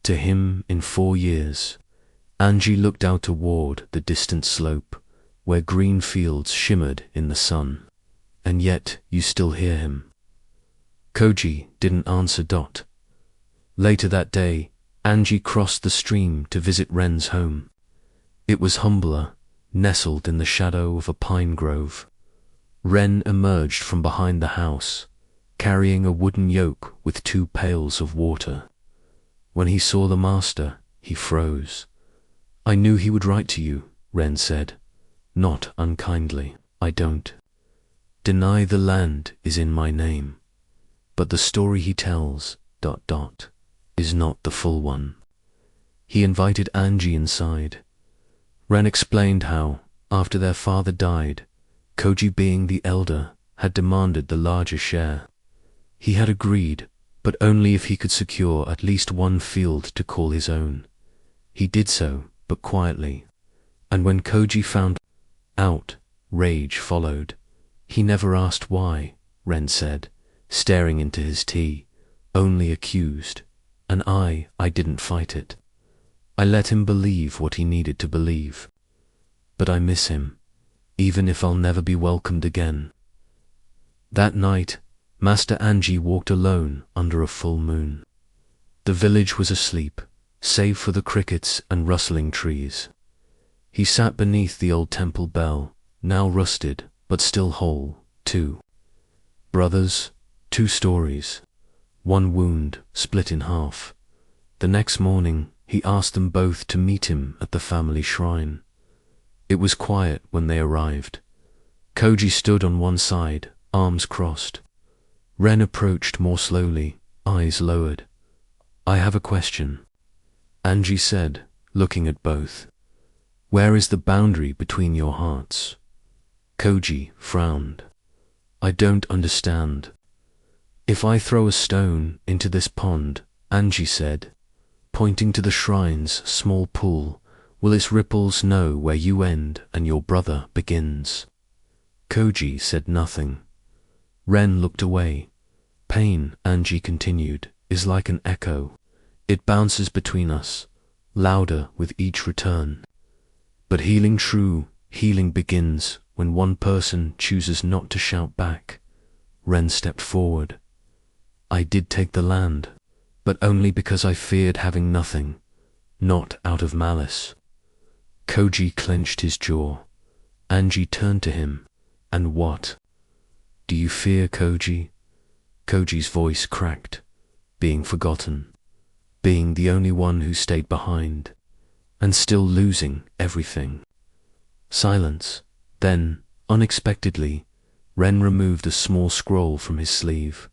to him in 4 years. Anji looked out toward the distant slope, where green fields shimmered in the sun. And yet you still hear him. Koji didn't answer. Later that day, Anji crossed the stream to visit Ren's home. It was humbler, nestled in the shadow of a pine grove. Ren emerged from behind the house, carrying a wooden yoke with 2 pails of water. When he saw the master, he froze. I knew he would write to you, Ren said, not unkindly. I don't deny the land is in my name, but the story he tells... is not the full one. He invited Anji inside. Ren explained how, after their father died, Koji, being the elder, had demanded the larger share. He had agreed, but only if he could secure at least 1 field to call his own. He did so, but quietly. And when Koji found out, rage followed. He never asked why, Ren said, staring into his tea, only accused. And I didn't fight it. I let him believe what he needed to believe. But I miss him, even if I'll never be welcomed again. That night, Master Anji walked alone under a full moon. The village was asleep, save for the crickets and rustling trees. He sat beneath the old temple bell, now rusted, but still whole. 2 brothers, 2 stories, 1 wound split in half. The next morning, he asked them both to meet him at the family shrine. It was quiet when they arrived. Koji stood on one side, arms crossed. Ren approached more slowly, eyes lowered. "I have a question," Anji said, looking at both. "Where is the boundary between your hearts?" Koji frowned. "I don't understand." "If I throw a stone into this pond," Anji said, pointing to the shrine's small pool, "will its ripples know where you end and your brother begins?" Koji said nothing. Ren looked away. "Pain," Anji continued, "is like an echo. It bounces between us, louder with each return. But true healing begins when one person chooses not to shout back." Ren stepped forward. "I did take the land, but only because I feared having nothing, not out of malice." Koji clenched his jaw. Anji turned to him. "And what? Do you fear, Koji?" Koji's voice cracked. Being forgotten. Being the only one who stayed behind. And still losing everything. Silence. Then, unexpectedly, Ren removed a small scroll from his sleeve.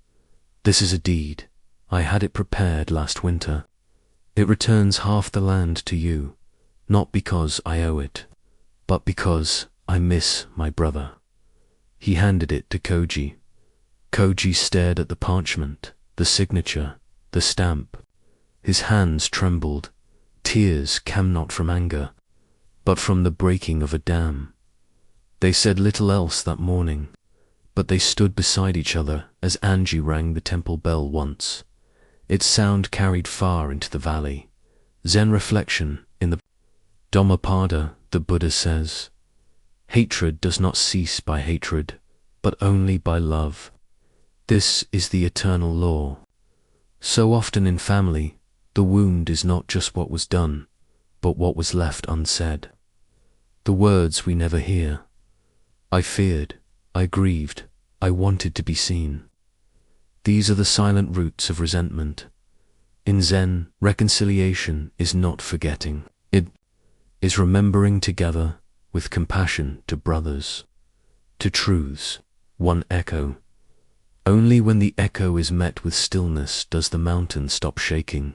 "This is a deed. I had it prepared last winter. It returns half the land to you, not because I owe it, but because I miss my brother." He handed it to Koji. Koji stared at the parchment, the signature, the stamp. His hands trembled. Tears came not from anger, but from the breaking of a dam. They said little else that morning, but they stood beside each other as Anji rang the temple bell once. Its sound carried far into the valley. Zen reflection in the Dhammapada, the Buddha says, "Hatred does not cease by hatred, but only by love. This is the eternal law." So often in family, the wound is not just what was done, but what was left unsaid. The words we never hear. I feared, I grieved, I wanted to be seen. These are the silent roots of resentment. In Zen, reconciliation is not forgetting. It is remembering together with compassion to brothers, to truths, one echo. Only when the echo is met with stillness does the mountain stop shaking.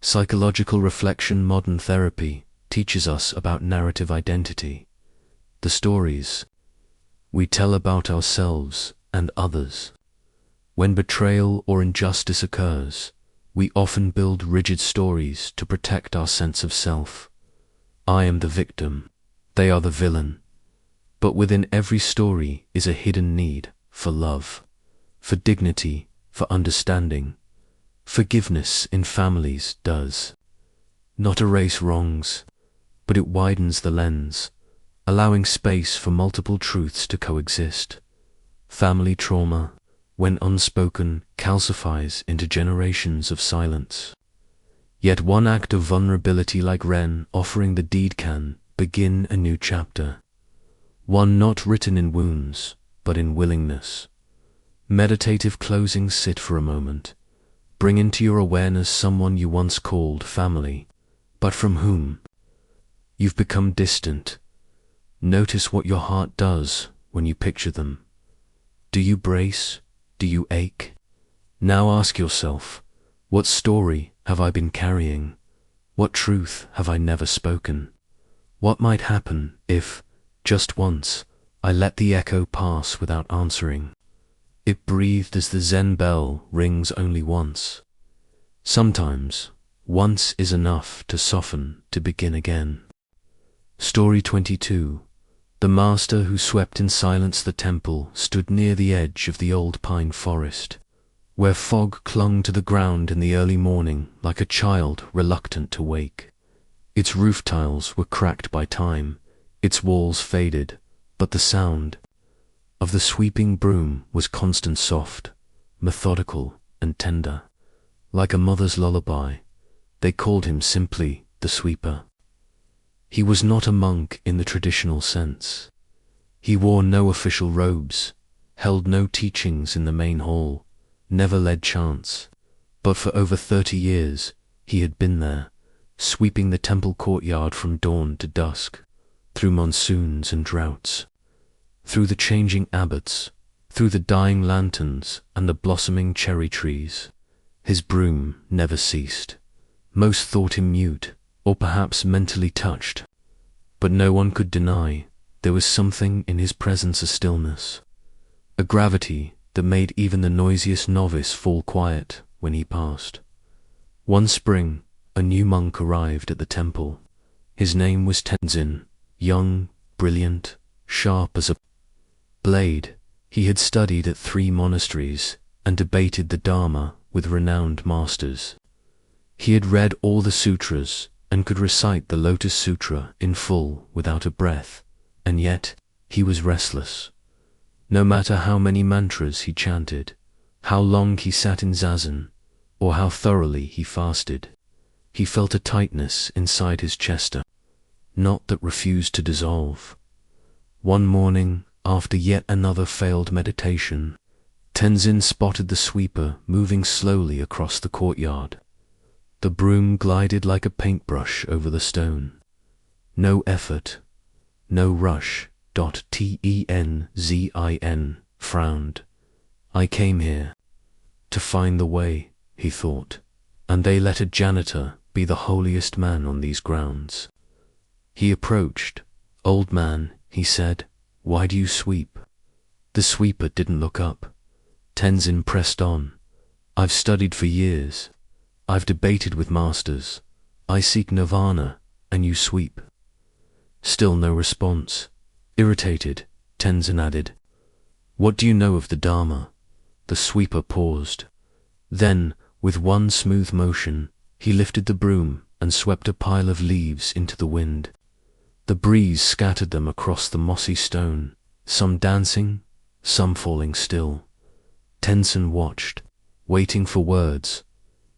Psychological reflection, modern therapy, teaches us about narrative identity, the stories we tell about ourselves and others. When betrayal or injustice occurs, we often build rigid stories to protect our sense of self. I am the victim, they are the villain. But within every story is a hidden need for love, for dignity, for understanding. Forgiveness in families does not erase wrongs, but it widens the lens, allowing space for multiple truths to coexist. Family trauma, when unspoken, calcifies into generations of silence. Yet one act of vulnerability like Ren offering the deed can begin a new chapter. One not written in wounds, but in willingness. Meditative closing. Sit for a moment. Bring into your awareness someone you once called family, but from whom you've become distant. Notice what your heart does when you picture them. Do you brace? Do you ache? Now ask yourself, what story have I been carrying? What truth have I never spoken? What might happen if, just once, I let the echo pass without answering? It breathed as the Zen bell rings only once. Sometimes, once is enough to soften, to begin again. Story 22. The master who swept in silence the temple stood near the edge of the old pine forest, where fog clung to the ground in the early morning like a child reluctant to wake. Its roof tiles were cracked by time, its walls faded, but the sound of the sweeping broom was constant, soft, methodical, and tender. Like a mother's lullaby, they called him simply the sweeper. He was not a monk in the traditional sense. He wore no official robes, held no teachings in the main hall, never led chants, but for over 30 years he had been there, sweeping the temple courtyard from dawn to dusk, through monsoons and droughts, through the changing abbots, through the dying lanterns and the blossoming cherry trees. His broom never ceased. Most thought him mute, or perhaps mentally touched, but no one could deny there was something in his presence, a stillness, a gravity that made even the noisiest novice fall quiet when he passed. One spring, a new monk arrived at the temple. His name was Tenzin, young, brilliant, sharp as a blade. He had studied at 3 monasteries and debated the Dharma with renowned masters. He had read all the sutras and could recite the Lotus Sutra in full without a breath, and yet he was restless. No matter how many mantras he chanted, how long he sat in zazen, or how thoroughly he fasted, he felt a tightness inside his chest, a knot that refused to dissolve. One morning, after yet another failed meditation, Tenzin spotted the sweeper moving slowly across the courtyard. The broom glided like a paintbrush over the stone. No effort, no rush. Tenzin frowned. I came here to find the way, he thought, and they let a janitor be the holiest man on these grounds. He approached. Old man, he said, why do you sweep? The sweeper didn't look up. Tenzin pressed on. I've studied for years. I've debated with masters. I seek nirvana, and you sweep. Still no response. Irritated, Tenzin added, what do you know of the Dharma? The sweeper paused. Then, with one smooth motion, he lifted the broom and swept a pile of leaves into the wind. The breeze scattered them across the mossy stone, some dancing, some falling still. Tenzin watched, waiting for words,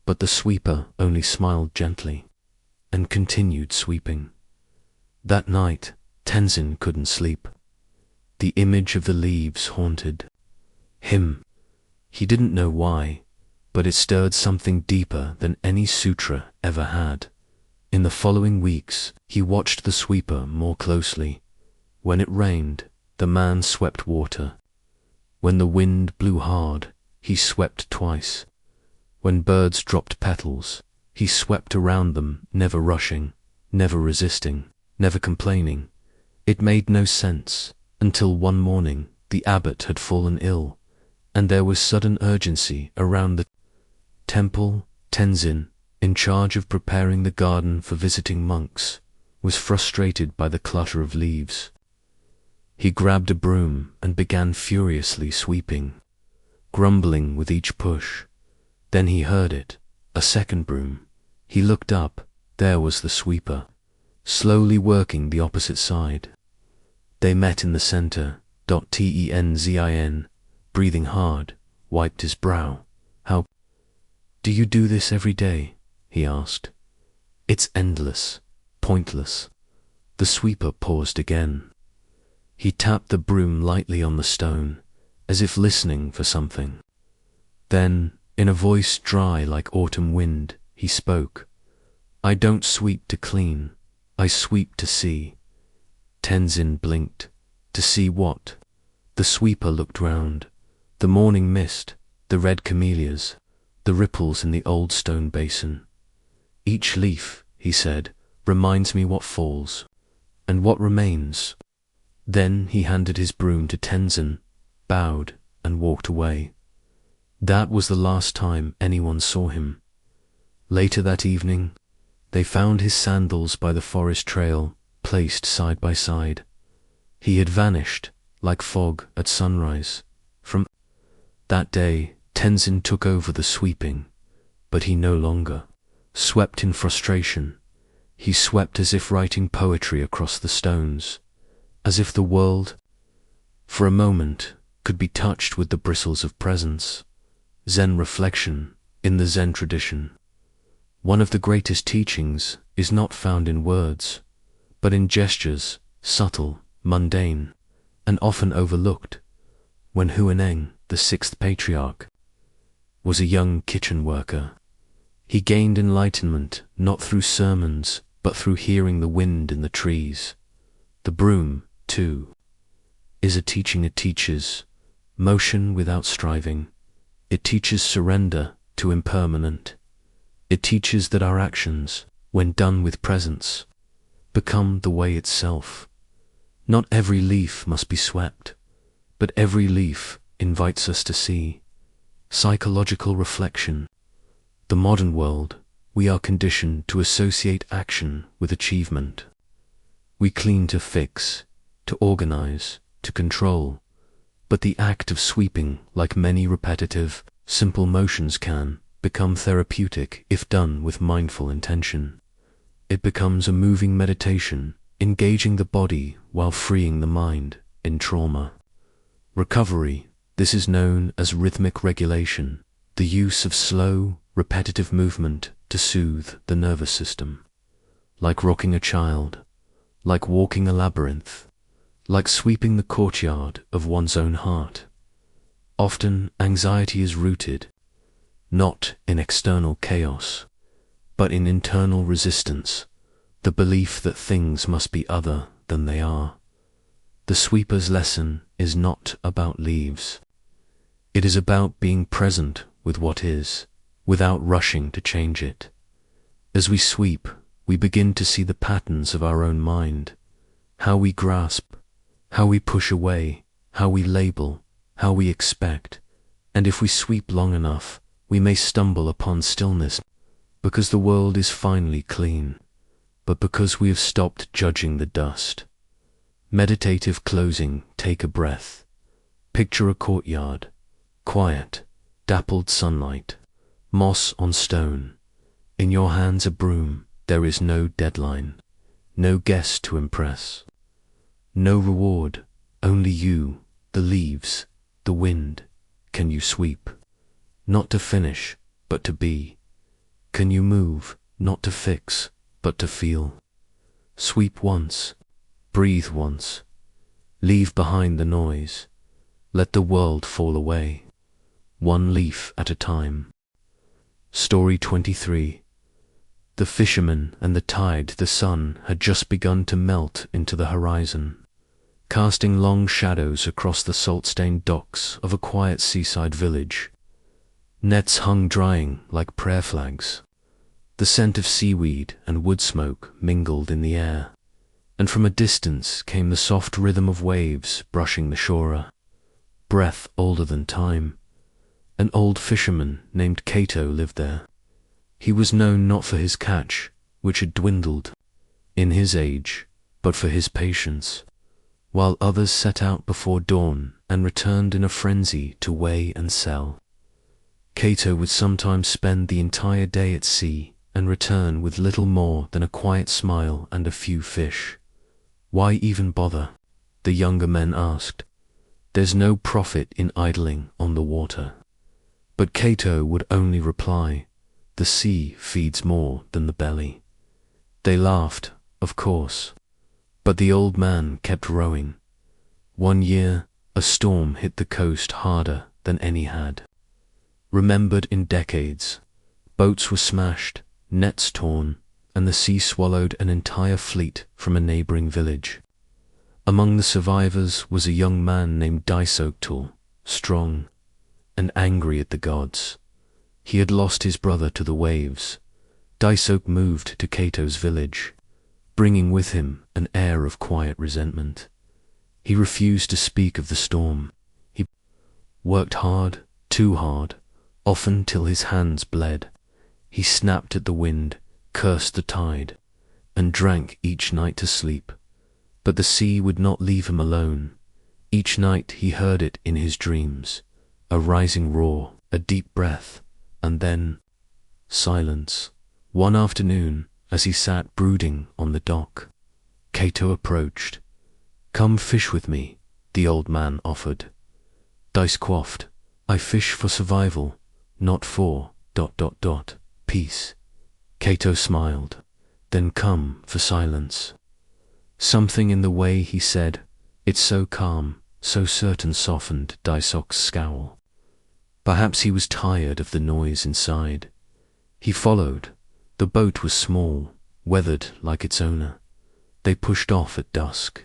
but the sweeper only smiled gently and continued sweeping. That night, Tenzin couldn't sleep. The image of the leaves haunted him. He didn't know why, but it stirred something deeper than any sutra ever had. In the following weeks, he watched the sweeper more closely. When it rained, the man swept water. When the wind blew hard, he swept twice. When birds dropped petals, he swept around them, never rushing, never resisting, never complaining. It made no sense, until one morning the abbot had fallen ill, and there was sudden urgency around the temple. Tenzin, in charge of preparing the garden for visiting monks, was frustrated by the clutter of leaves. He grabbed a broom and began furiously sweeping, grumbling with each push. Then he heard it, a second broom. He looked up. There was the sweeper, slowly working the opposite side. They met in the center. Tenzin, breathing hard, wiped his brow. How do you do this every day? He asked. It's endless, pointless. The sweeper paused again. He tapped the broom lightly on the stone, as if listening for something. Then, in a voice dry like autumn wind, he spoke. I don't sweep to clean, I sweep to see. Tenzin blinked. To see what? The sweeper looked round. The morning mist, the red camellias, the ripples in the old stone basin. Each leaf, he said, reminds me what falls, and what remains. Then he handed his broom to Tenzin, bowed, and walked away. That was the last time anyone saw him. Later that evening, they found his sandals by the forest trail, placed side by side. He had vanished, like fog at sunrise. From that day, Tenzin took over the sweeping, but he no longer swept in frustration. He swept as if writing poetry across the stones, as if the world, for a moment, could be touched with the bristles of presence. Zen reflection in the Zen tradition. One of the greatest teachings is not found in words, but in gestures, subtle, mundane, and often overlooked. When Huineng, the sixth patriarch, was a young kitchen worker, he gained enlightenment not through sermons, but through hearing the wind in the trees. The broom, too, is a teaching. It teaches motion without striving. It teaches surrender to impermanent. It teaches that our actions, when done with presence, become the way itself. Not every leaf must be swept, but every leaf invites us to see. Psychological reflection. The modern world, we are conditioned to associate action with achievement. We clean to fix, to organize, to control, but the act of sweeping, like many repetitive, simple motions, can become therapeutic if done with mindful intention. It becomes a moving meditation, engaging the body while freeing the mind in trauma. Recovery. This is known as rhythmic regulation, the use of slow, repetitive movement to soothe the nervous system. Like rocking a child, like walking a labyrinth, like sweeping the courtyard of one's own heart. Often anxiety is rooted, not in external chaos, but in internal resistance, the belief that things must be other than they are. The sweeper's lesson is not about leaves. It is about being present with what is, without rushing to change it. As we sweep, we begin to see the patterns of our own mind, how we grasp, how we push away, how we label, how we expect, and if we sweep long enough, we may stumble upon stillness, because the world is finally clean, but because we have stopped judging the dust. Meditative closing. Take a breath. Picture a courtyard, quiet, dappled sunlight, moss on stone. In your hands a broom. There is no deadline, no guest to impress, no reward, only you, the leaves, the wind. Can you sweep? Not to finish, but to be. Can you move? Not to fix, but to feel. Sweep once, breathe once, leave behind the noise, let the world fall away, one leaf at a time. Story 23. The fisherman and the tide. The sun had just begun to melt into the horizon, casting long shadows across the salt-stained docks of a quiet seaside village. Nets hung drying like prayer flags. The scent of seaweed and wood smoke mingled in the air, and from a distance came the soft rhythm of waves brushing the shore. Breath older than time. An old fisherman named Cato lived there. He was known not for his catch, which had dwindled in his age, but for his patience. While others set out before dawn and returned in a frenzy to weigh and sell, Cato would sometimes spend the entire day at sea and return with little more than a quiet smile and a few fish. Why even bother? The younger men asked. There's no profit in idling on the water. But Cato would only reply, the sea feeds more than the belly. They laughed, of course, but the old man kept rowing. One year, a storm hit the coast harder than any had. Remembered in decades, boats were smashed, nets torn, and the sea swallowed an entire fleet from a neighboring village. Among the survivors was a young man named Daisoktul, strong and angry at the gods. He had lost his brother to the waves. Daisok moved to Cato's village, bringing with him an air of quiet resentment. He refused to speak of the storm. He worked hard, too hard, often till his hands bled. He snapped at the wind, cursed the tide, and drank each night to sleep. But the sea would not leave him alone. Each night he heard it in his dreams, a rising roar, a deep breath, and then silence. One afternoon, as he sat brooding on the dock. Cato approached. "Come fish with me," the old man offered. Dice quaffed. "I fish for survival, not for ... peace." Cato smiled. "Then come for silence." Something in the way he said, "It's so calm, so certain," softened Dysok's scowl. Perhaps he was tired of the noise inside. He followed. The boat was small, weathered like its owner. They pushed off at dusk.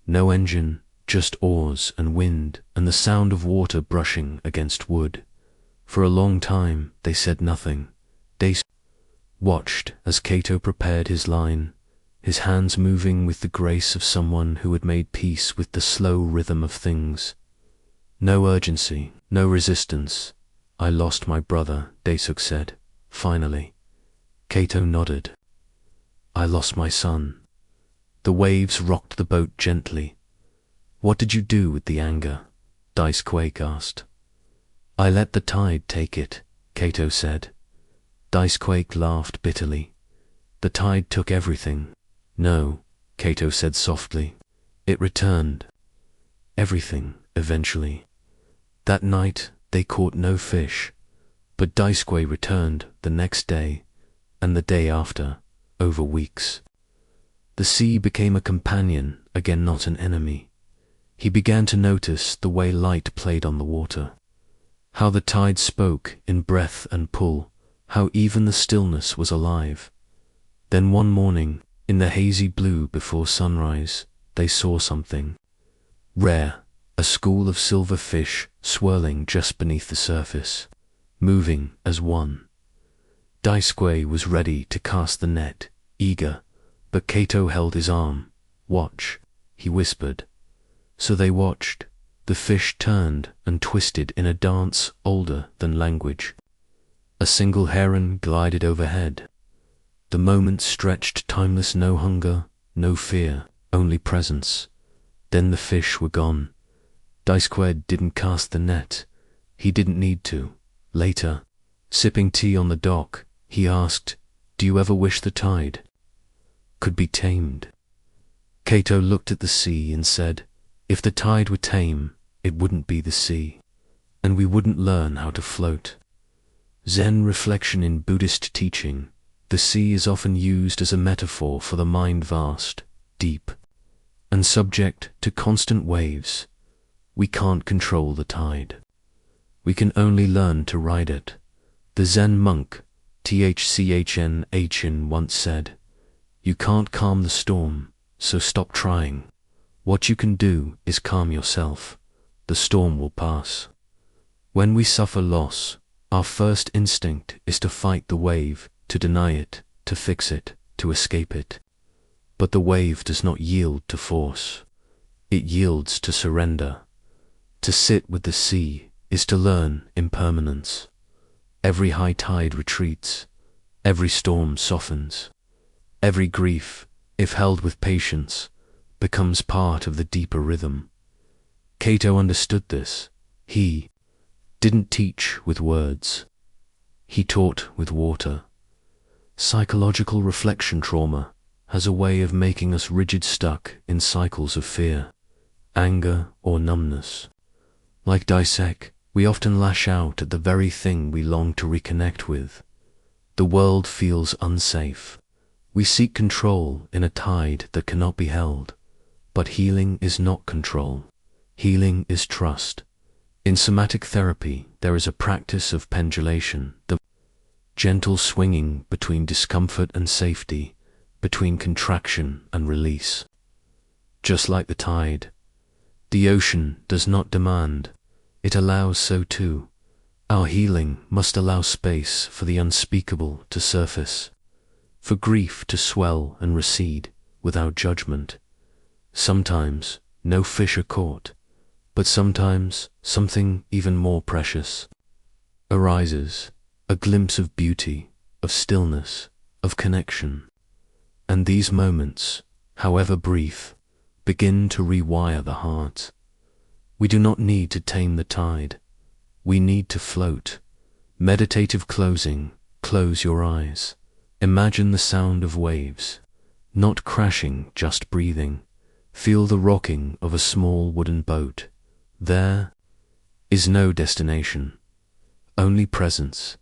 No engine, just oars and wind and the sound of water brushing against wood. For a long time they said nothing. They watched as Cato prepared his line, his hands moving with the grace of someone who had made peace with the slow rhythm of things. No urgency, no resistance. "I lost my brother," Dasuk said, finally. Cato nodded. "I lost my son." The waves rocked the boat gently. "What did you do with the anger?" Dicequake asked. "I let the tide take it," Cato said. Dicequake laughed bitterly. "The tide took everything." "No," Cato said softly. "It returned. Everything, eventually." That night they caught no fish, but Dicequake returned the next day, and the day after, over weeks. The sea became a companion, again not an enemy. He began to notice the way light played on the water, how the tide spoke in breath and pull, how even the stillness was alive. Then one morning, in the hazy blue before sunrise, they saw something rare, a school of silver fish swirling just beneath the surface, moving as one. Dicequake was ready to cast the net, eager, but Cato held his arm. "Watch," he whispered. So they watched. The fish turned and twisted in a dance older than language. A single heron glided overhead. The moment stretched timeless, no hunger, no fear, only presence. Then the fish were gone. Dicequake didn't cast the net. He didn't need to. Later, sipping tea on the dock, he asked, "Do you ever wish the tide could be tamed?" Cato looked at the sea and said, "If the tide were tame, it wouldn't be the sea, and we wouldn't learn how to float." Zen reflection in Buddhist teaching, the sea is often used as a metaphor for the mind vast, deep, and subject to constant waves. We can't control the tide. We can only learn to ride it. The Zen monk, Thchnhin, once said, "You can't calm the storm, so stop trying. What you can do is calm yourself. The storm will pass." When we suffer loss, our first instinct is to fight the wave, to deny it, to fix it, to escape it. But the wave does not yield to force. It yields to surrender. To sit with the sea is to learn impermanence. Every high tide retreats. Every storm softens. Every grief, if held with patience, becomes part of the deeper rhythm. Cato understood this. He didn't teach with words. He taught with water. Psychological reflection trauma has a way of making us rigid, stuck in cycles of fear, anger, or numbness. Like Dysek, we often lash out at the very thing we long to reconnect with. The world feels unsafe. We seek control in a tide that cannot be held. But healing is not control. Healing is trust. In somatic therapy, there is a practice of pendulation, the gentle swinging between discomfort and safety, between contraction and release. Just like the tide, the ocean does not demand, it allows so too. Our healing must allow space for the unspeakable to surface, for grief to swell and recede without judgment. Sometimes no fish are caught, but sometimes something even more precious arises, a glimpse of beauty, of stillness, of connection. And these moments, however brief, begin to rewire the heart. We do not need to tame the tide. We need to float. Meditative closing, close your eyes. Imagine the sound of waves, not crashing, just breathing. Feel the rocking of a small wooden boat. There is no destination, only presence.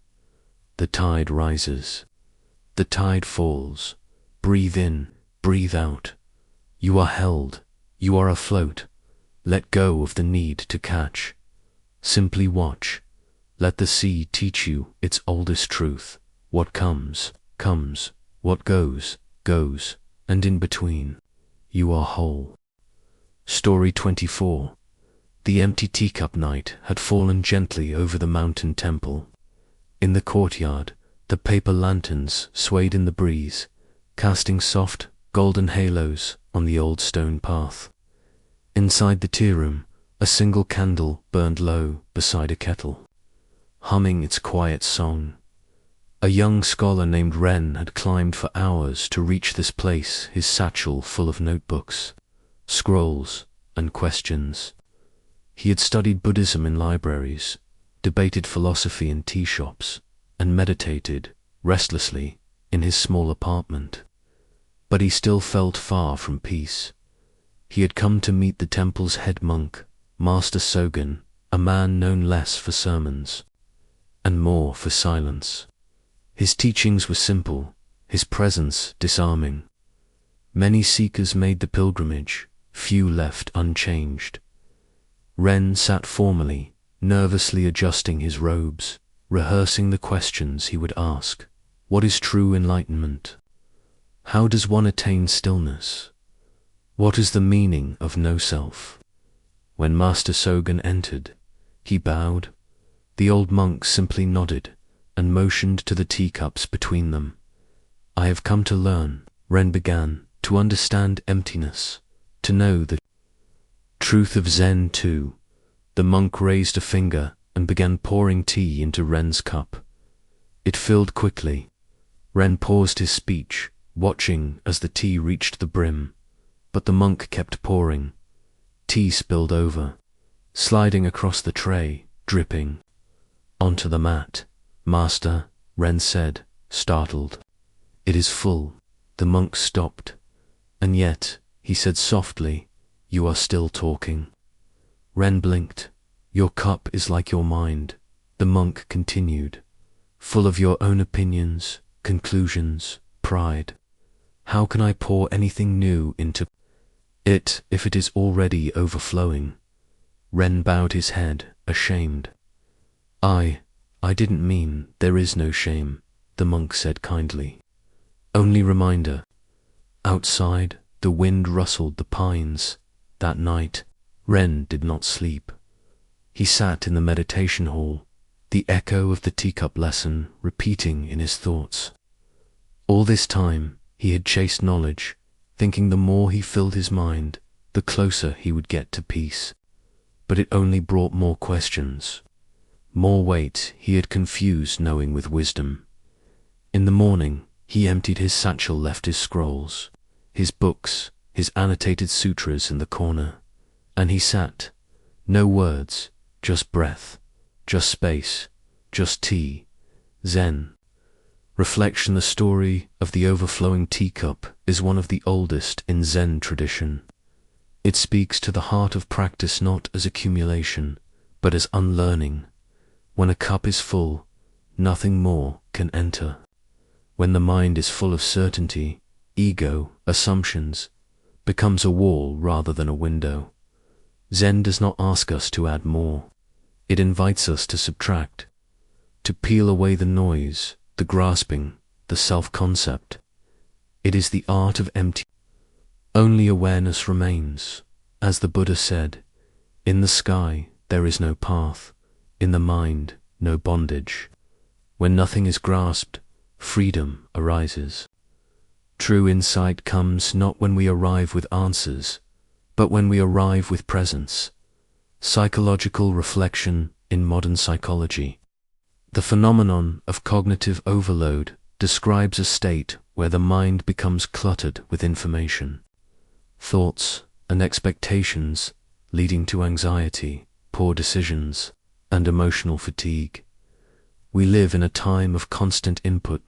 The tide rises, the tide falls. Breathe in, breathe out. You are held, you are afloat. Let go of the need to catch. Simply watch. Let the sea teach you its oldest truth. What comes, comes. What goes, goes. And in between, you are whole. Story 24. The empty teacup night had fallen gently over the mountain temple. In the courtyard, the paper lanterns swayed in the breeze, casting soft, golden halos on the old stone path. Inside the tea room, a single candle burned low beside a kettle, humming its quiet song. A young scholar named Ren had climbed for hours to reach this place, his satchel full of notebooks, scrolls, and questions. He had studied Buddhism in libraries, debated philosophy in tea shops, and meditated, restlessly, in his small apartment. But he still felt far from peace. He had come to meet the temple's head monk, Master Sogen, a man known less for sermons, and more for silence. His teachings were simple, his presence disarming. Many seekers made the pilgrimage, few left unchanged. Ren sat formally, nervously adjusting his robes, rehearsing the questions he would ask. What is true enlightenment? How does one attain stillness? What is the meaning of no self? When Master Sogen entered, he bowed. The old monk simply nodded and motioned to the teacups between them. I have come to learn, Ren began, to understand emptiness, to know the truth of Zen too. The monk raised a finger and began pouring tea into Ren's cup. It filled quickly. Ren paused his speech, watching as the tea reached the brim, but the monk kept pouring. Tea spilled over, sliding across the tray, dripping onto the mat. Master, Ren said, startled. It is full. The monk stopped. And yet, he said softly, you are still talking. Ren blinked. Your cup is like your mind, the monk continued, full of your own opinions, conclusions, pride. How can I pour anything new into it if it is already overflowing? Ren bowed his head, ashamed. I didn't mean there is no shame, the monk said kindly. Only reminder. Outside, the wind rustled the pines. That night, Ren did not sleep. He sat in the meditation hall, the echo of the teacup lesson repeating in his thoughts. All this time, he had chased knowledge, thinking the more he filled his mind, the closer he would get to peace. But it only brought more questions. More weight. He had confused knowing with wisdom. In the morning, he emptied his satchel, left his scrolls, his books, his annotated sutras in the corner, and he sat. No words, just breath, just space, just tea, Zen. Reflection. The story of the overflowing teacup is one of the oldest in Zen tradition. It speaks to the heart of practice not as accumulation, but as unlearning. When a cup is full, nothing more can enter. When the mind is full of certainty, ego, assumptions, becomes a wall rather than a window. Zen does not ask us to add more. It invites us to subtract, to peel away the noise, the grasping, the self-concept. It is the art of empty. Only awareness remains. As the Buddha said, in the sky there is no path, in the mind no bondage. When nothing is grasped, freedom arises. True insight comes not when we arrive with answers, but when we arrive with presence. Psychological reflection in modern psychology. The phenomenon of cognitive overload describes a state where the mind becomes cluttered with information, thoughts, and expectations, leading to anxiety, poor decisions, and emotional fatigue. We live in a time of constant input,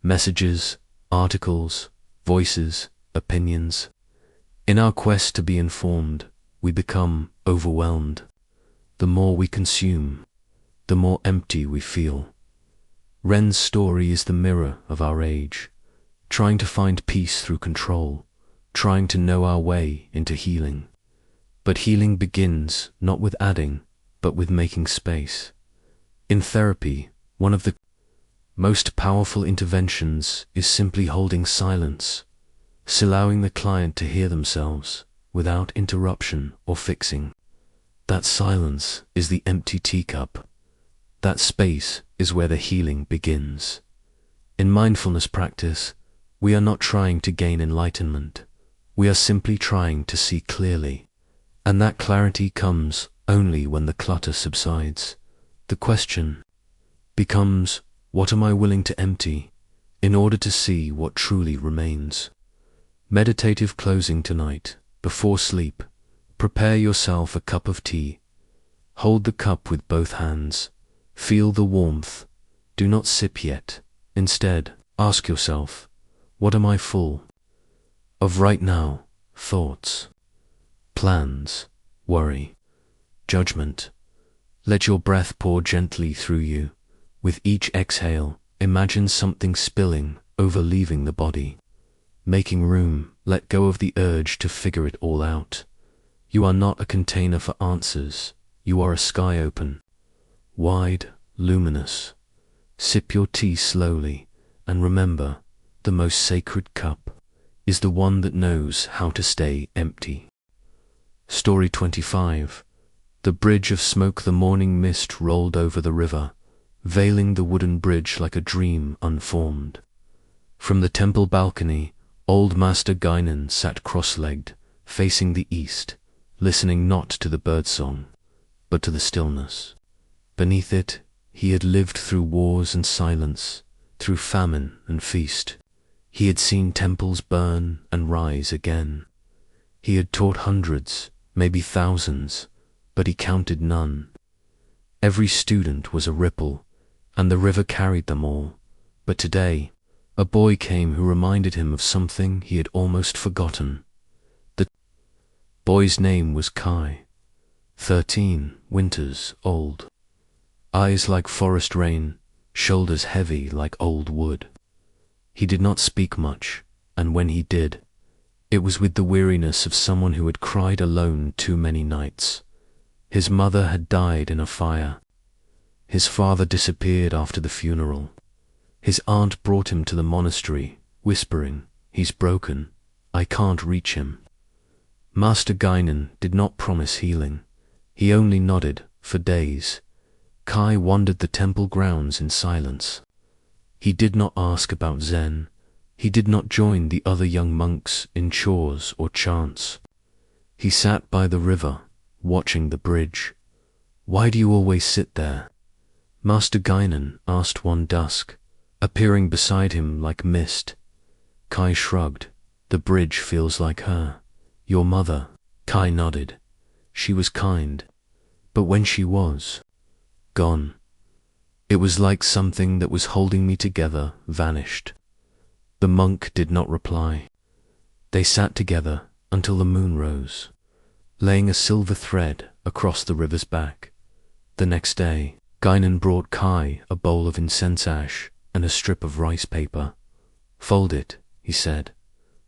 messages, articles, voices, opinions. In our quest to be informed, we become overwhelmed. The more we consume, the more empty we feel. Ren's story is the mirror of our age, trying to find peace through control, trying to know our way into healing. But healing begins not with adding, but with making space. In therapy, one of the most powerful interventions is simply holding silence, allowing the client to hear themselves without interruption or fixing. That silence is the empty teacup. That space is where the healing begins. In mindfulness practice, we are not trying to gain enlightenment. We are simply trying to see clearly. And that clarity comes only when the clutter subsides. The question becomes, what am I willing to empty in order to see what truly remains? Meditative closing tonight. Before sleep, prepare yourself a cup of tea. Hold the cup with both hands. Feel the warmth. Do not sip yet. Instead, ask yourself, what am I full of right now? Thoughts, plans, worry, judgment. Let your breath pour gently through you. With each exhale, imagine something spilling over, leaving the body. Making room, let go of the urge to figure it all out. You are not a container for answers. You are a sky open, wide, luminous. Sip your tea slowly, and remember, the most sacred cup is the one that knows how to stay empty. Story 25. The bridge of smoke. The morning mist rolled over the river, veiling the wooden bridge like a dream unformed. From the temple balcony, old Master Guinan sat cross-legged, facing the east, listening not to the birdsong, but to the stillness. Beneath it, he had lived through wars and silence, through famine and feast. He had seen temples burn and rise again. He had taught hundreds, maybe thousands, but he counted none. Every student was a ripple, and the river carried them all. But today, a boy came who reminded him of something he had almost forgotten. The boy's name was Kai, 13 winters old. Eyes like forest rain, shoulders heavy like old wood. He did not speak much, and when he did, it was with the weariness of someone who had cried alone too many nights. His mother had died in a fire. His father disappeared after the funeral. His aunt brought him to the monastery, whispering, "He's broken. I can't reach him." Master Guinan did not promise healing. He only nodded for days. Kai wandered the temple grounds in silence. He did not ask about Zen. He did not join the other young monks in chores or chants. He sat by the river, watching the bridge. "Why do you always sit there?" Master Guinan asked one dusk, appearing beside him like mist. Kai shrugged. "The bridge feels like her. Your mother." Kai nodded. "She was kind, but when she was gone, it was like something that was holding me together vanished." The monk did not reply. They sat together until the moon rose, laying a silver thread across the river's back. The next day, Guinan brought Kai a bowl of incense ash and a strip of rice paper. "Fold it," he said.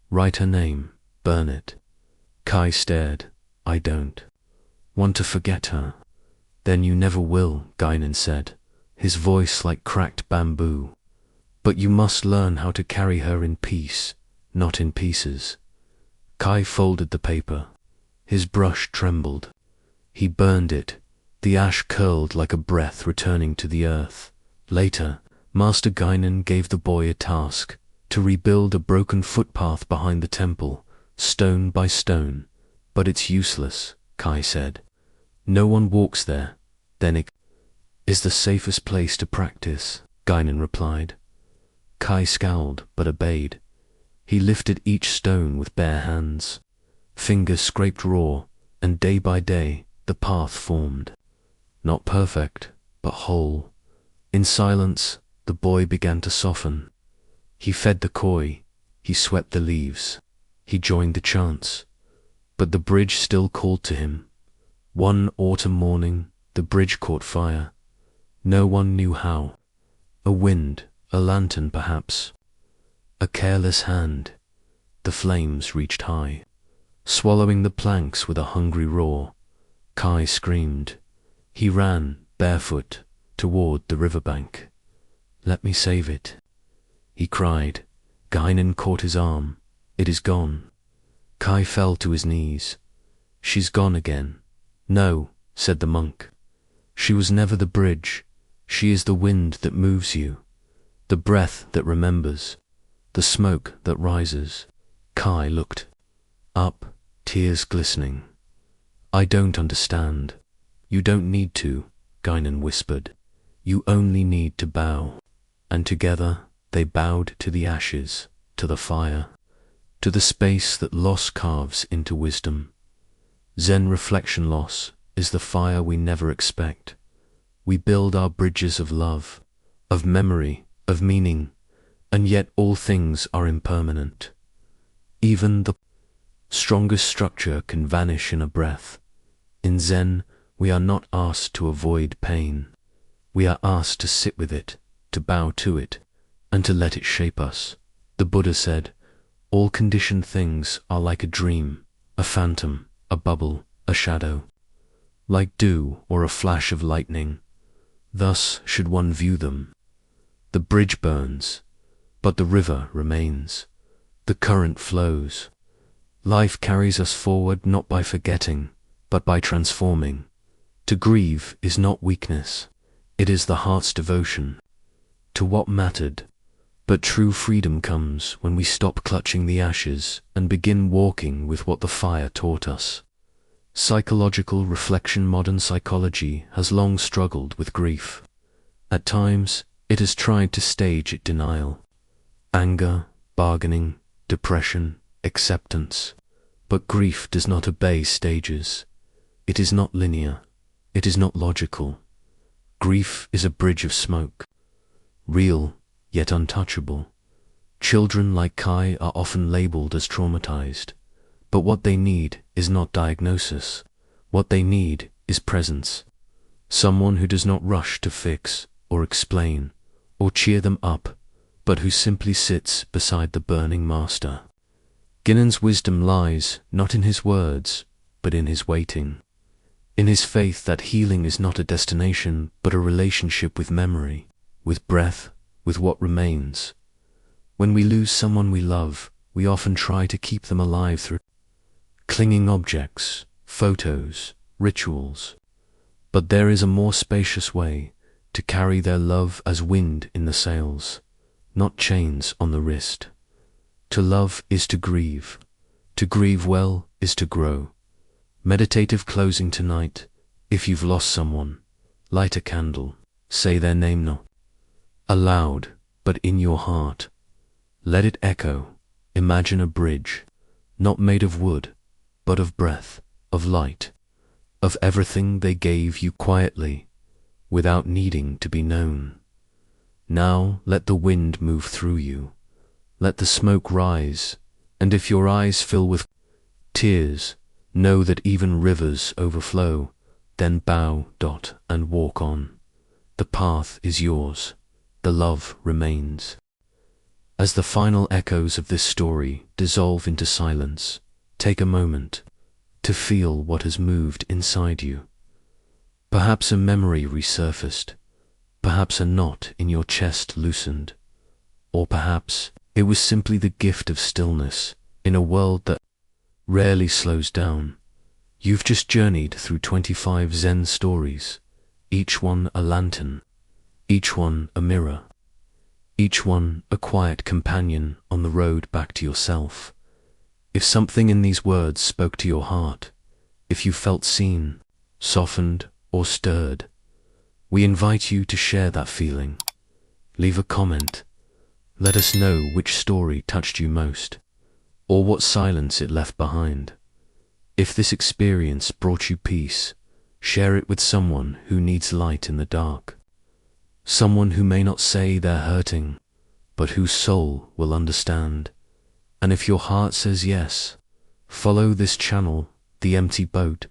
"Write her name, burn it." Kai stared. "I don't want to forget her." "Then you never will," Guinan said, his voice like cracked bamboo. "But you must learn how to carry her in peace, not in pieces." Kai folded the paper. His brush trembled. He burned it. The ash curled like a breath returning to the earth. Later, Master Guinan gave the boy a task, to rebuild a broken footpath behind the temple, stone by stone. "But it's useless," Kai said. "No one walks there." "Then it is the safest place to practice," Guinan replied. Kai scowled, but obeyed. He lifted each stone with bare hands. Fingers scraped raw, and day by day the path formed. Not perfect, but whole. In silence, the boy began to soften. He fed the koi, he swept the leaves, he joined the chants, but the bridge still called to him. One autumn morning, the bridge caught fire. No one knew how. A wind, a lantern perhaps, a careless hand. The flames reached high, swallowing the planks with a hungry roar. Kai screamed. He ran, barefoot, toward the riverbank. "Let me save it," he cried. Guinan caught his arm. "It is gone." Kai fell to his knees. "She's gone again." "No," said the monk. "She was never the bridge. She is the wind that moves you, the breath that remembers, the smoke that rises." Kai looked up, tears glistening. "I don't understand." "You don't need to," Guinan whispered. "You only need to bow." And together they bowed to the ashes, to the fire, to the space that loss carves into wisdom. Zen reflection loss is the fire we never expect. We build our bridges of love, of memory, of meaning, and yet all things are impermanent. Even the strongest structure can vanish in a breath. In Zen, we are not asked to avoid pain. We are asked to sit with it, to bow to it, and to let it shape us. The Buddha said, "All conditioned things are like a dream, a phantom, a bubble, a shadow. Like dew or a flash of lightning, thus should one view them. The bridge burns, but the river remains. The current flows. Life carries us forward not by forgetting, but by transforming. To grieve is not weakness. It is the heart's devotion to what mattered. But true freedom comes when we stop clutching the ashes and begin walking with what the fire taught us." Psychological reflection. Modern psychology has long struggled with grief. At times, it has tried to stage it denial, anger, bargaining, depression, acceptance. But grief does not obey stages. It is not linear. It is not logical. Grief is a bridge of smoke, real yet untouchable. Children like Kai are often labeled as traumatized, but what they need is not diagnosis. What they need is presence. Someone who does not rush to fix or explain or cheer them up, but who simply sits beside the burning master. Guinan's wisdom lies not in his words, but in his waiting, in his faith that healing is not a destination, but a relationship with memory, with breath, with what remains. When we lose someone we love, we often try to keep them alive through clinging objects, photos, rituals. But there is a more spacious way to carry their love as wind in the sails, not chains on the wrist. To love is to grieve. To grieve well is to grow. Meditative closing tonight. If you've lost someone, light a candle, say their name not aloud, but in your heart. Let it echo. Imagine a bridge, not made of wood, but of breath, of light, of everything they gave you quietly, without needing to be known. Now let the wind move through you. Let the smoke rise, and if your eyes fill with tears, know that even rivers overflow. Then bow, and walk on. The path is yours. The love remains. As the final echoes of this story dissolve into silence, take a moment to feel what has moved inside you. Perhaps a memory resurfaced, perhaps a knot in your chest loosened, or perhaps it was simply the gift of stillness in a world that rarely slows down. You've just journeyed through 25 Zen stories, each one a lantern, each one a mirror, each one a quiet companion on the road back to yourself. If something in these words spoke to your heart, if you felt seen, softened, or stirred, we invite you to share that feeling. Leave a comment. Let us know which story touched you most, or what silence it left behind. If this experience brought you peace, share it with someone who needs light in the dark. Someone who may not say they're hurting, but whose soul will understand. And if your heart says yes, follow this channel, the empty boat,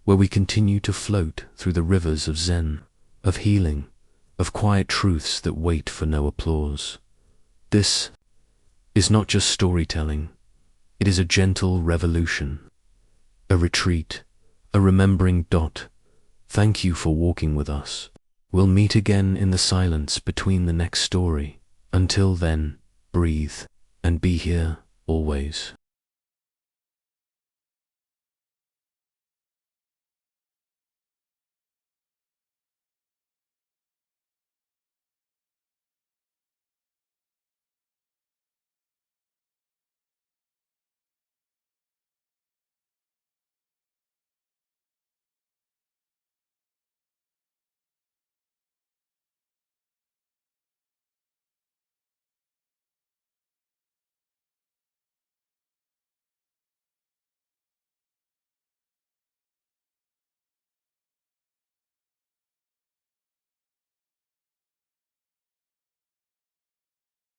where we continue to float through the rivers of Zen, of healing, of quiet truths that wait for no applause. This is not just storytelling, it is a gentle revolution, a retreat, a remembering dot. Thank you for walking with us. We'll meet again in the silence between the next story. Until then, breathe and be here always.